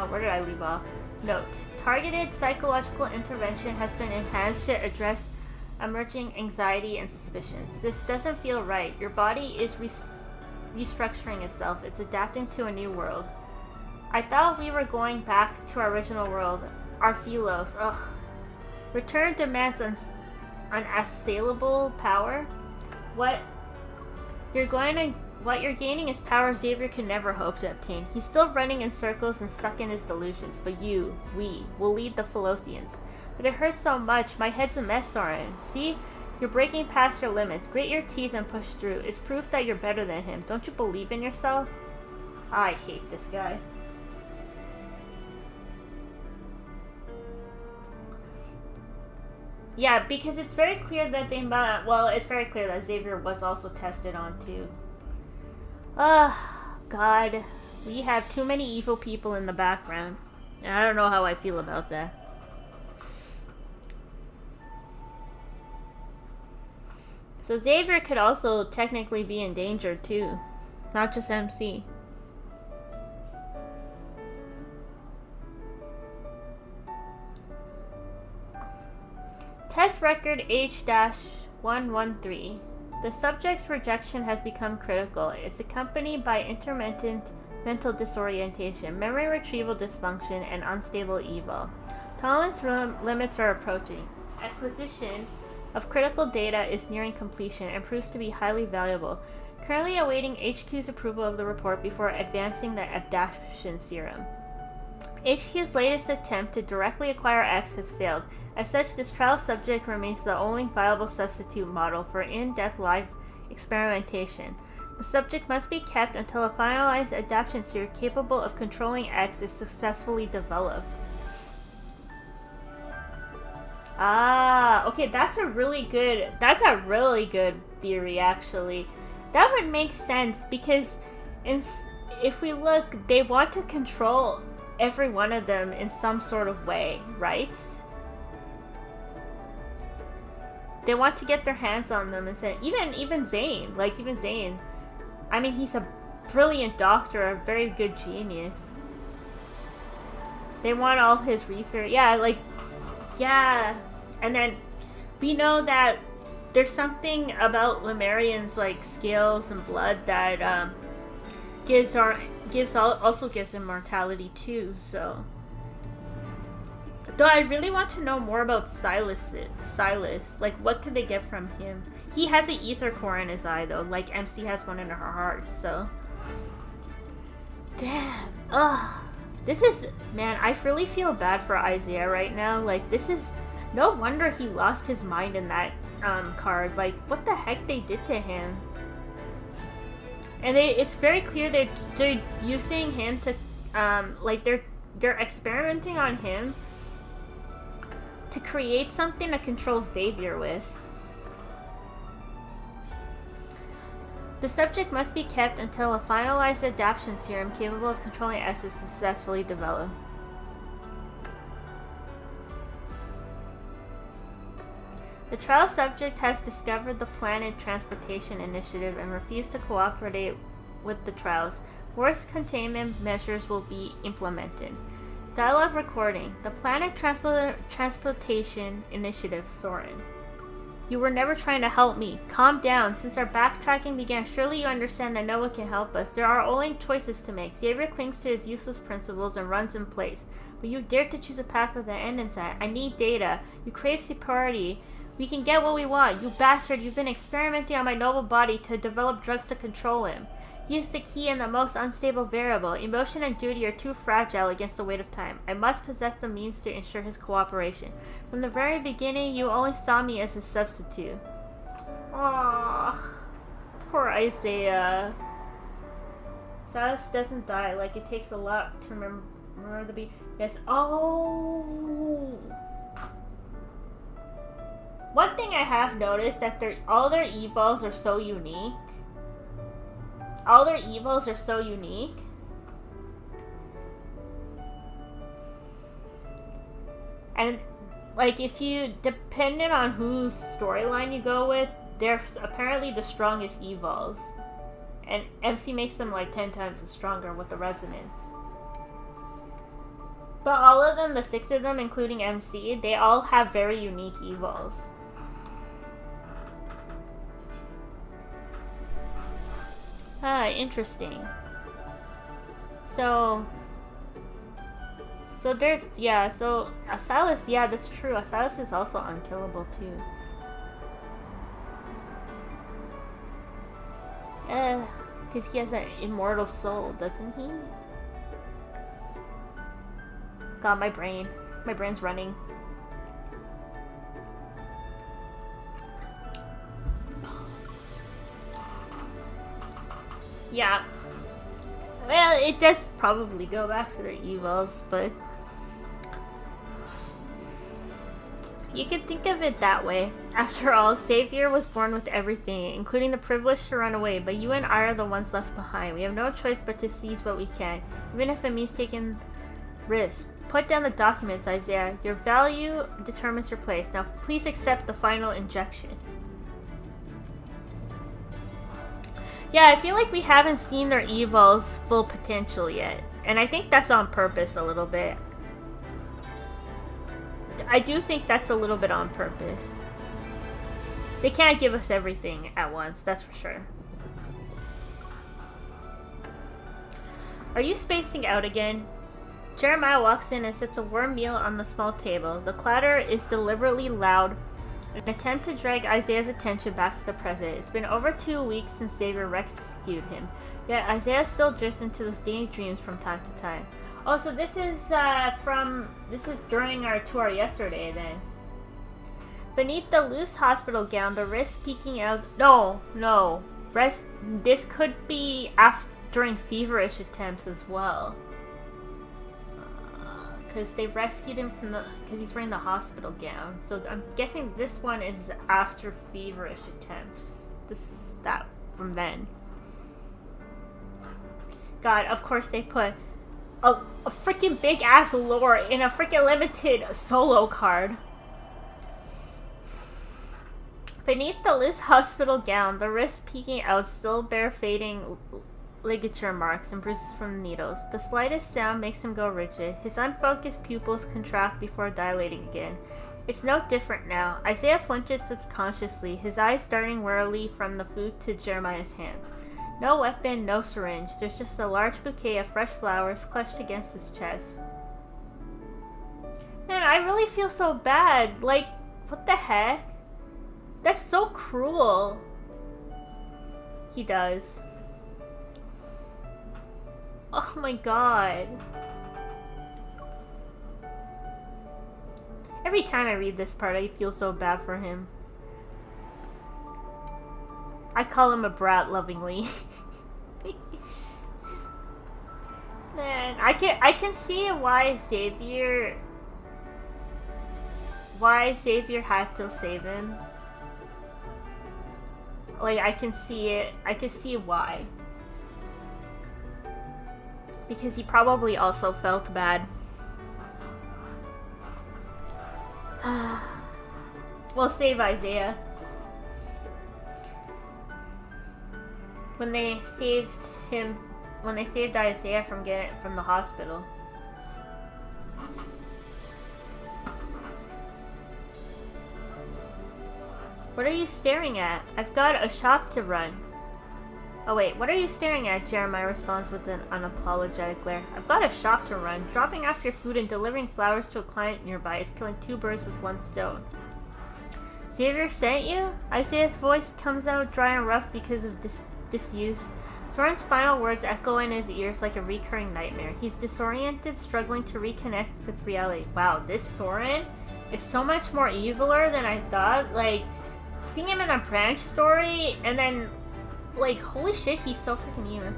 Where did I leave off? Note: targeted psychological intervention has been enhanced to address emerging anxiety and suspicions. This doesn't feel right. Your body is restructuring itself. It's adapting to a new world. I thought we were going back to our original world, our Philos. Ugh. Return demands unassailable power. What you're gaining is power Xavier could never hope to obtain. He's still running in circles and stuck in his delusions, but we will lead the Philosians. But it hurts so much. My head's a mess, Soren. See? You're breaking past your limits. Grit your teeth and push through. It's proof that you're better than him. Don't you believe in yourself? I hate this guy. Yeah, because it's very clear that they... Well, it's very clear that Xavier was also tested on, too. God. We have too many evil people in the background. And I don't know how I feel about that. So Xavier could also technically be in danger, too. Not just MC. Test record H-113. The subject's rejection has become critical. It's accompanied by intermittent mental disorientation, memory retrieval dysfunction, and unstable eval. Tolerance limits are approaching. Acquisition of critical data is nearing completion and proves to be highly valuable. Currently awaiting HQ's approval of the report before advancing the adaptation serum. HQ's latest attempt to directly acquire X has failed. As such, this trial subject remains the only viable substitute model for in-depth live experimentation. The subject must be kept until a finalized adaptation serum capable of controlling X is successfully developed. Okay, that's a really good theory, actually. That would make sense, because if we look, they want to control every one of them in some sort of way, right? They want to get their hands on them and say, even Zayne, I mean, he's a brilliant doctor, a very good genius. They want all his research. Yeah. And then we know that there's something about Lemurian's scales and blood that also gives immortality too. So, though I really want to know more about Sylus. What could they get from him? He has an ether core in his eye, though, like MC has one in her heart, so... Damn. Ugh. This is... Man, I really feel bad for Isaiah right now. This is... No wonder he lost his mind in that card. What the heck they did to him? And it's very clear they're using him to... They're experimenting on him to create something to control Xavier with. The subject must be kept until a finalized adaptation serum capable of controlling X is successfully developed. The trial subject has discovered the Planet Transportation Initiative and refused to cooperate with the trials. Worse containment measures will be implemented. Dialogue recording. The Planet Transportation Initiative, Soren. You were never trying to help me. Calm down. Since our backtracking began, surely you understand that no one can help us. There are only choices to make. Xavier clings to his useless principles and runs in place. But you dared to choose a path with an end in sight. I need data. You crave superiority. We can get what we want. You bastard, you've been experimenting on my noble body to develop drugs to control him. He is the key and the most unstable variable. Emotion and duty are too fragile against the weight of time. I must possess the means to ensure his cooperation. From the very beginning, you only saw me as a substitute. Aww. Poor Isaiah. Sylus doesn't die. It takes a lot to remember the beat. Yes. Oh. One thing I have noticed that all their evals are so unique. All their evils are so unique. And, if you, depending on whose storyline you go with, they're apparently the strongest evils. And MC makes them 10 times stronger with the resonance. But all of them, the 6 of them, including MC, they all have very unique evils. Interesting. So there's, so Sylus, that's true. Sylus is also unkillable too. Because he has an immortal soul, doesn't he? God, my brain's running. Yeah. Well, it does probably go back to their evils, but you can think of it that way. After all, Xavier was born with everything, including the privilege to run away, but you and I are the ones left behind. We have no choice but to seize what we can, even if it means taking risks. Put down the documents, Isaiah. Your value determines your place. Now, please accept the final injection. Yeah, I feel like we haven't seen their evil's full potential yet, and I think that's on purpose a little bit. I do think that's a little bit on purpose. They can't give us everything at once, that's for sure. Are you spacing out again? Jeremiah walks in and sets a warm meal on the small table. The clatter is deliberately loud, an attempt to drag Isaiah's attention back to the present. It's been over 2 weeks since Xavier rescued him, yet Isaiah still drifts into those daydreams from time to time. Oh, so this is during our tour yesterday then. Beneath the loose hospital gown, the wrist peeking out. No. This could be during feverish attempts as well. Because they rescued him because he's wearing the hospital gown. So I'm guessing this one is after feverish attempts. That from then. God, of course they put a freaking big ass lore in a freaking limited solo card. Beneath the loose hospital gown, the wrist peeking out still bear fading ligature marks and bruises from needles. The slightest sound makes him go rigid. His unfocused pupils contract before dilating again. It's no different now. Isaiah flinches subconsciously, his eyes darting warily from the food to Jeremiah's hands. No weapon, no syringe. There's just a large bouquet of fresh flowers clutched against his chest. Man, I really feel so bad. Like, what the heck? That's so cruel. He does. Oh my god. Every time I read this part, I feel so bad for him. I call him a brat lovingly. Man, I can see why Xavier had to save him. Like, I can see it. I can see why. Because he probably also felt bad. We'll save Isaiah. When they saved Isaiah from the hospital. What are you staring at? I've got a shop to run. Oh wait, what are you staring at? Jeremiah responds with an unapologetic glare. I've got a shop to run. Dropping off your food and delivering flowers to a client nearby is killing 2 birds with 1 stone. Xavier sent you? Isaiah's voice comes out dry and rough because of disuse. Soren's final words echo in his ears like a recurring nightmare. He's disoriented, struggling to reconnect with reality. Wow, this Soren is so much more eviler than I thought. Like, seeing him in a branch story, and then, like, holy shit, he's so freaking evil.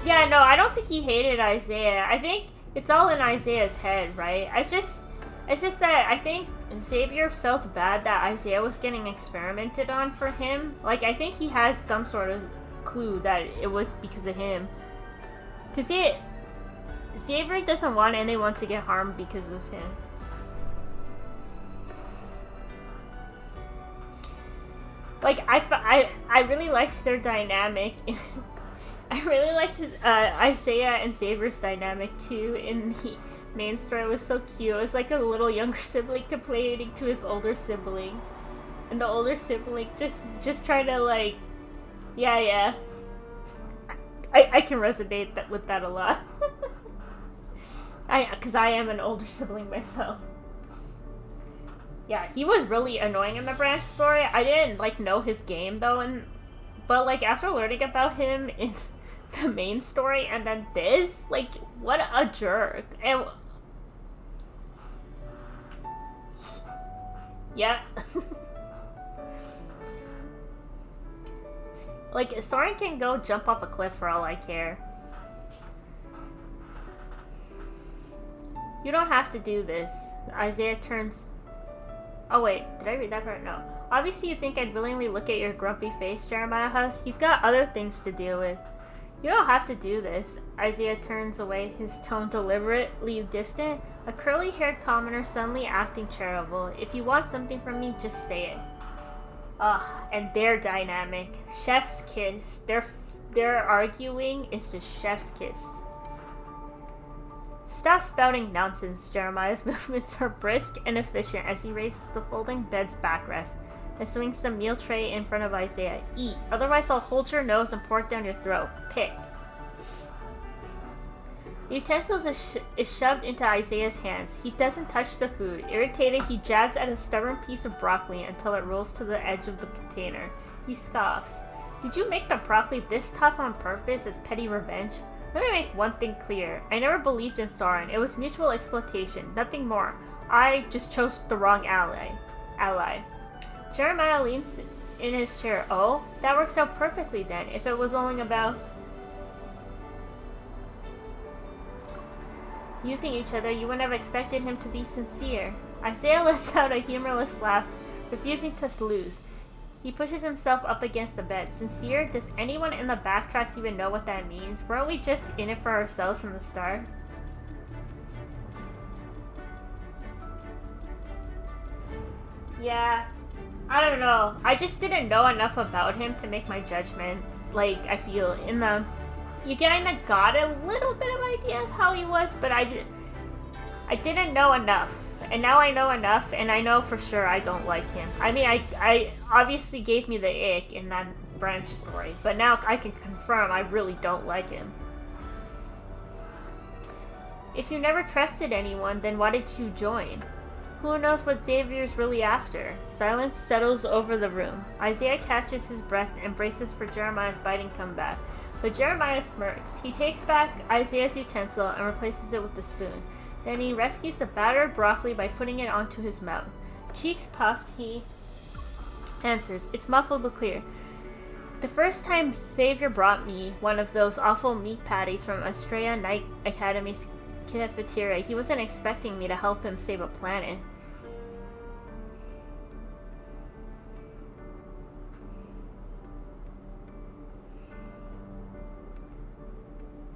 Yeah, no, I don't think he hated Isaiah. I think it's all in Isaiah's head, right? It's just that I think Xavier felt bad that Isaiah was getting experimented on for him. Like, I think he has some sort of clue that it was because of him. Because Xavier doesn't want anyone to get harmed because of him. Like, I really liked their dynamic. I really liked Isaiah and Xavier's dynamic too in the main story. It was so cute. It was like a little younger sibling complaining to his older sibling. And the older sibling just trying to, like, yeah. I can resonate with that a lot. Because I am an older sibling myself. Yeah, he was really annoying in the branch story. I didn't, like, know his game, though, but, like, after learning about him in the main story and then this, like, what a jerk. And Like, Soren can go jump off a cliff for all I care. You don't have to do this. Isaiah turns... Oh wait, did I read that part? No. Obviously you think I'd willingly look at your grumpy face, Jeremiah has. He's got other things to deal with. You don't have to do this. Isaiah turns away, his tone deliberately distant. A curly-haired commoner suddenly acting charitable. If you want something from me, just say it. Ugh, and their dynamic. Chef's kiss. Their arguing is just chef's kiss. Stop spouting nonsense. Jeremiah's movements are brisk and efficient as he raises the folding bed's backrest and swings the meal tray in front of Isaiah. Eat, otherwise I'll hold your nose and pour it down your throat. Pick. The utensils is shoved into Isaiah's hands. He doesn't touch the food. Irritated, he jabs at a stubborn piece of broccoli until it rolls to the edge of the container. He scoffs. Did you make the broccoli this tough on purpose as petty revenge? Let me make one thing clear. I never believed in Soren. It was mutual exploitation, nothing more. I just chose the wrong ally. Jeremiah leans in his chair. Oh, that works out perfectly then. If it was only about using each other, you wouldn't have expected him to be sincere. Isaiah lets out a humorless laugh, refusing to lose. He pushes himself up against the bed. Sincere? Does anyone in the backtracks even know what that means? Weren't we just in it for ourselves from the start? Yeah, I don't know. I just didn't know enough about him to make my judgment. Like, I feel in the... You kinda got a little bit of idea of how he was, but I didn't know enough. And now I know enough, and I know for sure I don't like him. I mean, I obviously gave me the ick in that branch story, but now I can confirm I really don't like him. If you never trusted anyone, then why did you join? Who knows what Xavier's really after? Silence settles over the room. Isaiah catches his breath and braces for Jeremiah's biting comeback. But Jeremiah smirks. He takes back Isaiah's utensil and replaces it with the spoon. Then he rescues the battered broccoli by putting it onto his mouth. Cheeks puffed, he answers. It's muffled but clear. The first time Xavier brought me one of those awful meat patties from Estrella Night Academy's cafeteria, he wasn't expecting me to help him save a planet.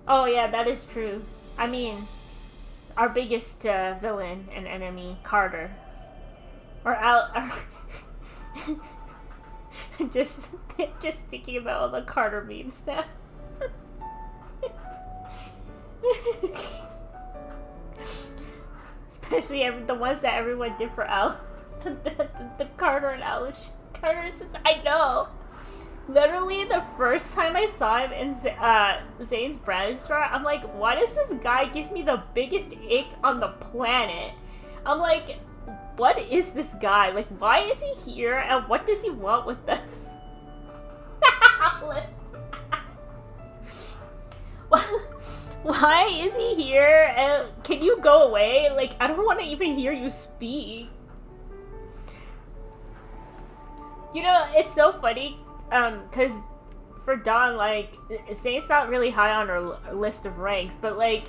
Oh yeah, that is true. I mean, our biggest villain and enemy, Carter. Or just thinking about all the Carter memes now. Especially the ones that everyone did for Al. the Carter and Alice. Carter is just, I know. Literally, the first time I saw him in Zayne's brand store, I'm like, why does this guy give me the biggest ick on the planet? I'm like, what is this guy? Like, why is he here, and what does he want with this? Why is he here? And can you go away? Like, I don't want to even hear you speak. You know, it's so funny. Cause for Dawn, like, Zayne's not really high on her list of ranks, but like,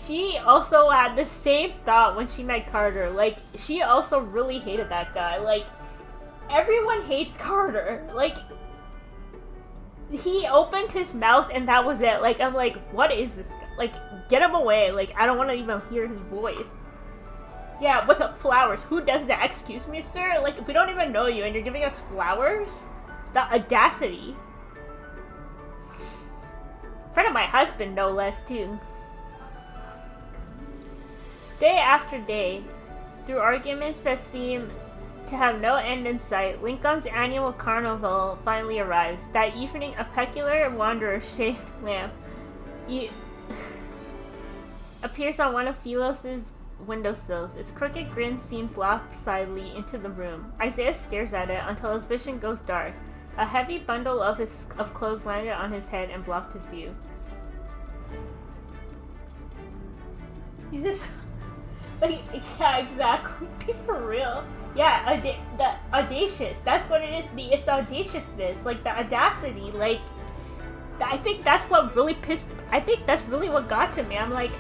she also had the same thought when she met Carter. Like, she also really hated that guy. Like, everyone hates Carter. Like, he opened his mouth and that was it. Like, I'm like, what is this guy? Like, get him away. Like, I don't want to even hear his voice. Yeah, with the flowers. Who does that? Excuse me, sir? Like, we don't even know you and you're giving us flowers? The audacity. In front of my husband, no less, too. Day after day, through arguments that seem to have no end in sight, Lincoln's annual carnival finally arrives. That evening, a peculiar wanderer-shaped lamp appears on one of Sylus' windowsills. Its crooked grin seems lopsidedly into the room. Isaiah stares at it until his vision goes dark. A heavy bundle of clothes landed on his head and blocked his view. He's just... Like, yeah, exactly. Be for real. Yeah, the audacious. That's what it is. It's the audaciousness, like the audacity. Like, I think that's what really I think that's really what got to me. I'm like,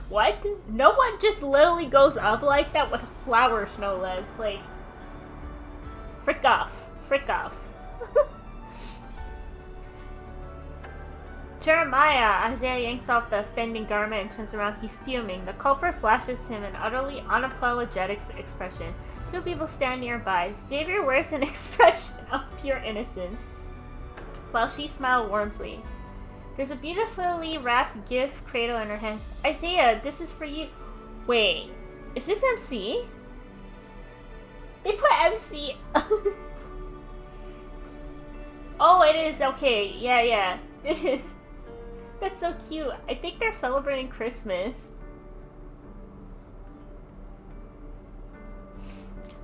what? No one just literally goes up like that with flowers, no less. Like, frick off. Frick off. Jeremiah! Isaiah yanks off the offending garment and turns around. He's fuming. The culprit flashes him an utterly unapologetic expression. Two people stand nearby. Xavier wears an expression of pure innocence, while she smiles warmly. There's a beautifully wrapped gift cradle in her hands. Isaiah, this is for you. Wait, is this MC? They put MC. Oh, it is. Okay, yeah, it is. That's so cute. I think they're celebrating Christmas.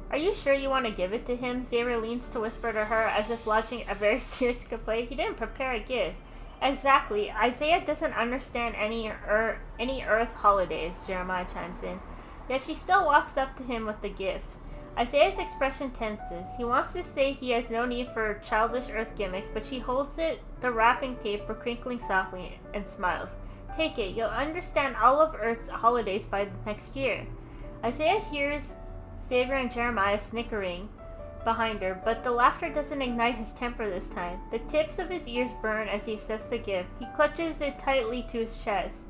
Are you sure you want to give it to him? Xavier leans to whisper to her as if launching a very serious complaint. He didn't prepare a gift. Exactly. Isaiah doesn't understand any Earth holidays, Jeremiah chimes in. Yet she still walks up to him with the gift. Isaiah's expression tenses. He wants to say he has no need for childish Earth gimmicks, but she holds it, the wrapping paper crinkling softly, and smiles. Take it. You'll understand all of Earth's holidays by next year. Isaiah hears Xavier and Jeremiah snickering behind her, but the laughter doesn't ignite his temper this time. The tips of his ears burn as he accepts the gift. He clutches it tightly to his chest.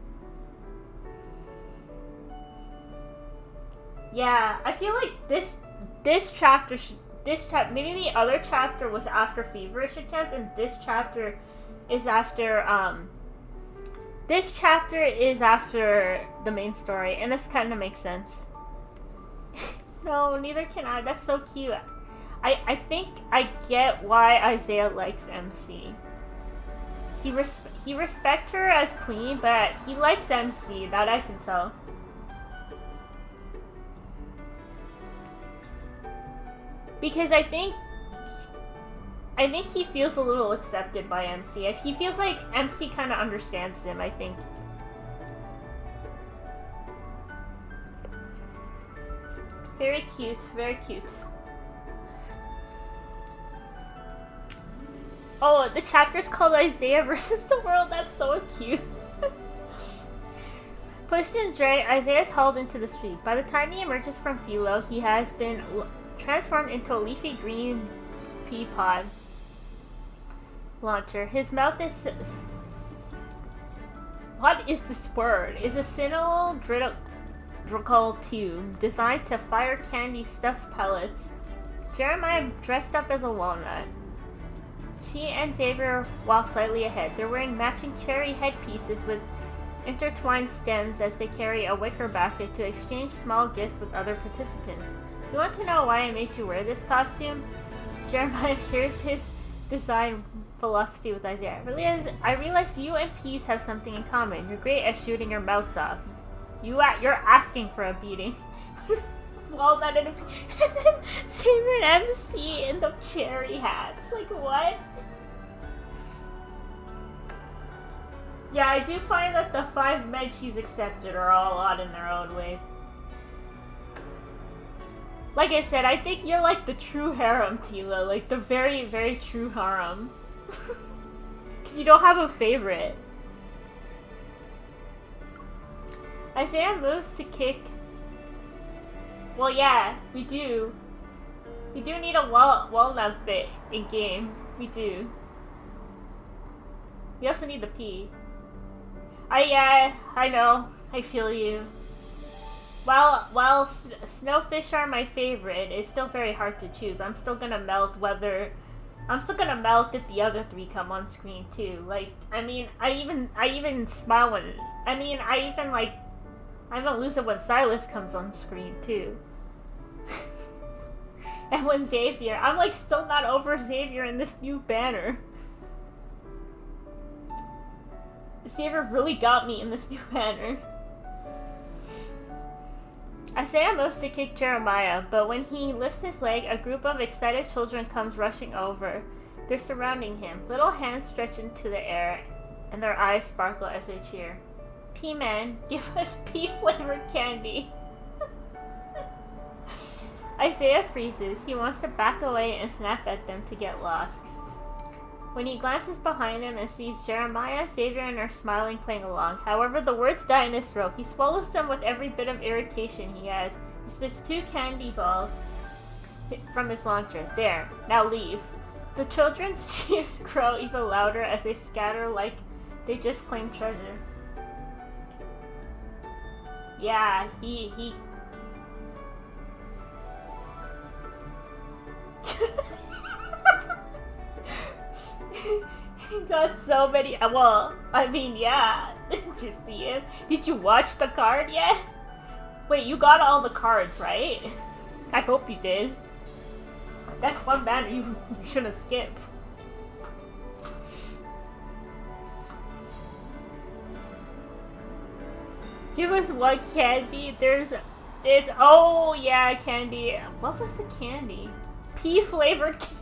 Yeah, I feel like this chapter, maybe the other chapter was after Feverish Attempts, and this chapter is after, the main story, and this kind of makes sense. No, neither can I. That's so cute. I think I get why Isaiah likes MC. He respects her as queen, but he likes MC, that I can tell. Because I think he feels a little accepted by MC. He feels like MC kind of understands him, I think. Very cute, very cute. Oh, the chapter's called Isaiah versus the World. That's so cute. Pushed and dragged, Isaiah is hauled into the street. By the time he emerges from Philo, he has been transformed into a leafy green pea pod launcher. His mouth is... What is this word? Is a cylindrical tube designed to fire candy stuffed pellets. Jeremiah dressed up as a walnut. She and Xavier walk slightly ahead. They're wearing matching cherry headpieces with intertwined stems as they carry a wicker basket to exchange small gifts with other participants. You want to know why I made you wear this costume? Jeremiah shares his design philosophy with Isaiah. I realize you and Peace have something in common. You're great at shooting your mouths off. You're asking for a beating. Well, that and then Xavier and MC in the cherry hats. Like, what? Yeah, I do find that the 5 men she's accepted are all odd in their own ways. Like I said, I think you're like the true harem, Tila. Like the very, very true harem. Because you don't have a favorite. Isaiah moves to kick. Well, yeah, we do. We do need a walnut fit in game. We do. We also need the P. I know. I feel you. While snowfish are my favorite, it's still very hard to choose. I'm still gonna melt if the other 3 come on screen too. Like, I mean, I even smile when, I even lose it when Sylus comes on screen too. And when Xavier, I'm like still not over Xavier in this new banner. Xavier really got me in this new banner. Isaiah moves to kick Jeremiah, but when he lifts his leg, a group of excited children comes rushing over. They're surrounding him. Little hands stretch into the air, and their eyes sparkle as they cheer. P-Man, give us pea-flavored candy. Isaiah freezes. He wants to back away and snap at them to get lost. When he glances behind him and sees Jeremiah, Xavier, and are smiling, playing along. However, the words die in his throat. He swallows them with every bit of irritation he has. He spits 2 candy balls from his launcher. There, now leave. The children's cheers grow even louder as they scatter like they just claimed treasure. Yeah, he he got so many. Well, I mean, yeah. Did you see him? Did you watch the card yet? Wait, you got all the cards, right? I hope you did. That's one banner you shouldn't skip. Give us one candy. There's oh yeah, candy. What was the candy? Pea flavored candy.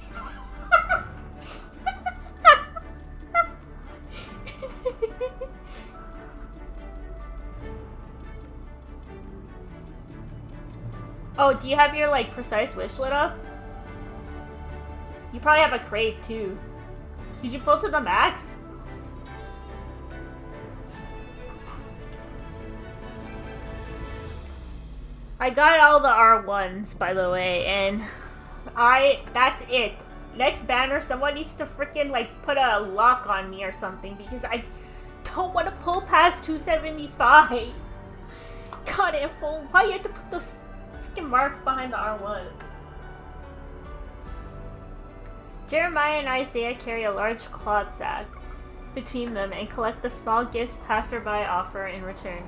Oh, do you have your like precise wish lit up? You probably have a crate too. Did you pull to the max? I got all the R1s, by the way, and that's it. Next banner, someone needs to freaking like put a lock on me or something because I don't want to pull past 275. God, Info, why you have to put those freaking marks behind the R1s? Jeremiah and Isaiah carry a large cloth sack between them and collect the small gifts passerby offer in return.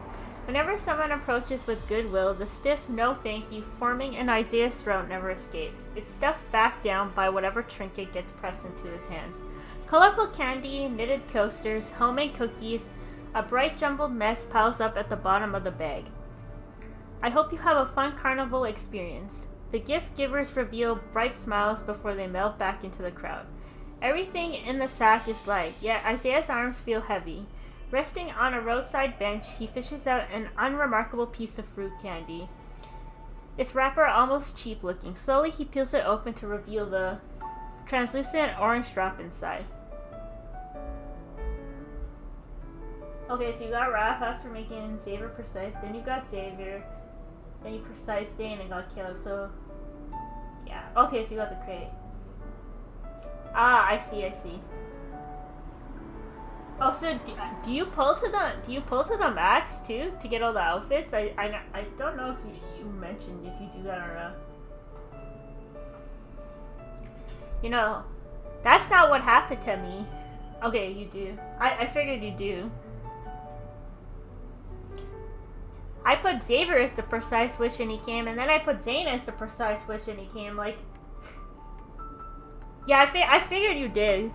Whenever someone approaches with goodwill, the stiff no thank you forming in Isaiah's throat never escapes. It's stuffed back down by whatever trinket gets pressed into his hands. Colorful candy, knitted coasters, homemade cookies, a bright jumbled mess piles up at the bottom of the bag. I hope you have a fun carnival experience. The gift givers reveal bright smiles before they melt back into the crowd. Everything in the sack is light, yet Isaiah's arms feel heavy. Resting on a roadside bench, he fishes out an unremarkable piece of fruit candy. Its wrapper almost cheap looking. Slowly he peels it open to reveal the translucent orange drop inside. Okay, so you got Raph after making Xavier precise, then you got Xavier, then you precise Zayne and got Caleb, so yeah. Okay, so you got the crate. Ah, I see. Oh, so do you pull to the max too to get all the outfits? I don't know if you mentioned if you do that or not. You know, that's not what happened to me. Okay, you do. I figured you do. I put Xavier as the precise wish and he came, and then I put Zayne as the precise wish and he came. Like, yeah, I figured you did.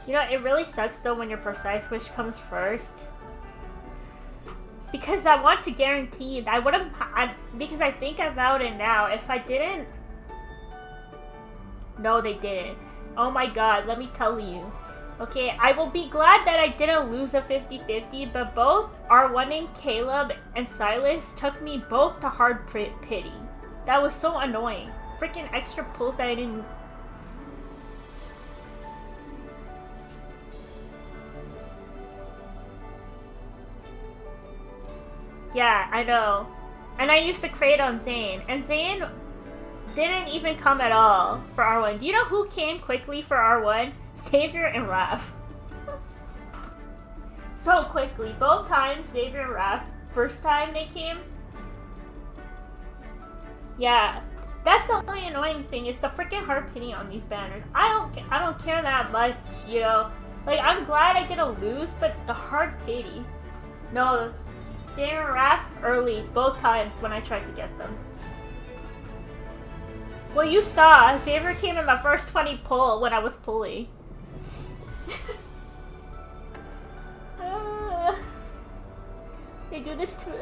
You know, it really sucks though when your precise wish comes first. Because I want to guarantee that I would have, because I think about it now, if I didn't, no they didn't. Oh my god, let me tell you. Okay, I will be glad that I didn't lose a 50-50, but both R1ing Caleb and Sylus took me both to hard pity. That was so annoying. Freaking extra pulls that I didn't. Yeah, I know. And I used to crate on Zayne. And Zayne didn't even come at all for R1. Do you know who came quickly for R1? Xavier and Raph. So quickly. Both times, Xavier and Raph. First time they came. Yeah. That's the only annoying thing is the freaking hard pity on these banners. I don't care that much, you know. Like, I'm glad I get a lose, but the hard pity. No. Xavier and Raph early, both times when I tried to get them. Well, you saw, Xavier came in the first 20 pull when I was pulling. They do this to me.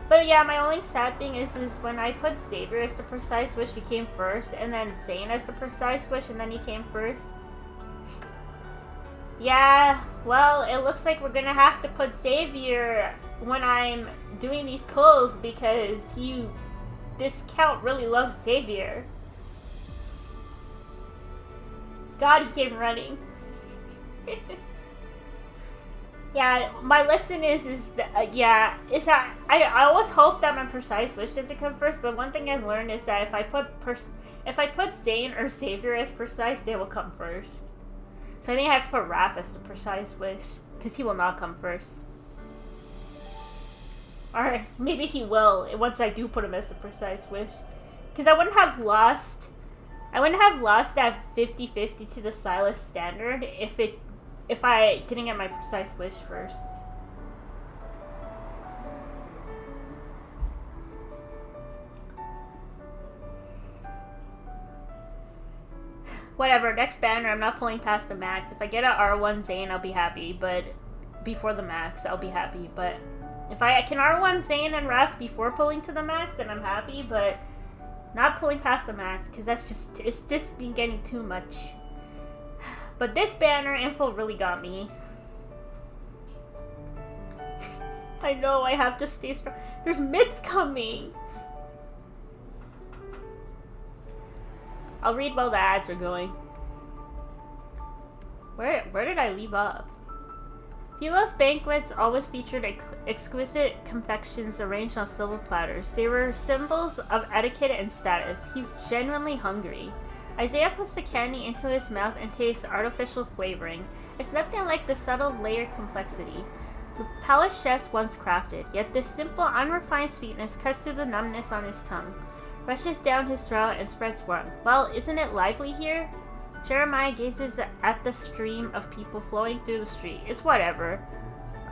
But yeah, my only sad thing is when I put Xavier as the precise wish, he came first, and then Zayne as the precise wish, and then he came first. Yeah, well, it looks like we're gonna have to put Xavier when I'm doing these pulls because this count really loves Xavier. God, he came running. Yeah, my lesson is that I always hope that my precise wish doesn't come first, but one thing I've learned is that if I put Zayne or Xavier as precise, they will come first. So I think I have to put Raph as the precise wish, because he will not come first. Or maybe he will once I do put him as the precise wish, because I wouldn't have lost that 50-50 to the Sylus standard if I didn't get my precise wish first. Whatever, next banner, I'm not pulling past the max. If I get a R1 Zayne, I'll be happy, but before the max, I'll be happy. But if I can R1 Zayne and Ref before pulling to the max, then I'm happy, but not pulling past the max, because it's just been getting too much. But this banner info really got me. I know, I have to stay strong. There's mids coming! I'll read while the ads are going. Where did I leave off? Philos banquets always featured exquisite confections arranged on silver platters. They were symbols of etiquette and status. He's genuinely hungry. Isaiah puts the candy into his mouth and tastes artificial flavoring. It's nothing like the subtle layered complexity the palace chefs once crafted, yet this simple, unrefined sweetness cuts through the numbness on his tongue, rushes down his throat, and spreads warmth. Well, isn't it lively here? Jeremiah gazes at the stream of people flowing through the street. It's whatever,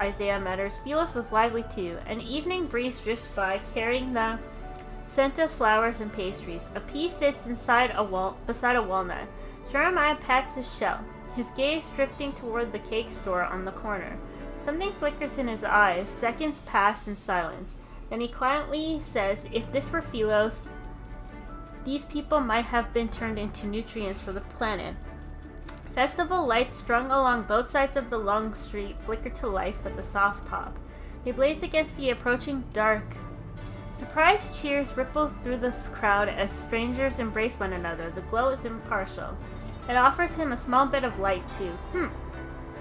Isaiah mutters. Philos was lively too. An evening breeze drifts by, carrying the scent of flowers and pastries. A pea sits beside a walnut. Jeremiah pats his shell, his gaze drifting toward the cake store on the corner. Something flickers in his eyes. Seconds pass in silence. Then he quietly says, if this were Philos, these people might have been turned into nutrients for the planet. Festival lights strung along both sides of the long street flicker to life with a soft pop. They blaze against the approaching dark. Surprised cheers ripple through the crowd as strangers embrace one another. The glow is impartial. It offers him a small bit of light, too.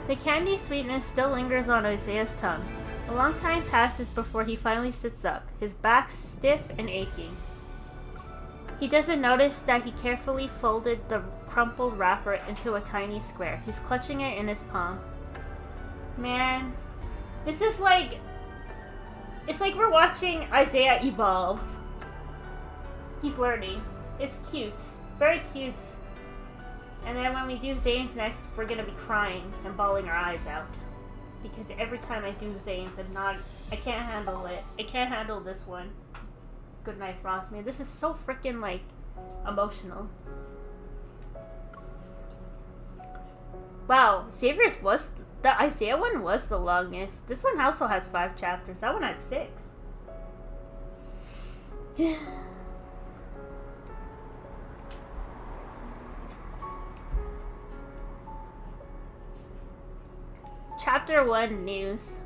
The candy sweetness still lingers on Isaiah's tongue. A long time passes before he finally sits up, his back stiff and aching. He doesn't notice that he carefully folded the crumpled wrapper into a tiny square. He's clutching it in his palm. Man, this is like... It's like we're watching Isaiah evolve. He's learning. It's cute. Very cute. And then when we do Zayne's next, we're gonna be crying and bawling our eyes out. Because every time I do Zayne's, I can't handle it. I can't handle this one. Good night, Frost. Man, this is so freaking, like, emotional. Wow, Xavier's the Isaiah one was the longest. This one also has 5 chapters. That one had 6. Chapter 1 news.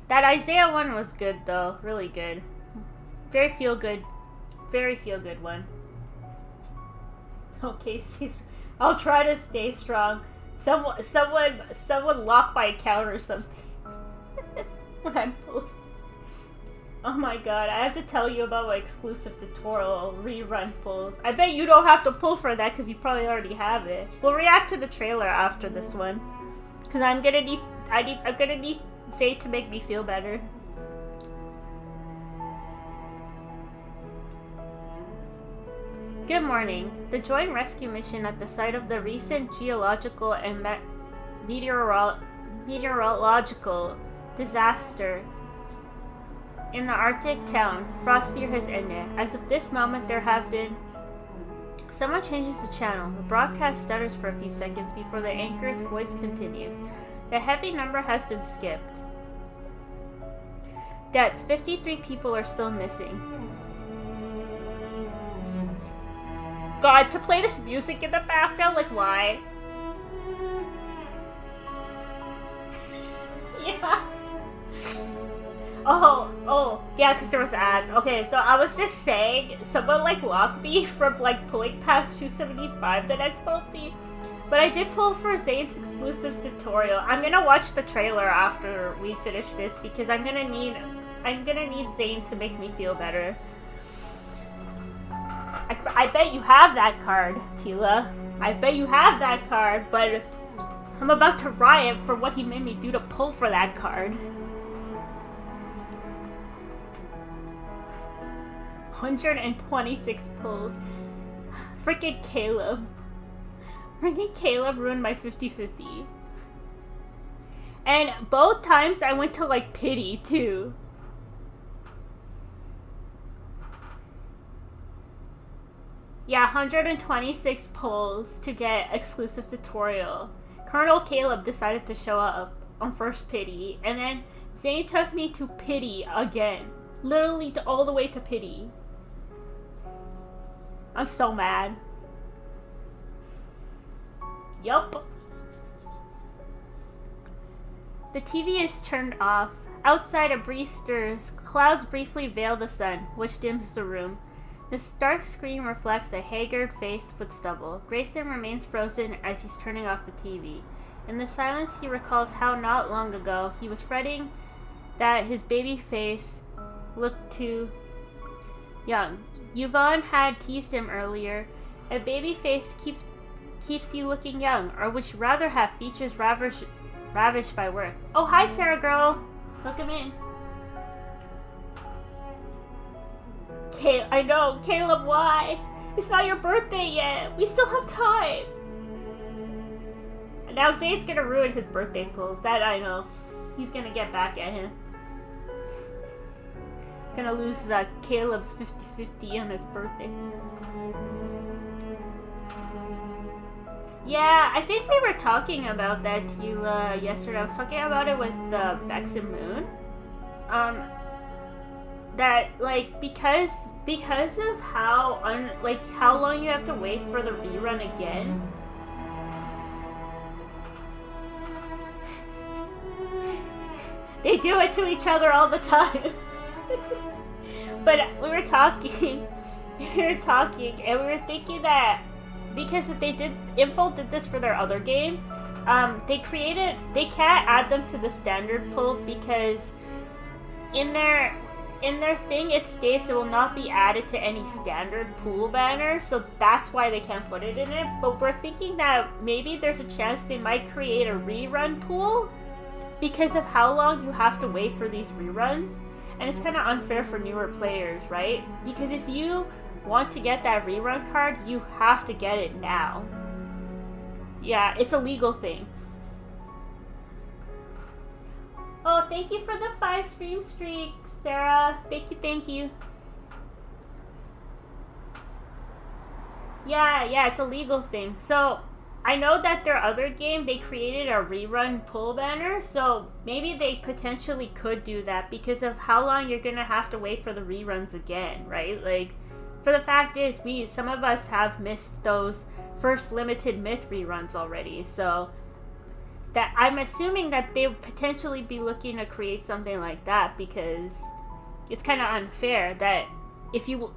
That Isaiah one was good though. Really good. Very feel good one. Okay, I'll try to stay strong. Someone locked by a count or something. When I'm pulling. Oh my god, I have to tell you about my exclusive tutorial rerun pulls. I bet you don't have to pull for that because you probably already have it. We'll react to the trailer after this one. Because I'm gonna need Zayne to make me feel better. Good morning. The joint rescue mission at the site of the recent geological and meteorological disaster in the Arctic town, Frostsphere has ended. As of this moment, there have been... Someone changes the channel. The broadcast stutters for a few seconds before the anchor's voice continues. The heavy number has been skipped. Deaths. 53 people are still missing. God, to play this music in the background? Like, why? Yeah, because there was ads. Okay, so I was just saying, someone like locked me from like pulling past 275 the next multi, but I did pull for Zayne's exclusive tutorial. I'm gonna watch the trailer after we finish this because I'm gonna need Zayne to make me feel better. I bet you have that card, Tila. I bet you have that card, but I'm about to riot for what he made me do to pull for that card. 126 pulls. Freaking Caleb. Freaking Caleb ruined my 50-50. And both times I went to like pity too. Yeah, 126 pulls to get exclusive tutorial. Colonel Caleb decided to show up on first pity, and then Zayne took me to pity again. Literally all the way to pity. I'm so mad. Yup. The TV is turned off. Outside, a breeze stirs. Clouds briefly veil the sun, which dims the room. The stark screen reflects a haggard face with stubble. Grayson remains frozen as he's turning off the TV. In the silence, he recalls how not long ago he was fretting that his baby face looked too young. Yvonne had teased him earlier. A baby face keeps you looking young, or would you rather have features ravished by work? Oh, hi, Sarah girl. Welcome in. I know, Caleb, why? It's not your birthday yet. We still have time. And now Zayne's gonna ruin his birthday pulls. That I know. He's gonna get back at him. Gonna lose Caleb's 50-50 on his birthday. Yeah, I think we were talking about that Tila yesterday. I was talking about it with Bex and Moon. That like because of how how long you have to wait for the rerun again. They do it to each other all the time. But we were talking, and we were thinking that because if Info did this for their other game, they can't add them to the standard pool because in their thing it states it will not be added to any standard pool banner, so that's why they can't put it in it. But we're thinking that maybe there's a chance they might create a rerun pool because of how long you have to wait for these reruns. And it's kind of unfair for newer players, right? Because if you want to get that rerun card, you have to get it now. Yeah, it's a legal thing. Oh, thank you for the 5 stream streaks, Sarah. Thank you. Yeah, it's a legal thing. So, I know that their other game, they created a rerun pull banner, so maybe they potentially could do that because of how long you're gonna have to wait for the reruns again, right? Like, for the fact is, some of us have missed those first limited myth reruns already, so that I'm assuming that they would potentially be looking to create something like that because it's kind of unfair that if you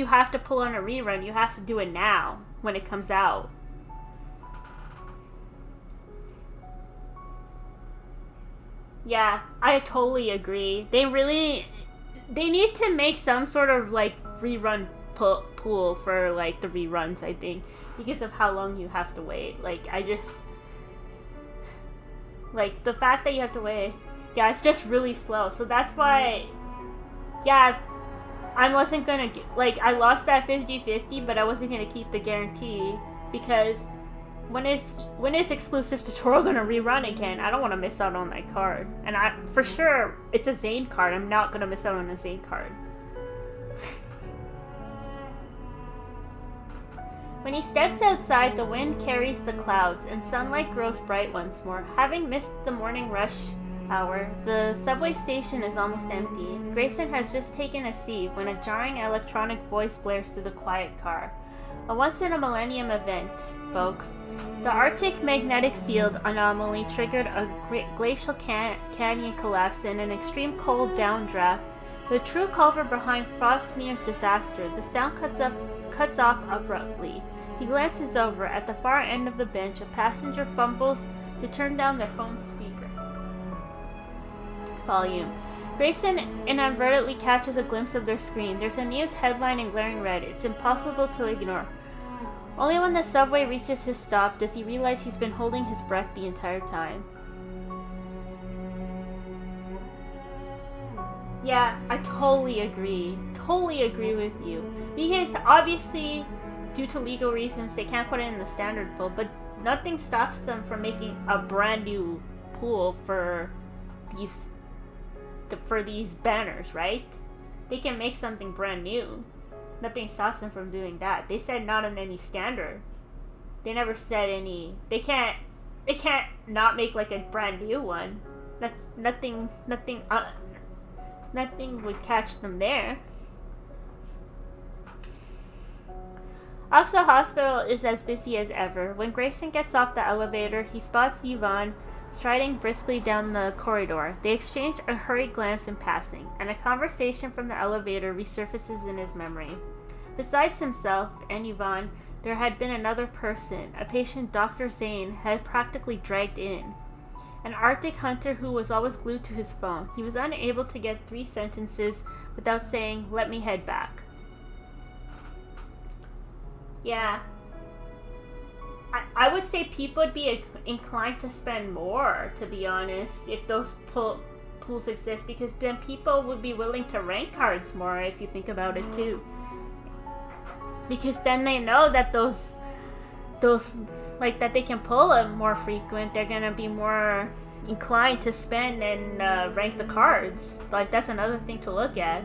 have to pull on a rerun, you have to do it now when it comes out. Yeah, I totally agree. They need to make some sort of like rerun pool for like the reruns, I think, because of how long you have to wait. Like, like the fact that you have to wait, yeah, it's just really slow. So that's why, yeah, I wasn't gonna I lost that 50-50, but I wasn't gonna keep the guarantee because when is exclusive tutorial gonna rerun again? I don't want to miss out on that card, and for sure it's a Zayne card. I'm not gonna miss out on a Zayne card. When he steps outside, the wind carries the clouds, and sunlight grows bright once more. Having missed the morning rush hour, the subway station is almost empty. Grayson has just taken a seat when a jarring electronic voice blares through the quiet car. A once-in-a-millennium event, folks. The Arctic magnetic field anomaly triggered a glacial canyon collapse and an extreme cold downdraft. The true culprit behind Frostmir's disaster. The sound cuts off abruptly. He glances over. At the far end of the bench, a passenger fumbles to turn down their phone speaker volume. Grayson inadvertently catches a glimpse of their screen. There's a news headline in glaring red. It's impossible to ignore. Only when the subway reaches his stop does he realize he's been holding his breath the entire time. Yeah, I totally agree. Totally agree with you. Because obviously, due to legal reasons, they can't put it in the standard pool, but nothing stops them from making a brand new pool for these banners, right? They can make something brand new. Nothing stops them from doing that. They said not in any standard. They never said any. They can't not make like a brand new one. Nothing would catch them there. Oxo Hospital is as busy as ever. When Grayson gets off the elevator, he spots Yvonne striding briskly down the corridor. They exchange a hurried glance in passing, and a conversation from the elevator resurfaces in his memory. Besides himself and Yvonne, there had been another person, a patient Dr. Zayne had practically dragged in. An Arctic hunter who was always glued to his phone. He was unable to get 3 sentences without saying, "Let me head back." Yeah. I would say people would be inclined to spend more, to be honest, if those pools exist, because then people would be willing to rank cards more, if you think about it too. Because then they know that those like that they can pull them more frequent, they're gonna be more inclined to spend and rank the cards. Like, that's another thing to look at.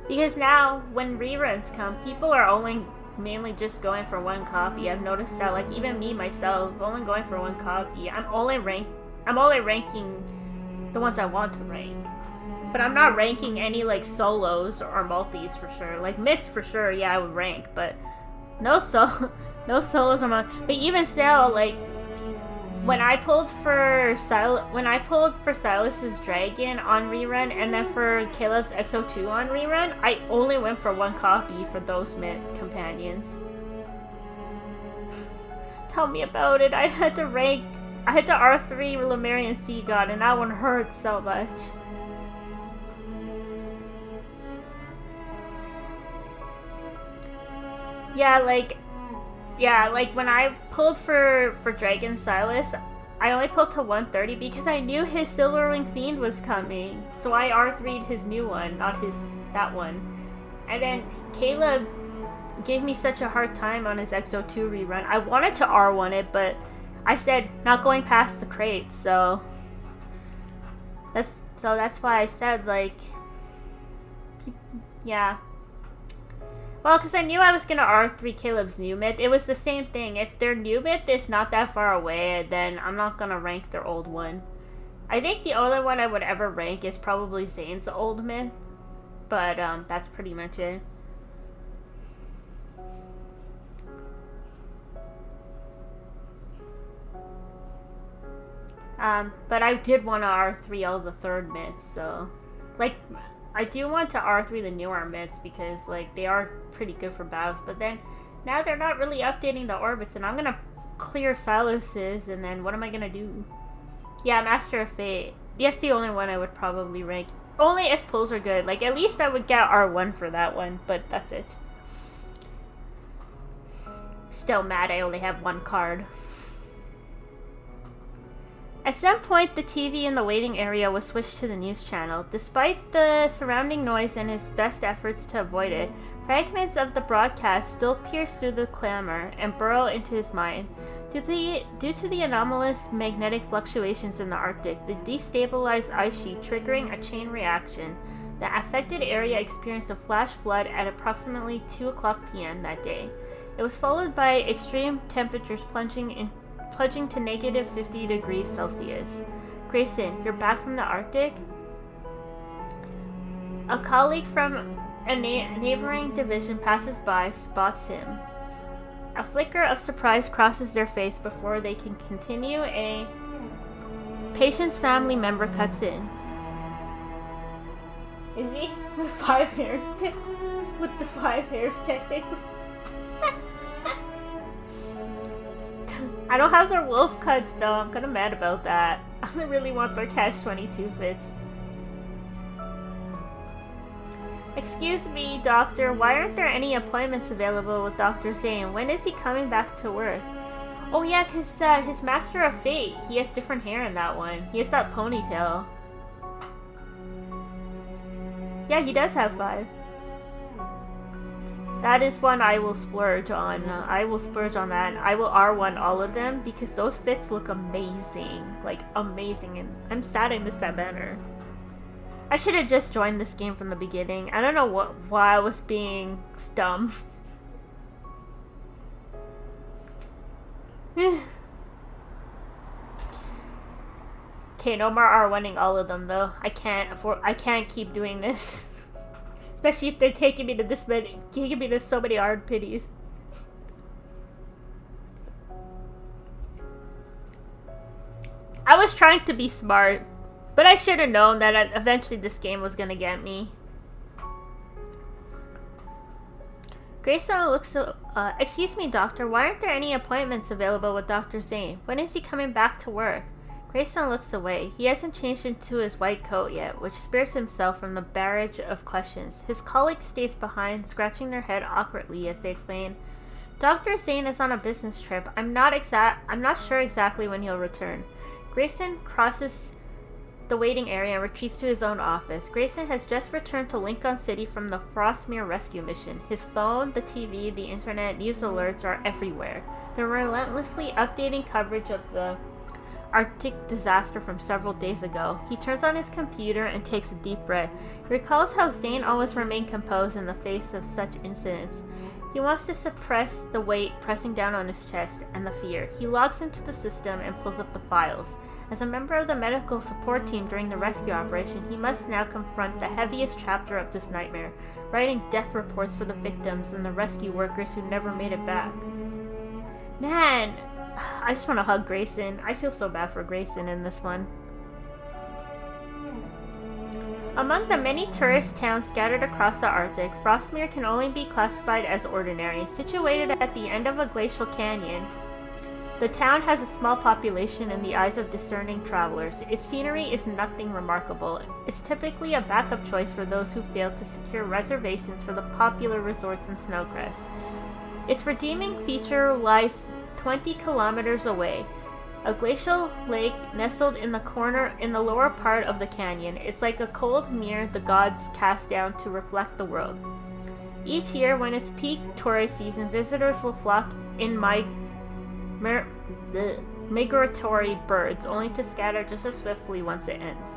Because now, when reruns come, people are only mainly just going for one copy. I've noticed that, like, even me myself, only going for one copy. I'm only ranking the ones I want to rank. But I'm not ranking any, like, solos or multis for sure. Like, mids for sure, yeah, I would rank, but no solos or multis. But even still, like, when I pulled for Sylus's Dragon on rerun, and then for Caleb's XO2 on rerun, I only went for one copy for those mid companions. Tell me about it. I had to R3 Lemurian Sea God, and that one hurt so much. Yeah, like when I pulled for Dragon Sylus, I only pulled to 130 because I knew his Silverwing Fiend was coming. So I R3'd his new one, not that one. And then Caleb gave me such a hard time on his XO2 rerun. I wanted to R1 it, but I said not going past the crate, so that's why I said, like, yeah. Well, because I knew I was going to R3 Caleb's new myth. It was the same thing. If their new myth is not that far away, then I'm not going to rank their old one. I think the only one I would ever rank is probably Zayne's old myth. But that's pretty much it. But I did want to R3 all the third myths, so... Like, I do want to R3 the newer myths because, like, they are pretty good for battles, but then now they're not really updating the orbits, and I'm gonna clear Sylus's, and then what am I gonna do? Yeah, Master of Fate. That's the only one I would probably rank. Only if pulls are good. Like, at least I would get R1 for that one, but that's it. Still mad I only have one card. At some point, the TV in the waiting area was switched to the news channel. Despite the surrounding noise and his best efforts to avoid it, fragments of the broadcast still pierce through the clamor and burrow into his mind. Due to the anomalous magnetic fluctuations in the Arctic, the destabilized ice sheet triggering a chain reaction, the affected area experienced a flash flood at approximately 2 o'clock p.m. that day. It was followed by extreme temperatures plunging to negative 50 degrees Celsius. Grayson, you're back from the Arctic? A colleague from A neighboring division passes by, spots him. A flicker of surprise crosses their face before they can continue. A patient's family member cuts in. Is he? With 5 hairs? With the 5 hairs, technically. I don't have their wolf cuts though. I'm kinda mad about that. I really want their Catch-22 fits. Excuse me, doctor. Why aren't there any appointments available with Dr. Zayne? When is he coming back to work? Oh yeah, cause his Master of Fate. He has different hair in that one. He has that ponytail. Yeah, he does have 5. That is one I will splurge on. I will splurge on that. I will R1 all of them because those fits look amazing. Like, amazing. And I'm sad I missed that banner. I should have just joined this game from the beginning. I don't know why I was being dumb. Okay, no more R1ing all of them though. I can't keep doing this. Especially if they're taking me to so many hard pities. I was trying to be smart, but I should have known that eventually this game was gonna get me. Grayson looks so, excuse me, doctor, why aren't there any appointments available with Dr. Zayne? When is he coming back to work? Grayson looks away. He hasn't changed into his white coat yet, which spares himself from the barrage of questions. His colleague stays behind, scratching their head awkwardly as they explain, Dr. Zayne is on a business trip. I'm not sure exactly when he'll return. Grayson crosses the waiting area and retreats to his own office. Grayson has just returned to Lincoln City from the Frostmere rescue mission. His phone, the TV, the internet, news alerts are everywhere. They're relentlessly updating coverage of the Arctic disaster from several days ago. He turns on his computer and takes a deep breath. He recalls how Zayne always remained composed in the face of such incidents. He wants to suppress the weight pressing down on his chest and the fear. He logs into the system and pulls up the files. As a member of the medical support team during the rescue operation, he must now confront the heaviest chapter of this nightmare, writing death reports for the victims and the rescue workers who never made it back. Man, I just want to hug Grayson. I feel so bad for Grayson in this one. Among the many tourist towns scattered across the Arctic, Frostmere can only be classified as ordinary. Situated at the end of a glacial canyon, the town has a small population in the eyes of discerning travelers. Its scenery is nothing remarkable. It's typically a backup choice for those who fail to secure reservations for the popular resorts in Snowcrest. Its redeeming feature lies 20 kilometers away. A glacial lake nestled in the lower part of the canyon. It's like a cold mirror the gods cast down to reflect the world. Each year, when it's peak tourist season, visitors will flock in migratory birds, only to scatter just as swiftly once it ends.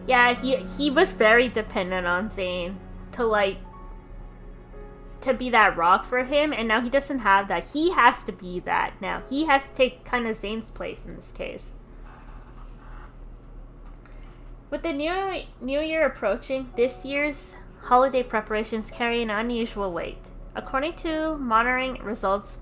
Yeah, he was very dependent on Zayne to be that rock for him, and now he doesn't have that. He has to be that now. He has to take kind of Zayne's place in this case. With the new year approaching, this year's holiday preparations carry an unusual weight. According to monitoring results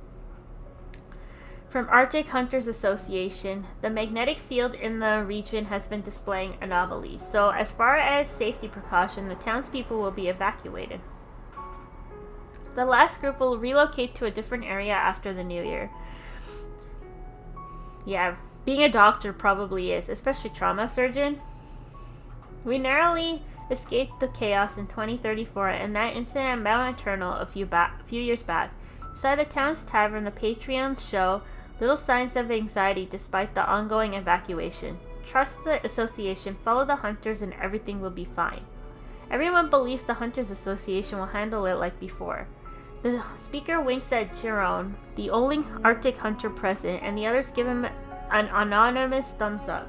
from Arctic Hunters Association, the magnetic field in the region has been displaying anomalies. So as far as safety precaution, the townspeople will be evacuated. The last group will relocate to a different area after the new year. Yeah, being a doctor probably is, especially trauma surgeon. We narrowly escaped the chaos in 2034, and that incident at Mount Eternal a few years back. Inside the town's tavern, the Patreons show little signs of anxiety despite the ongoing evacuation. Trust the association, follow the hunters, and everything will be fine. Everyone believes the Hunters Association will handle it like before. The speaker winks at Jerome, the only Arctic hunter present, and the others give him an anonymous thumbs up.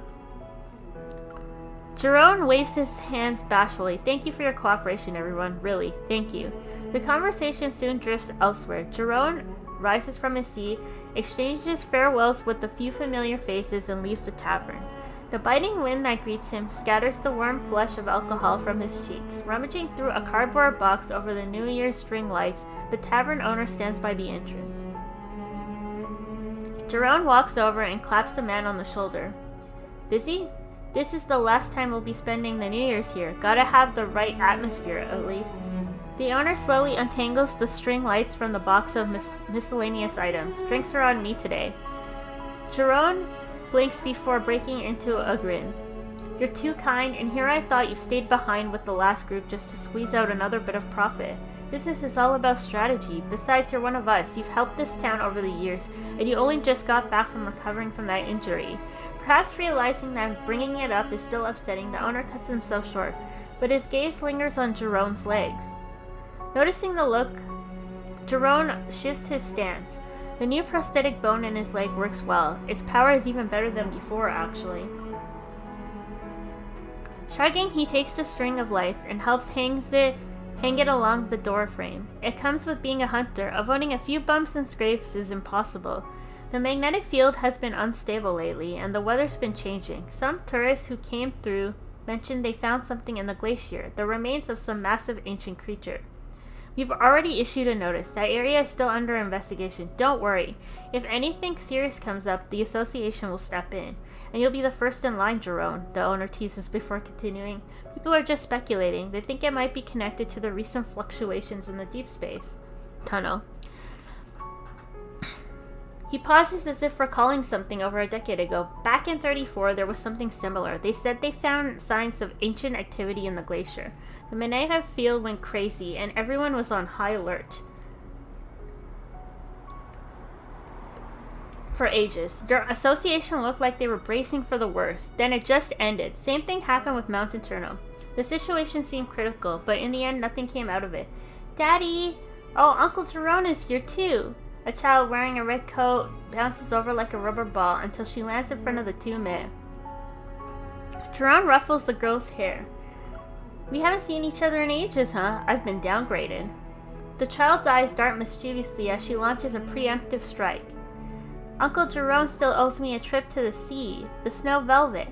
Jerome waves his hands bashfully. Thank you for your cooperation, everyone. Really, thank you. The conversation soon drifts elsewhere. Jerome rises from his seat, exchanges farewells with a few familiar faces, and leaves the tavern. The biting wind that greets him scatters the warm flush of alcohol from his cheeks. Rummaging through a cardboard box over the New Year's string lights, the tavern owner stands by the entrance. Jerome walks over and claps the man on the shoulder. Busy? This is the last time we'll be spending the New Year's here. Gotta have the right atmosphere, at least. The owner slowly untangles the string lights from the box of miscellaneous items. Drinks are on me today. Jerome blinks before breaking into a grin. You're too kind, and here I thought you stayed behind with the last group just to squeeze out another bit of profit. Business is all about strategy. Besides, you're one of us. You've helped this town over the years, and you only just got back from recovering from that injury. Perhaps realizing that bringing it up is still upsetting, the owner cuts himself short, but his gaze lingers on Jerome's legs. Noticing the look, Jerome shifts his stance. The new prosthetic bone in his leg works well. Its power is even better than before, actually. Shrugging, he takes the string of lights and helps hang it along the door frame. It comes with being a hunter. Avoiding a few bumps and scrapes is impossible. The magnetic field has been unstable lately, and the weather's been changing. Some tourists who came through mentioned they found something in the glacier, the remains of some massive ancient creature. We've already issued a notice. That area is still under investigation. Don't worry. If anything serious comes up, the association will step in. And you'll be the first in line, Jerome, the owner teases before continuing. People are just speculating. They think it might be connected to the recent fluctuations in the Deepspace tunnel. He pauses as if recalling something over a decade ago. Back in 34, there was something similar. They said they found signs of ancient activity in the glacier. The magnetic field went crazy, and everyone was on high alert. For ages. Their association looked like they were bracing for the worst. Then it just ended. Same thing happened with Mountain Turtle. The situation seemed critical, but in the end, nothing came out of it. Daddy! Oh, Uncle Jerome is here too! A child wearing a red coat bounces over like a rubber ball until she lands in front of the two men. Jerome ruffles the girl's hair. We haven't seen each other in ages, huh? I've been downgraded. The child's eyes dart mischievously as she launches a preemptive strike. Uncle Jerome still owes me a trip to the sea, the snow velvet.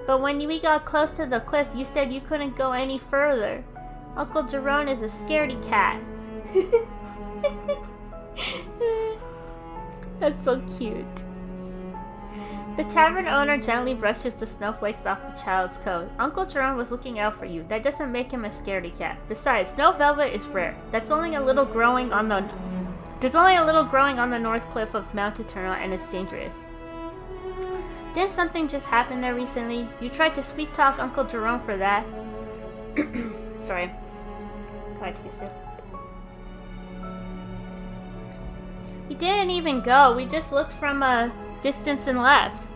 But when we got close to the cliff, you said you couldn't go any further. Uncle Jerome is a scaredy cat. That's so cute. The tavern owner gently brushes the snowflakes off the child's coat. Uncle Jerome was looking out for you. That doesn't make him a scaredy cat. Besides, snow velvet is rare. There's only a little growing on the north cliff of Mount Eternal, and it's dangerous. Didn't something just happen there recently? You tried to sweet talk Uncle Jerome for that. Sorry. Gotta take a sip. He didn't even go. We just looked from a distance and left.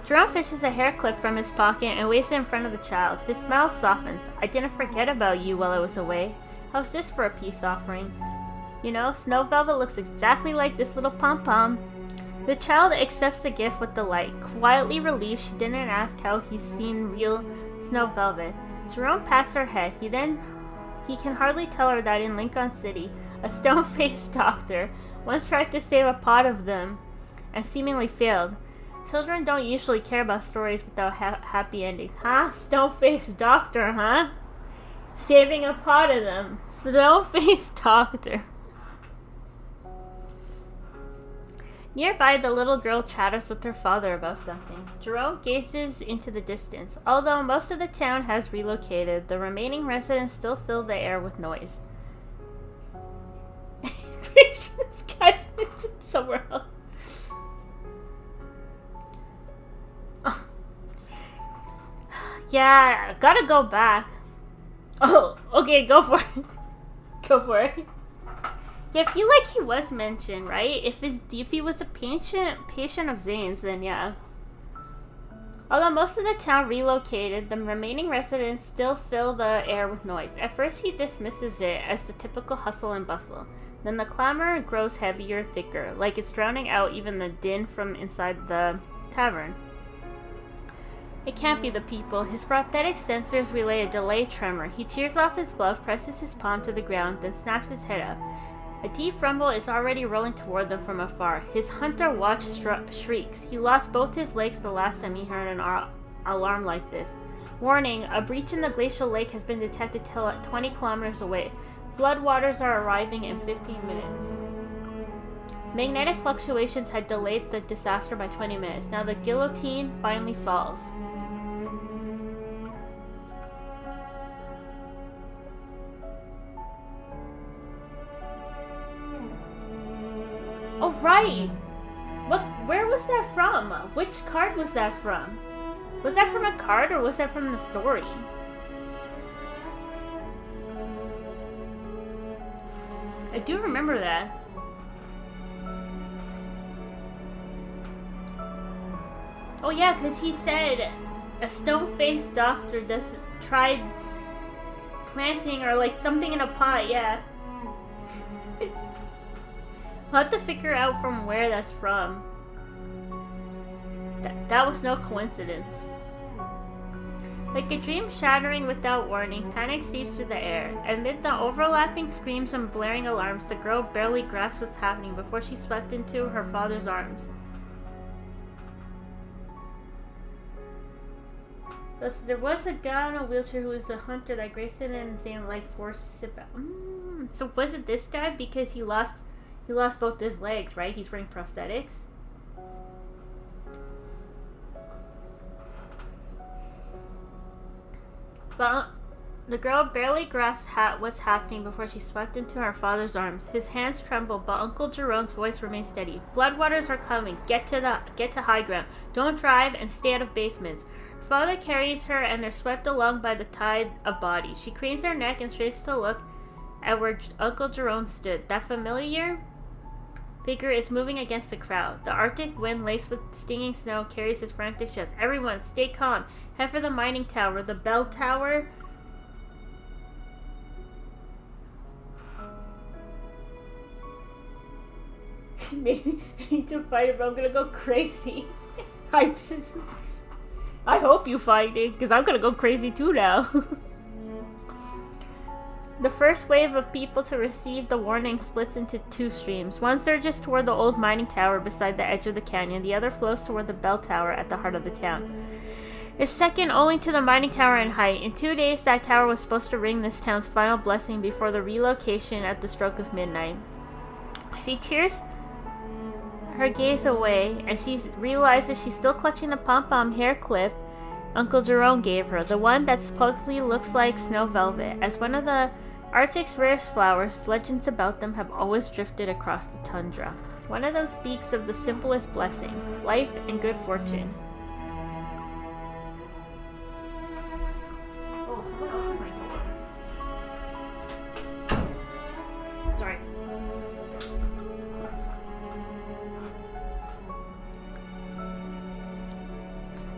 Jerome fishes a hair clip from his pocket and waves it in front of the child. His smile softens. I didn't forget about you while I was away. How's this for a peace offering? You know, snow velvet looks exactly like this little pom-pom. The child accepts the gift with delight. Quietly relieved she didn't ask how he's seen real snow velvet. Jerome pats her head. He can hardly tell her that in Lincoln City, a stone-faced doctor once tried to save a pod of them and seemingly failed. Children don't usually care about stories without happy endings. Huh? Stone-faced doctor, huh? Saving a pod of them. Stone-faced doctor. Nearby, the little girl chatters with her father about something. Jerome gazes into the distance. Although most of the town has relocated, the remaining residents still fill the air with noise. Pretty sure this guy's mentioned somewhere else. Oh. Yeah, gotta go back. Oh, okay, go for it. Go for it. Yeah, I feel like he was mentioned, right? If he was a patient of Zayne's, then yeah. Although most of the town relocated, the remaining residents still fill the air with noise. At first he dismisses it as the typical hustle and bustle. Then the clamor grows heavier, thicker, like it's drowning out even the din from inside the tavern. It can't be the people. His prosthetic sensors relay a delayed tremor. He tears off his glove, presses his palm to the ground, then snaps his head up. A deep rumble is already rolling toward them from afar. His hunter watch shrieks. He lost both his legs the last time he heard an alarm like this. Warning, a breach in the glacial lake has been detected 20 kilometers away. Floodwaters are arriving in 15 minutes. Magnetic fluctuations had delayed the disaster by 20 minutes. Now the guillotine finally falls. Oh, right! Where was that from? Which card was that from? Was that from a card or was that from the story? I do remember that. Oh yeah, because he said a stone-faced doctor tried planting or like something in a pot, yeah. We'll have to figure out from where that's from. That was no coincidence. Like a dream shattering without warning, panic seeps through the air. Amid the overlapping screams and blaring alarms, the girl barely grasped what's happening before she swept into her father's arms. Thus, there was a guy in a wheelchair who was a hunter that Grayson and Zayne forced to sit back. So was it this guy because he lost both his legs, right? He's wearing prosthetics. But the girl barely grasped what's happening before she swept into her father's arms. His hands trembled, but Uncle Jerome's voice remained steady. Floodwaters are coming. Get to high ground. Don't drive and stay out of basements. Her father carries her, and they're swept along by the tide of bodies. She cranes her neck and strains to look at where Uncle Jerome stood. That familiar figure is moving against the crowd. The Arctic wind, laced with stinging snow, carries his frantic shouts. Everyone, stay calm. Head for the mining tower. The bell tower. Maybe I need to fight it, but I'm gonna go crazy. I hope you fight it, because I'm gonna go crazy too now. The first wave of people to receive the warning splits into two streams. One surges toward the old mining tower beside the edge of the canyon. The other flows toward the bell tower at the heart of the town. It's second only to the mining tower in height. In 2 days, that tower was supposed to ring this town's final blessing before the relocation at the stroke of midnight. She tears her gaze away, and she realizes she's still clutching the pom-pom hair clip Uncle Jerome gave her, the one that supposedly looks like snow velvet. As one of the Arctic's rarest flowers, legends about them have always drifted across the tundra. One of them speaks of the simplest blessing, life and good fortune. Oh, someone opened my door. Sorry.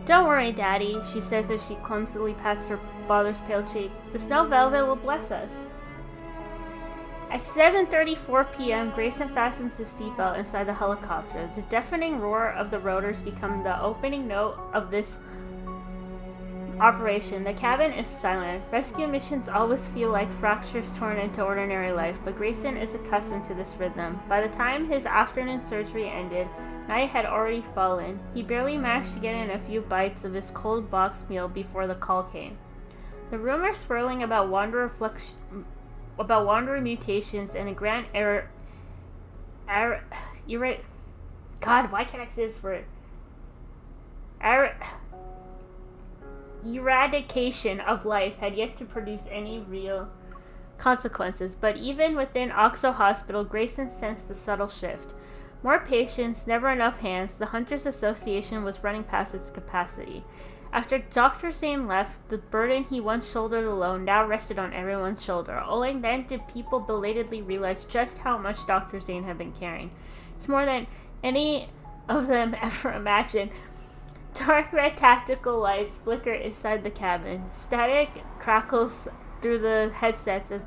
Don't worry, Daddy, she says as she clumsily pats her father's pale cheek. The snow velvet will bless us. At 7:34 p.m., Grayson fastens his seatbelt inside the helicopter. The deafening roar of the rotors becomes the opening note of this operation. The cabin is silent. Rescue missions always feel like fractures torn into ordinary life, but Grayson is accustomed to this rhythm. By the time his afternoon surgery ended, night had already fallen. He barely managed to get in a few bites of his cold box meal before the call came. The rumors swirling about wanderer mutations and a grand you're right. God, why can't I say this word? Eradication of life had yet to produce any real consequences, but even within Oxo Hospital, Grayson sensed the subtle shift. More patients, never enough hands. The Hunters Association was running past its capacity. After Dr. Zayne left, the burden he once shouldered alone now rested on everyone's shoulder. Only then did people belatedly realize just how much Dr. Zayne had been carrying. It's more than any of them ever imagined. Dark red tactical lights flicker inside the cabin. Static crackles through the headsets as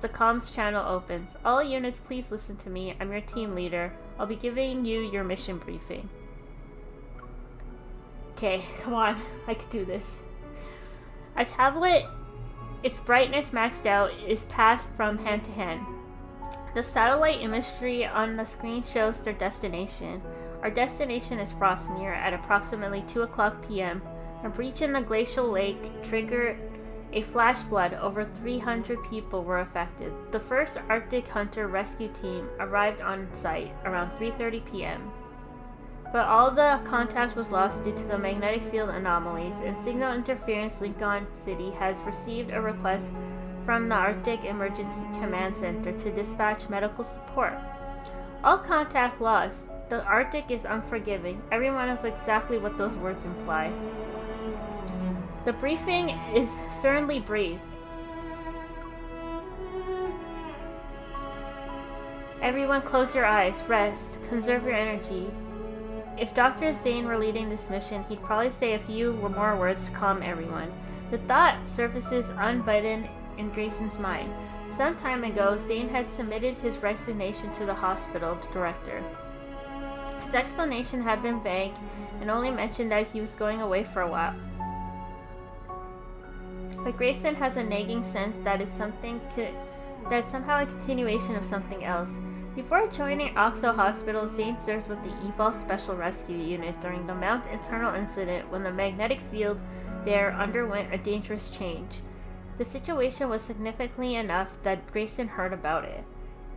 the comms channel opens. All units, please listen to me. I'm your team leader. I'll be giving you your mission briefing. Okay, come on. I can do this. A tablet, its brightness maxed out, is passed from hand to hand. The satellite imagery on the screen shows their destination. Our destination is Frostmere at approximately 2 o'clock p.m. A breach in the glacial lake triggered a flash flood. Over 300 people were affected. The first Arctic Hunter rescue team arrived on site around 3:30 p.m. But all the contact was lost due to the magnetic field anomalies, and signal interference. Lincoln City has received a request from the Arctic Emergency Command Center to dispatch medical support. All contact lost. The Arctic is unforgiving. Everyone knows exactly what those words imply. The briefing is certainly brief. Everyone close your eyes, rest, conserve your energy. If Dr. Zayne were leading this mission, he'd probably say a few more words to calm everyone. The thought surfaces unbuttoned in Grayson's mind. Some time ago, Zayne had submitted his resignation to the hospital director. His explanation had been vague and only mentioned that he was going away for a while. But Grayson has a nagging sense that it's somehow a continuation of something else. Before joining Oxo Hospital, Zayne served with the EVOL Special Rescue Unit during the Mount Internal incident when the magnetic field there underwent a dangerous change. The situation was significant enough that Grayson heard about it.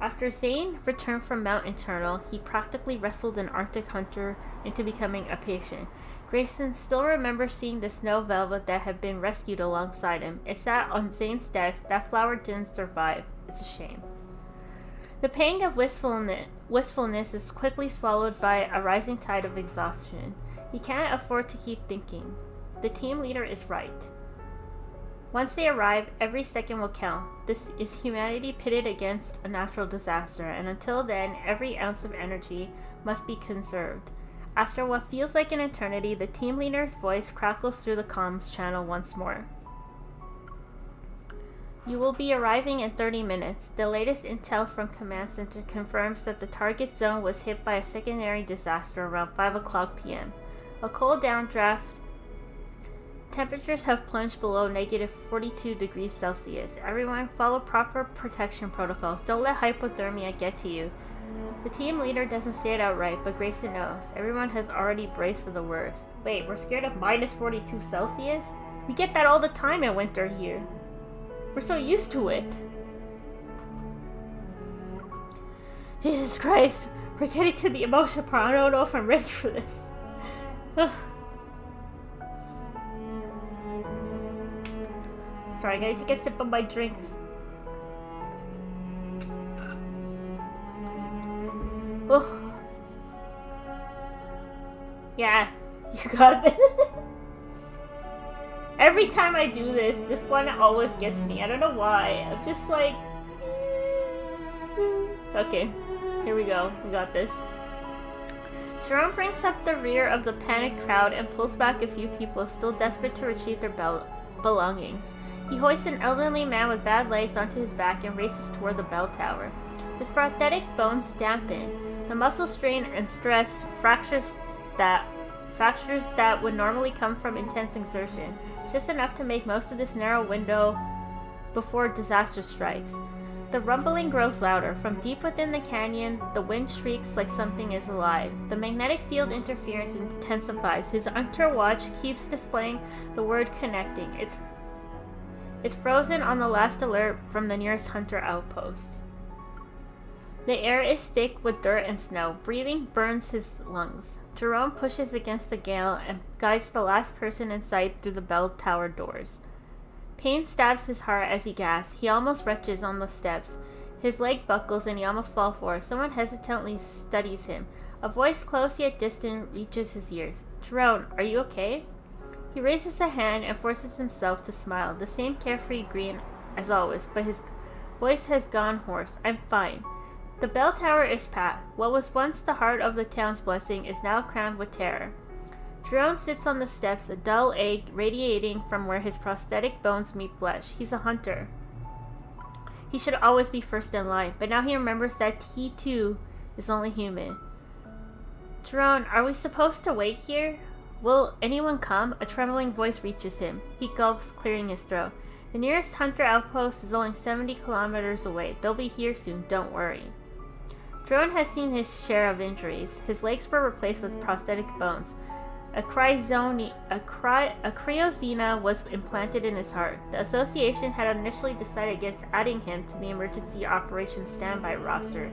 After Zayne returned from Mount Internal, he practically wrestled an Arctic Hunter into becoming a patient. Grayson still remembers seeing the snow velvet that had been rescued alongside him. It sat on Zayne's desk. That flower didn't survive. It's a shame. The pang of wistfulness is quickly swallowed by a rising tide of exhaustion. He can't afford to keep thinking. The team leader is right. Once they arrive, every second will count. This is humanity pitted against a natural disaster, and until then, every ounce of energy must be conserved. After what feels like an eternity, the team leader's voice crackles through the comms channel once more. You will be arriving in 30 minutes. The latest intel from Command Center confirms that the target zone was hit by a secondary disaster around 5 o'clock p.m. A cold downdraft. Temperatures have plunged below negative 42 degrees Celsius. Everyone follow proper protection protocols. Don't let hypothermia get to you. The team leader doesn't say it outright, but Grayson knows. Everyone has already braced for the worst. Wait, we're scared of minus 42 Celsius? We get that all the time in winter here. We're so used to it. Jesus Christ, we're getting to the emotional part. I don't know if I'm ready for this. Sorry, I gotta take a sip of my drink. Oh. Yeah, you got it. Every time I do this, this one always gets me. I don't know why. I'm just like... Okay, here we go. We got this. Jerome brings up the rear of the panicked crowd and pulls back a few people still desperate to retrieve their belongings. He hoists an elderly man with bad legs onto his back and races toward the bell tower. His prosthetic bones dampen. The muscle strain and stress fractures that would normally come from intense exertion. It's just enough to make most of this narrow window before disaster strikes. The rumbling grows louder. From deep within the canyon, the wind shrieks like something is alive. The magnetic field interference intensifies. His Hunter watch keeps displaying the word connecting. It's frozen on the last alert from the nearest Hunter outpost. The air is thick with dirt and snow. Breathing burns his lungs. Jerome pushes against the gale and guides the last person in sight through the bell tower doors. Pain stabs his heart as he gasps. He almost retches on the steps. His leg buckles and he almost falls forward. Someone hesitantly studies him. A voice close yet distant reaches his ears. Jerome, are you okay? He raises a hand and forces himself to smile. The same carefree grin as always, but his voice has gone hoarse. I'm fine. The bell tower is packed. What was once the heart of the town's blessing is now crowned with terror. Jerome sits on the steps, a dull ache radiating from where his prosthetic bones meet flesh. He's a hunter. He should always be first in line, but now he remembers that he too is only human. Jerome, are we supposed to wait here? Will anyone come? A trembling voice reaches him. He gulps, clearing his throat. The nearest hunter outpost is only 70 kilometers away. They'll be here soon, don't worry. Drone has seen his share of injuries. His legs were replaced with prosthetic bones. A cryozena was implanted in his heart. The association had initially decided against adding him to the emergency operations standby roster.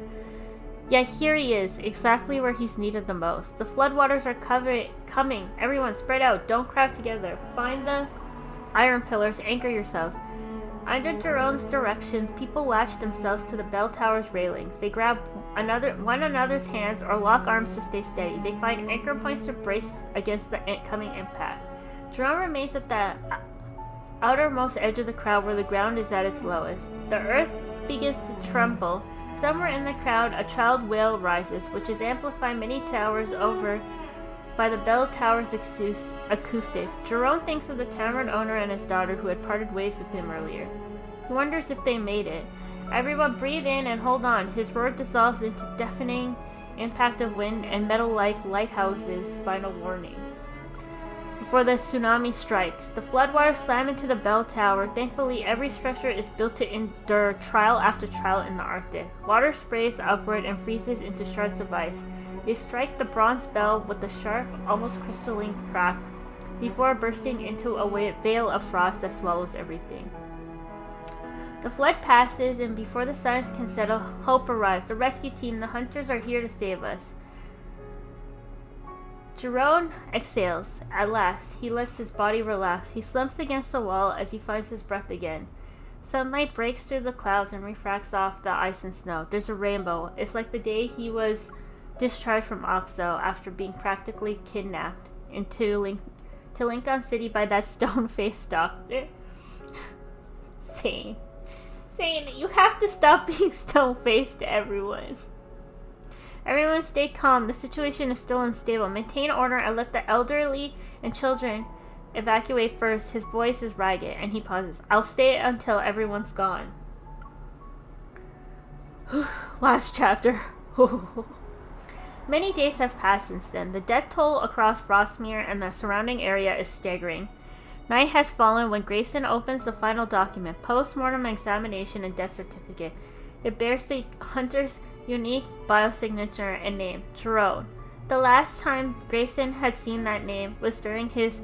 Yet here he is, exactly where he's needed the most. The floodwaters are coming. Everyone spread out. Don't crowd together. Find the iron pillars. Anchor yourselves. Under Jerome's directions, people latch themselves to the bell tower's railings. They grab one another's hands or lock arms to stay steady. They find anchor points to brace against the coming impact. Jerome remains at the outermost edge of the crowd where the ground is at its lowest. The earth begins to tremble. Somewhere in the crowd, a child wail rises, which is amplified many towers over by the bell tower's acoustics. Jerome thinks of the tavern owner and his daughter who had parted ways with him earlier. He wonders if they made it. Everyone breathe in and hold on. His roar dissolves into deafening impact of wind and metal-like lighthouses' final warning. Before the tsunami strikes, the floodwaters slam into the bell tower. Thankfully, every structure is built to endure trial after trial in the Arctic. Water sprays upward and freezes into shards of ice. They strike the bronze bell with a sharp, almost crystalline crack before bursting into a veil of frost that swallows everything. The flood passes, and before the silence can settle, hope arrives. The rescue team, the hunters, are here to save us. Jerome exhales. At last, he lets his body relax. He slumps against the wall as he finds his breath again. Sunlight breaks through the clouds and refracts off the ice and snow. There's a rainbow. It's like the day he was discharged from Oxo after being practically kidnapped to Lincoln City by that stone-faced doctor. Zayne, you have to stop being stone-faced to everyone. Everyone stay calm. The situation is still unstable. Maintain order and let the elderly and children evacuate first. His voice is ragged, and he pauses. I'll stay until everyone's gone. Last chapter. Many days have passed since then. The death toll across Frostmere and the surrounding area is staggering. Night has fallen when Grayson opens the final document, post-mortem examination and death certificate. It bears the hunter's unique biosignature and name, Jerome. The last time Grayson had seen that name was during his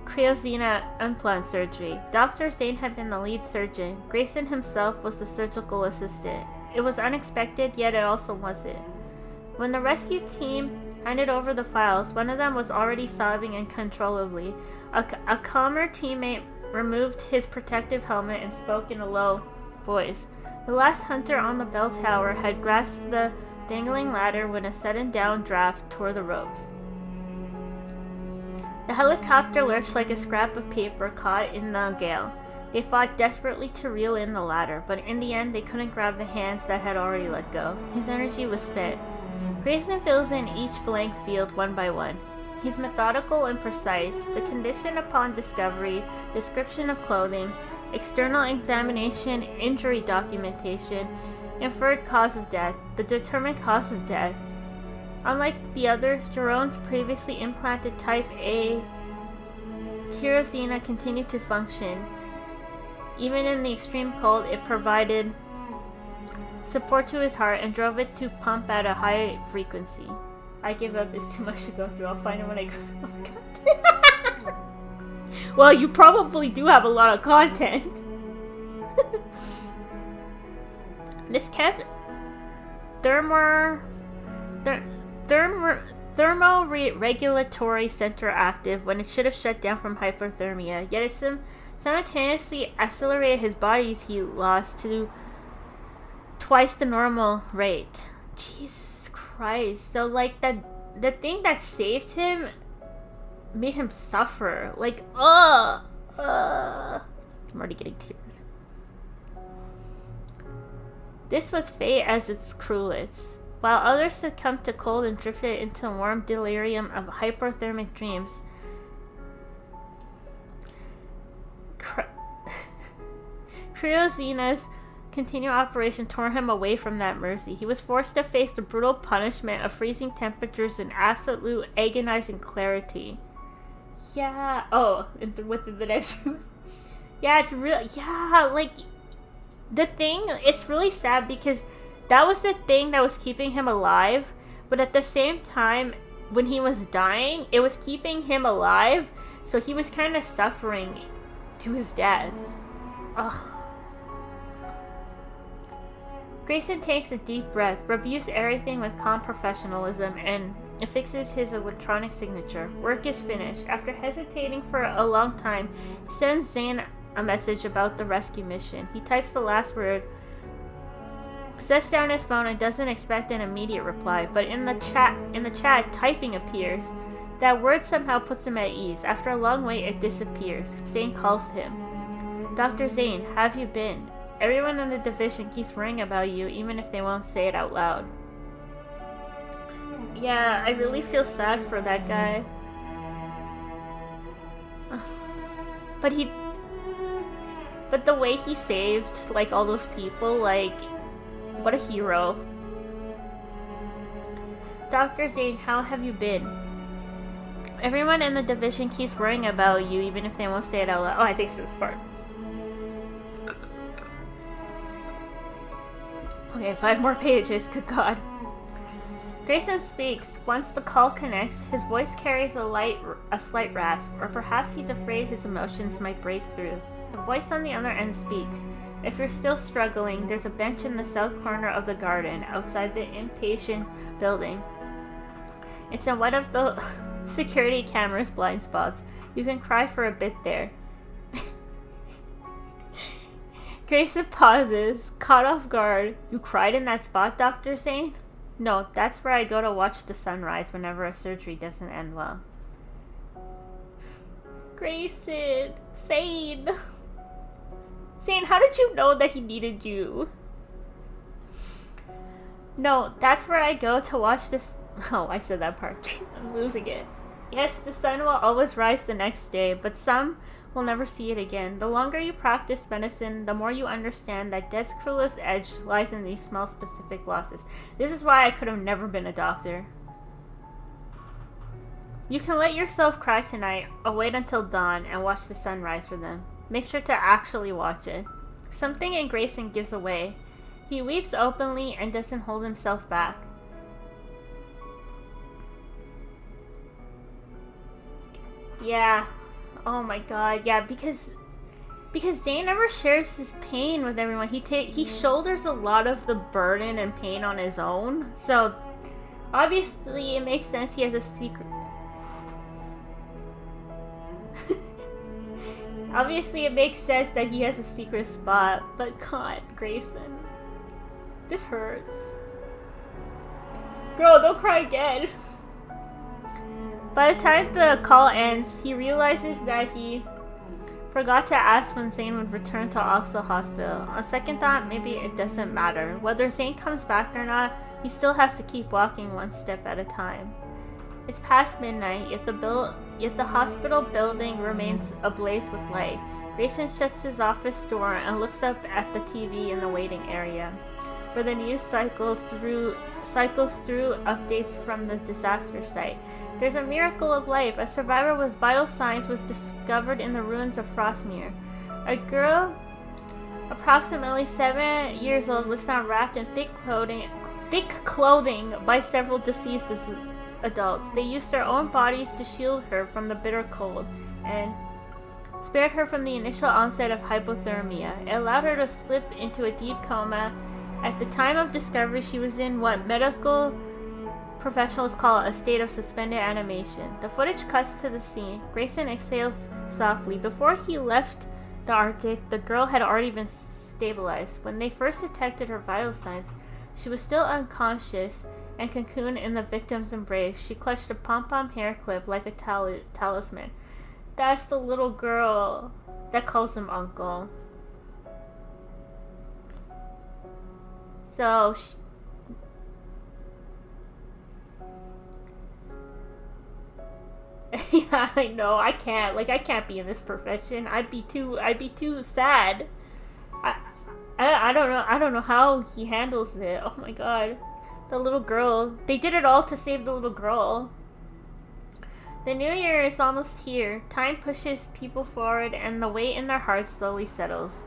cryozena implant surgery. Dr. Zayne had been the lead surgeon. Grayson himself was the surgical assistant. It was unexpected, yet it also wasn't. When the rescue team handed over the files, one of them was already sobbing uncontrollably. A calmer teammate removed his protective helmet and spoke in a low voice. The last hunter on the bell tower had grasped the dangling ladder when a sudden downdraft tore the ropes. The helicopter lurched like a scrap of paper caught in the gale. They fought desperately to reel in the ladder, but in the end they couldn't grab the hands that had already let go. His energy was spent. Grayson fills in each blank field one by one. He's methodical and precise. The condition upon discovery, description of clothing, external examination, injury documentation, inferred cause of death, the determined cause of death. Unlike the others, Jerome's previously implanted Type A kerosene continued to function. Even in the extreme cold, it provided support to his heart and drove it to pump at a high frequency. I give up, it's too much to go through. I'll find it when I go through. Well, you probably do have a lot of content. This kept thermoregulatory center active when it should have shut down from hypothermia, yet it simultaneously accelerated his body's heat loss to twice the normal rate. Jesus Christ. So, like, the thing that saved him made him suffer. Like, I'm already getting tears. This was fate as its cruelest. While others succumbed to cold and drifted into a warm delirium of hypothermic dreams, Cryozena's continued operation tore him away from that mercy. He was forced to face the brutal punishment of freezing temperatures and absolute agonizing clarity. Yeah. Oh, within the next Yeah, it's real. Yeah, like, the thing, it's really sad because that was the thing that was keeping him alive. But at the same time, when he was dying, it was keeping him alive. So he was kind of suffering to his death. Ugh. Grayson takes a deep breath, reviews everything with calm professionalism, and affixes his electronic signature. Work is finished. After hesitating for a long time, he sends Zayne a message about the rescue mission. He types the last word, sets down his phone, and doesn't expect an immediate reply, but in the chat, typing appears. That word somehow puts him at ease. After a long wait, it disappears. Zayne calls him. Dr. Zayne, have you been? Everyone in the division keeps worrying about you, even if they won't say it out loud. Yeah, I really feel sad for that guy. But the way he saved, like, all those people, like, what a hero. Dr. Zayne, how have you been? Everyone in the division keeps worrying about you, even if they won't say it out loud. Oh, I think it's this part. Okay, 5 more pages, good god. Grayson speaks. Once the call connects, his voice carries a slight rasp, or perhaps he's afraid his emotions might break through. The voice on the other end speaks. If you're still struggling, there's a bench in the south corner of the garden, outside the inpatient building. It's in one of the security camera's blind spots. You can cry for a bit there. Grayson pauses, caught off guard. You cried in that spot, Dr. Zayne? No, that's where I go to watch the sunrise whenever a surgery doesn't end well. Grayson! Zayne! Zayne, how did you know that he needed you? No, that's where I go to watch this. Oh, I said that part. I'm losing it. Yes, the sun will always rise the next day, but some will never see it again. The longer you practice medicine, the more you understand that death's cruelest edge lies in these small specific losses. This is why I could have never been a doctor. You can let yourself cry tonight, or wait until dawn and watch the sunrise for them. Make sure to actually watch it. Something in Grayson gives away. He weeps openly and doesn't hold himself back. Yeah. Oh my god, yeah, because Zayne never shares his pain with everyone. He shoulders a lot of the burden and pain on his own. So obviously it makes sense he has a secret. Obviously it makes sense that he has a secret spot, but God, Grayson. This hurts. Girl, don't cry again. By the time the call ends, he realizes that he forgot to ask when Zayne would return to Oxford Hospital. On second thought, maybe it doesn't matter. Whether Zayne comes back or not, he still has to keep walking one step at a time. It's past midnight, yet the hospital building remains ablaze with light. Grayson shuts his office door and looks up at the TV in the waiting area, where the news cycles through updates from the disaster site. There's a miracle of life. A survivor with vital signs was discovered in the ruins of Frostmere. A girl, approximately 7 years old, was found wrapped in thick clothing by several deceased adults. They used their own bodies to shield her from the bitter cold and spared her from the initial onset of hypothermia. It allowed her to slip into a deep coma. At the time of discovery, she was in what medical professionals call a state of suspended animation. The footage cuts to the scene. Grayson exhales softly. Before he left the Arctic, the girl had already been stabilized. When they first detected her vital signs, she was still unconscious and cocooned in the victim's embrace. She clutched a pom-pom hair clip like a talisman. That's the little girl that calls him uncle. So, yeah, I know. I can't be in this profession. I'd be too sad. I don't know how he handles it. Oh my god. The little girl. They did it all to save the little girl. The new year is almost here. Time pushes people forward and the weight in their hearts slowly settles.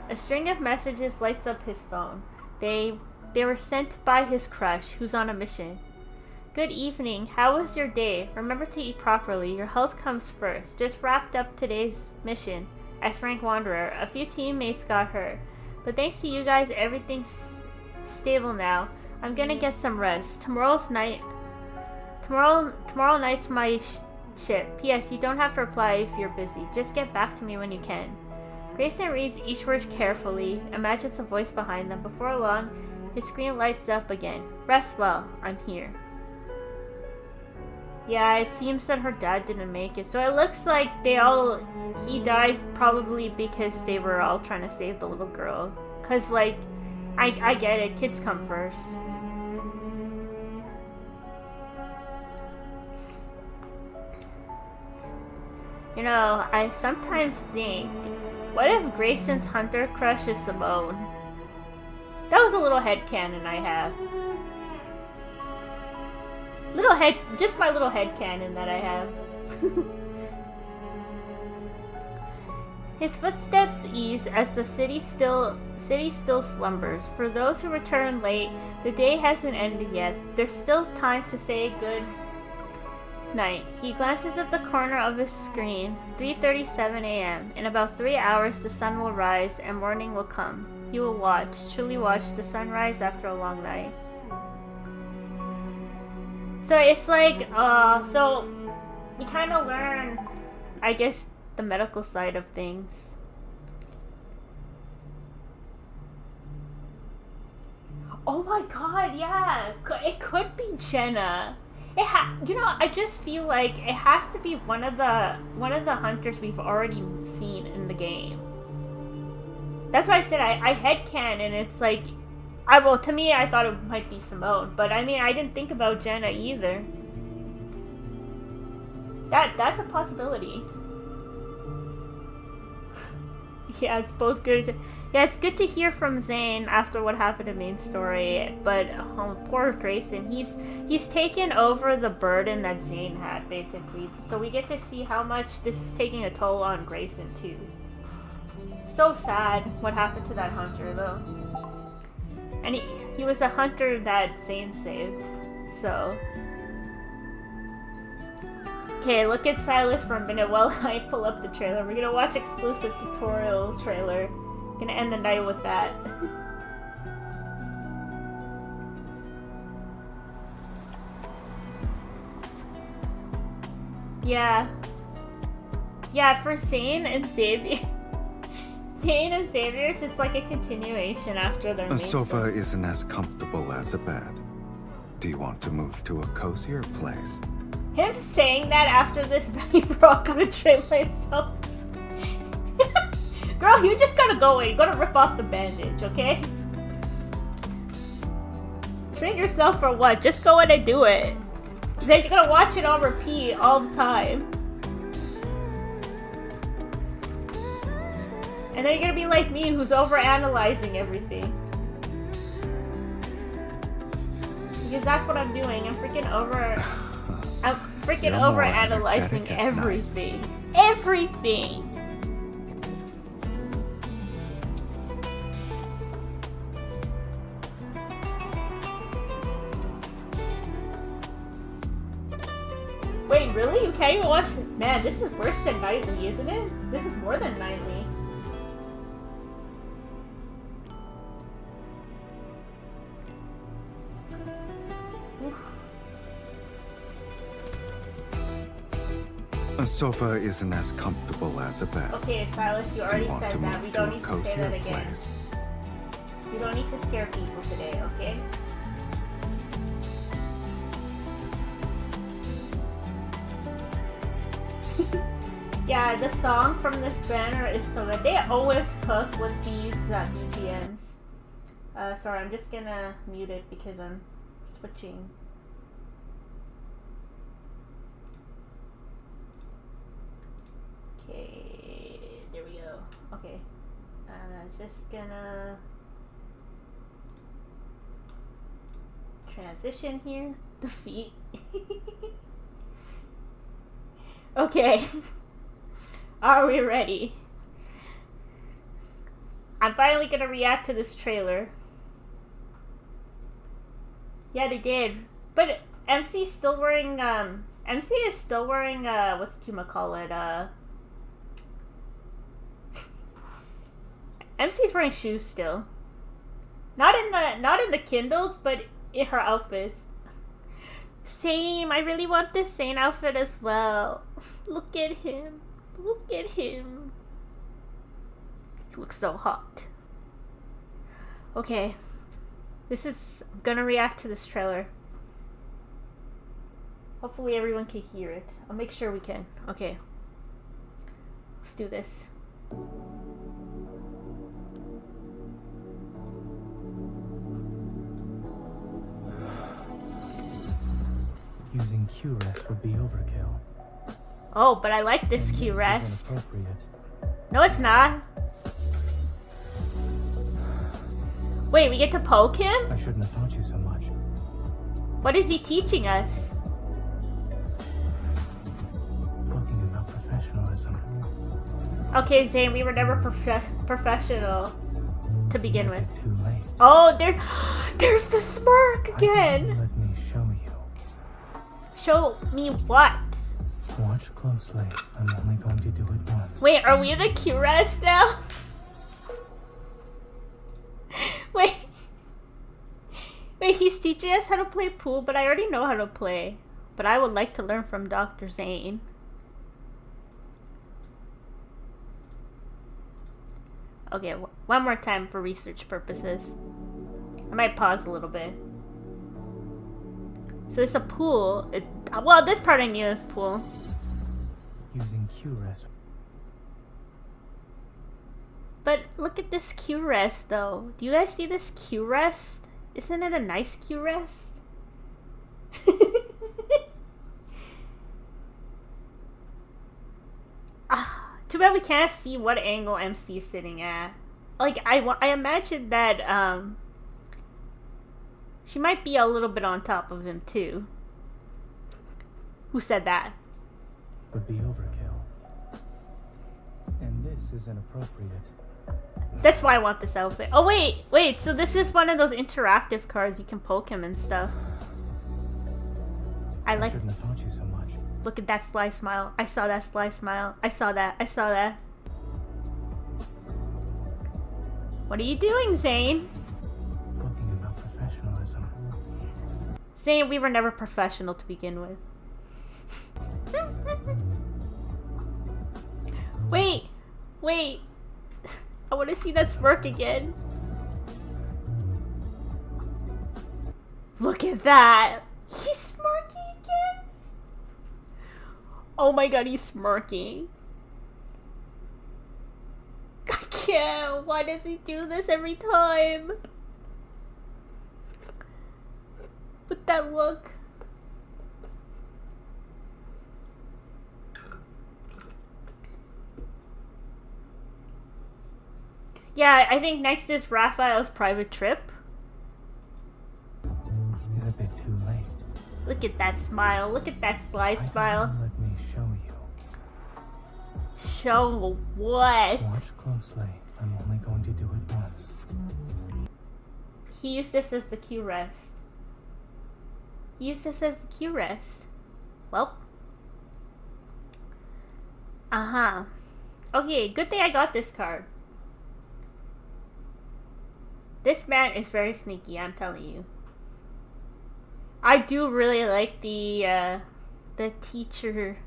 A string of messages lights up his phone. They were sent by his crush, who's on a mission. Good evening. How was your day? Remember to eat properly. Your health comes first. Just wrapped up today's mission. S-rank wanderer. A few teammates got hurt. But thanks to you guys, everything's stable now. I'm gonna get some rest. Tomorrow night's my ship. P.S. You don't have to reply if you're busy. Just get back to me when you can. Grayson reads each word carefully, imagines a voice behind them. Before long, his screen lights up again. Rest well. I'm here. Yeah, it seems that her dad didn't make it. So it looks like he died probably because they were all trying to save the little girl. Cause like, I get it, kids come first. You know, I sometimes think, what if Grayson's hunter crush is Simone? That was a little headcanon I have. Just my little headcanon that I have. His footsteps ease as the city still slumbers. For those who return late, the day hasn't ended yet. There's still time to say good night. He glances at the corner of his screen. 3:37 a.m. In about 3 hours, the sun will rise and morning will come. He will truly watch the sunrise after a long night. So it's like, so we kind of learn, I guess, the medical side of things. Oh my god, yeah, it could be Jenna. I just feel like it has to be one of the hunters we've already seen in the game. That's why I said I headcanon. It's like, to me, I thought it might be Simone, but I mean, I didn't think about Jenna either. That's a possibility. Yeah, it's both good. Yeah, it's good to hear from Zayne after what happened in main story, but poor Grayson, he's taken over the burden that Zayne had, basically. So we get to see how much this is taking a toll on Grayson too. So sad what happened to that hunter though. And he was a hunter that Zayne saved. So okay, look at Sylus for a minute while I pull up the trailer. We're gonna watch exclusive tutorial trailer. Gonna end the night with that. Yeah, for Zayne and Xavier. Zayne and Xavier's, it's like a continuation after their main A sofa story. isn't as comfortable as a bed. Do you want to move to a cozier place? Him saying that after this baby bro gonna train myself. Girl, you just gotta go away. You gotta rip off the bandage, okay? Train yourself for what? Just go in and do it. Then you're gonna watch it on repeat all the time. And then you're gonna be like me, who's overanalyzing everything. Because that's what I'm doing. I'm freaking overanalyzing everything. Everything! Wait, really? You can't even watch? Man, this is worse than nightly, isn't it? This is more than nightly. A sofa isn't as comfortable as a bed. Okay, Sylus, you already said that. We don't need to say that again. Place? You don't need to scare people today, okay? Yeah, the song from this banner is so good. They always cook with these BGMs. Sorry, I'm just gonna mute it because I'm switching. Okay, there we go. Okay, just gonna transition here. The feet. Okay. Are we ready? I'm finally gonna react to this trailer. Yeah, they did. But MC is still wearing, MC's wearing shoes still. Not in the Kindles, but in her outfits. Same, I really want this Zayne outfit as well. Look at him. Look at him. He looks so hot. Okay. I'm gonna react to this trailer. Hopefully everyone can hear it. I'll make sure we can. Okay. Let's do this. Using Q-Rest would be overkill. Oh, but I like this Q-Rest. Inappropriate. No, it's not. Wait, we get to poke him? I shouldn't have taught you so much. What is he teaching us? Talking about professionalism. Okay, Zayne, we were never professional to begin with. Too late. Oh, there's the smirk again. Let me show you. Show me what? Watch closely. I'm only going to do it once. Wait, are we in the Q-Rest now? Wait. Wait, he's teaching us how to play pool, but I already know how to play. But I would like to learn from Dr. Zayne. Okay, one more time for research purposes. I might pause a little bit. So it's a pool. Well, this part I knew is pool. Using Q-Rest. But look at this Q-Rest, though. Do you guys see this Q-Rest? Isn't it a nice Q-Rest? Too bad we can't see what angle MC is sitting at. Like, I imagine that, she might be a little bit on top of him, too. Who said that? Would be overkill. And this is inappropriate. That's why I want this outfit. Oh, wait, so this is one of those interactive cards. You can poke him and stuff. I shouldn't have taught you so much. Look at that sly smile. I saw that sly smile. I saw that. What are you doing, Zayne? Talking about professionalism. Zayne, we were never professional to begin with. Wait. I want to see that smirk again. Look at that. He's smirking again. Oh my god, he's smirking. I can't. Why does he do this every time? With that look. Yeah, I think next is Rafayel's private trip. He's a bit too late. Look at that smile. Look at that sly smile. Let me show you. Show what? Watch closely. I'm only going to do it once. He used this as the Q-Rest. Well. Okay, good thing I got this card. This man is very sneaky, I'm telling you. I do really like the teacher.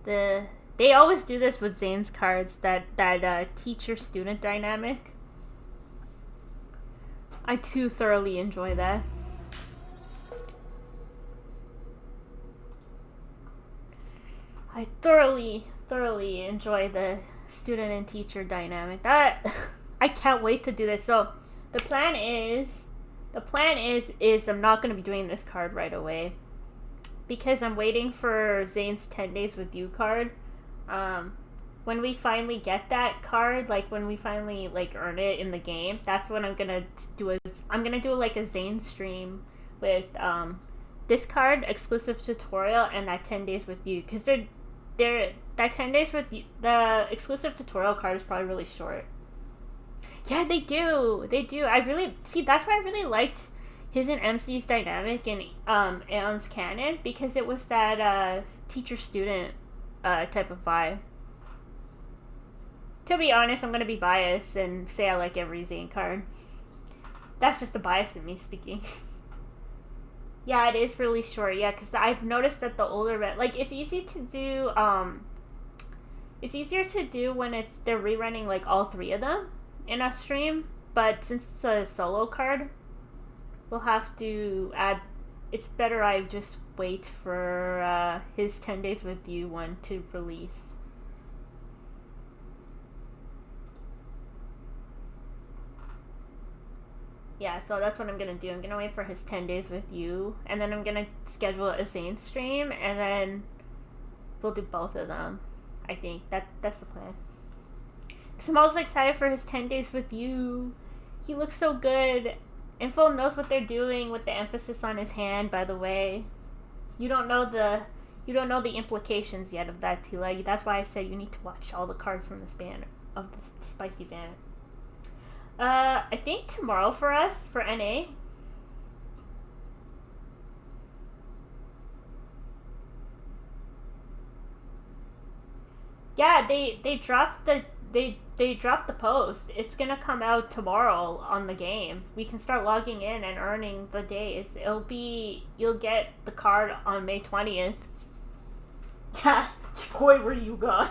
They always do this with Zayne's cards, that teacher-student dynamic. I too thoroughly enjoy that. I thoroughly enjoy the student and teacher dynamic. That I can't wait to do this. So the plan is I'm not going to be doing this card right away because I'm waiting for Zayne's 10 days with you card. When we finally get that card, like when we finally like earn it in the game, that's when I'm gonna do like a Zayne stream with this card, exclusive tutorial, and that 10 days with you, because that 10 days with you, the exclusive tutorial card is probably really short. Yeah, they do. They do. I really see. That's why I really liked his and MC's dynamic in Aeon's canon, because it was that teacher-student type of vibe. To be honest, I'm gonna be biased and say I like every Zayne card. That's just the bias in me speaking. Yeah, it is really short. Yeah, because I've noticed that the older like it's easy to do. It's easier to do when they're rerunning like all 3 of them in a stream, but since it's a solo card, we'll have to add. It's better I just wait for his 10 Days With You one to release. Yeah, so that's what I'm gonna do. I'm gonna wait for his 10 Days With You, and then I'm gonna schedule a Zayne stream, and then we'll do both of them. I think that's the plan. Cause I'm also excited for his 10 Days With You. He looks so good. Info knows what they're doing with the emphasis on his hand, by the way. You don't know the implications yet of that, Tila. That's why I said you need to watch all the cards from this banner, of the spicy banner. I think tomorrow for us, for NA. Yeah, they dropped the post. It's gonna come out tomorrow on the game. We can start logging in and earning the days. You'll get the card on May 20th. Yeah, boy, were you gone.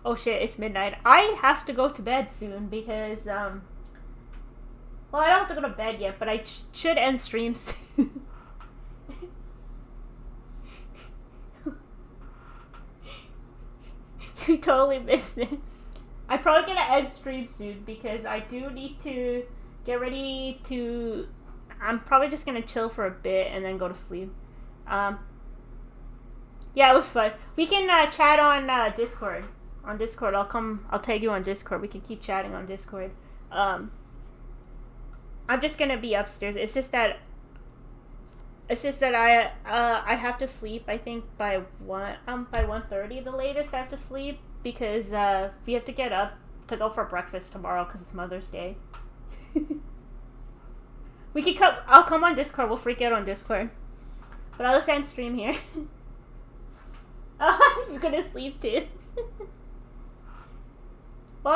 Oh shit, it's midnight. I have to go to bed soon because, well, I don't have to go to bed yet, but I should end stream soon. You totally missed it. I'm probably gonna end stream soon because I do need to get ready to... I'm probably just gonna chill for a bit and then go to sleep. Yeah, it was fun. We can chat on Discord. On Discord, I'll tag you on Discord. We can keep chatting on Discord. I'm just gonna be upstairs. It's just that I have to sleep. I think by 1:30 the latest I have to sleep because we have to get up to go for breakfast tomorrow because it's Mother's Day. We can come. I'll come on Discord. We'll freak out on Discord. But I'll just end stream here. You're gonna sleep too. Well,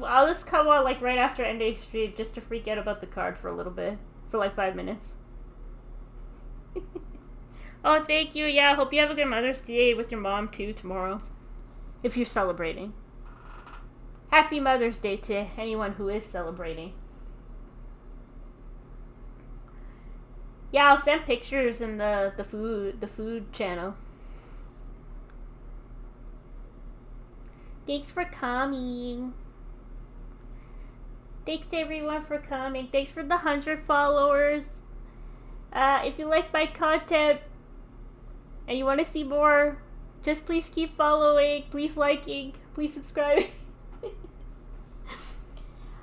I'll just come on like right after ending stream just to freak out about the card for a little bit. For like 5 minutes. Oh, thank you. Yeah, hope you have a good Mother's Day with your mom too tomorrow. If you're celebrating. Happy Mother's Day to anyone who is celebrating. Yeah, I'll send pictures in the food channel. Thanks for coming. Thanks everyone for coming. Thanks for the 100 followers. If you like my content and you want to see more, just please keep following, please liking, please subscribing.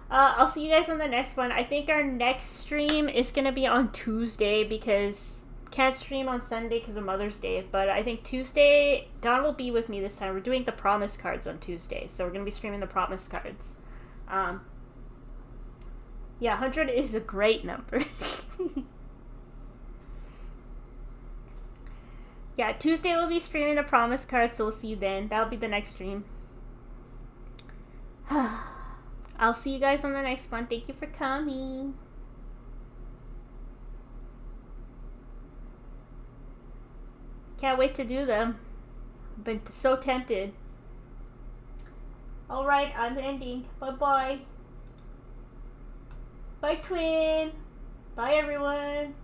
I'll see you guys on the next one. I think our next stream is going to be on Tuesday because can't stream on Sunday because of Mother's Day, but I think Tuesday, Dawn will be with me this time. We're doing the promise cards on Tuesday, so we're going to be streaming the promise cards. Yeah, 100 is a great number. Yeah, Tuesday we'll be streaming the promise cards, so we'll see you then. That'll be the next stream. I'll see you guys on the next one. Thank you for coming. Can't wait to do them. I've been so tempted. Alright, I'm ending. Bye-bye. Bye, twin. Bye, everyone.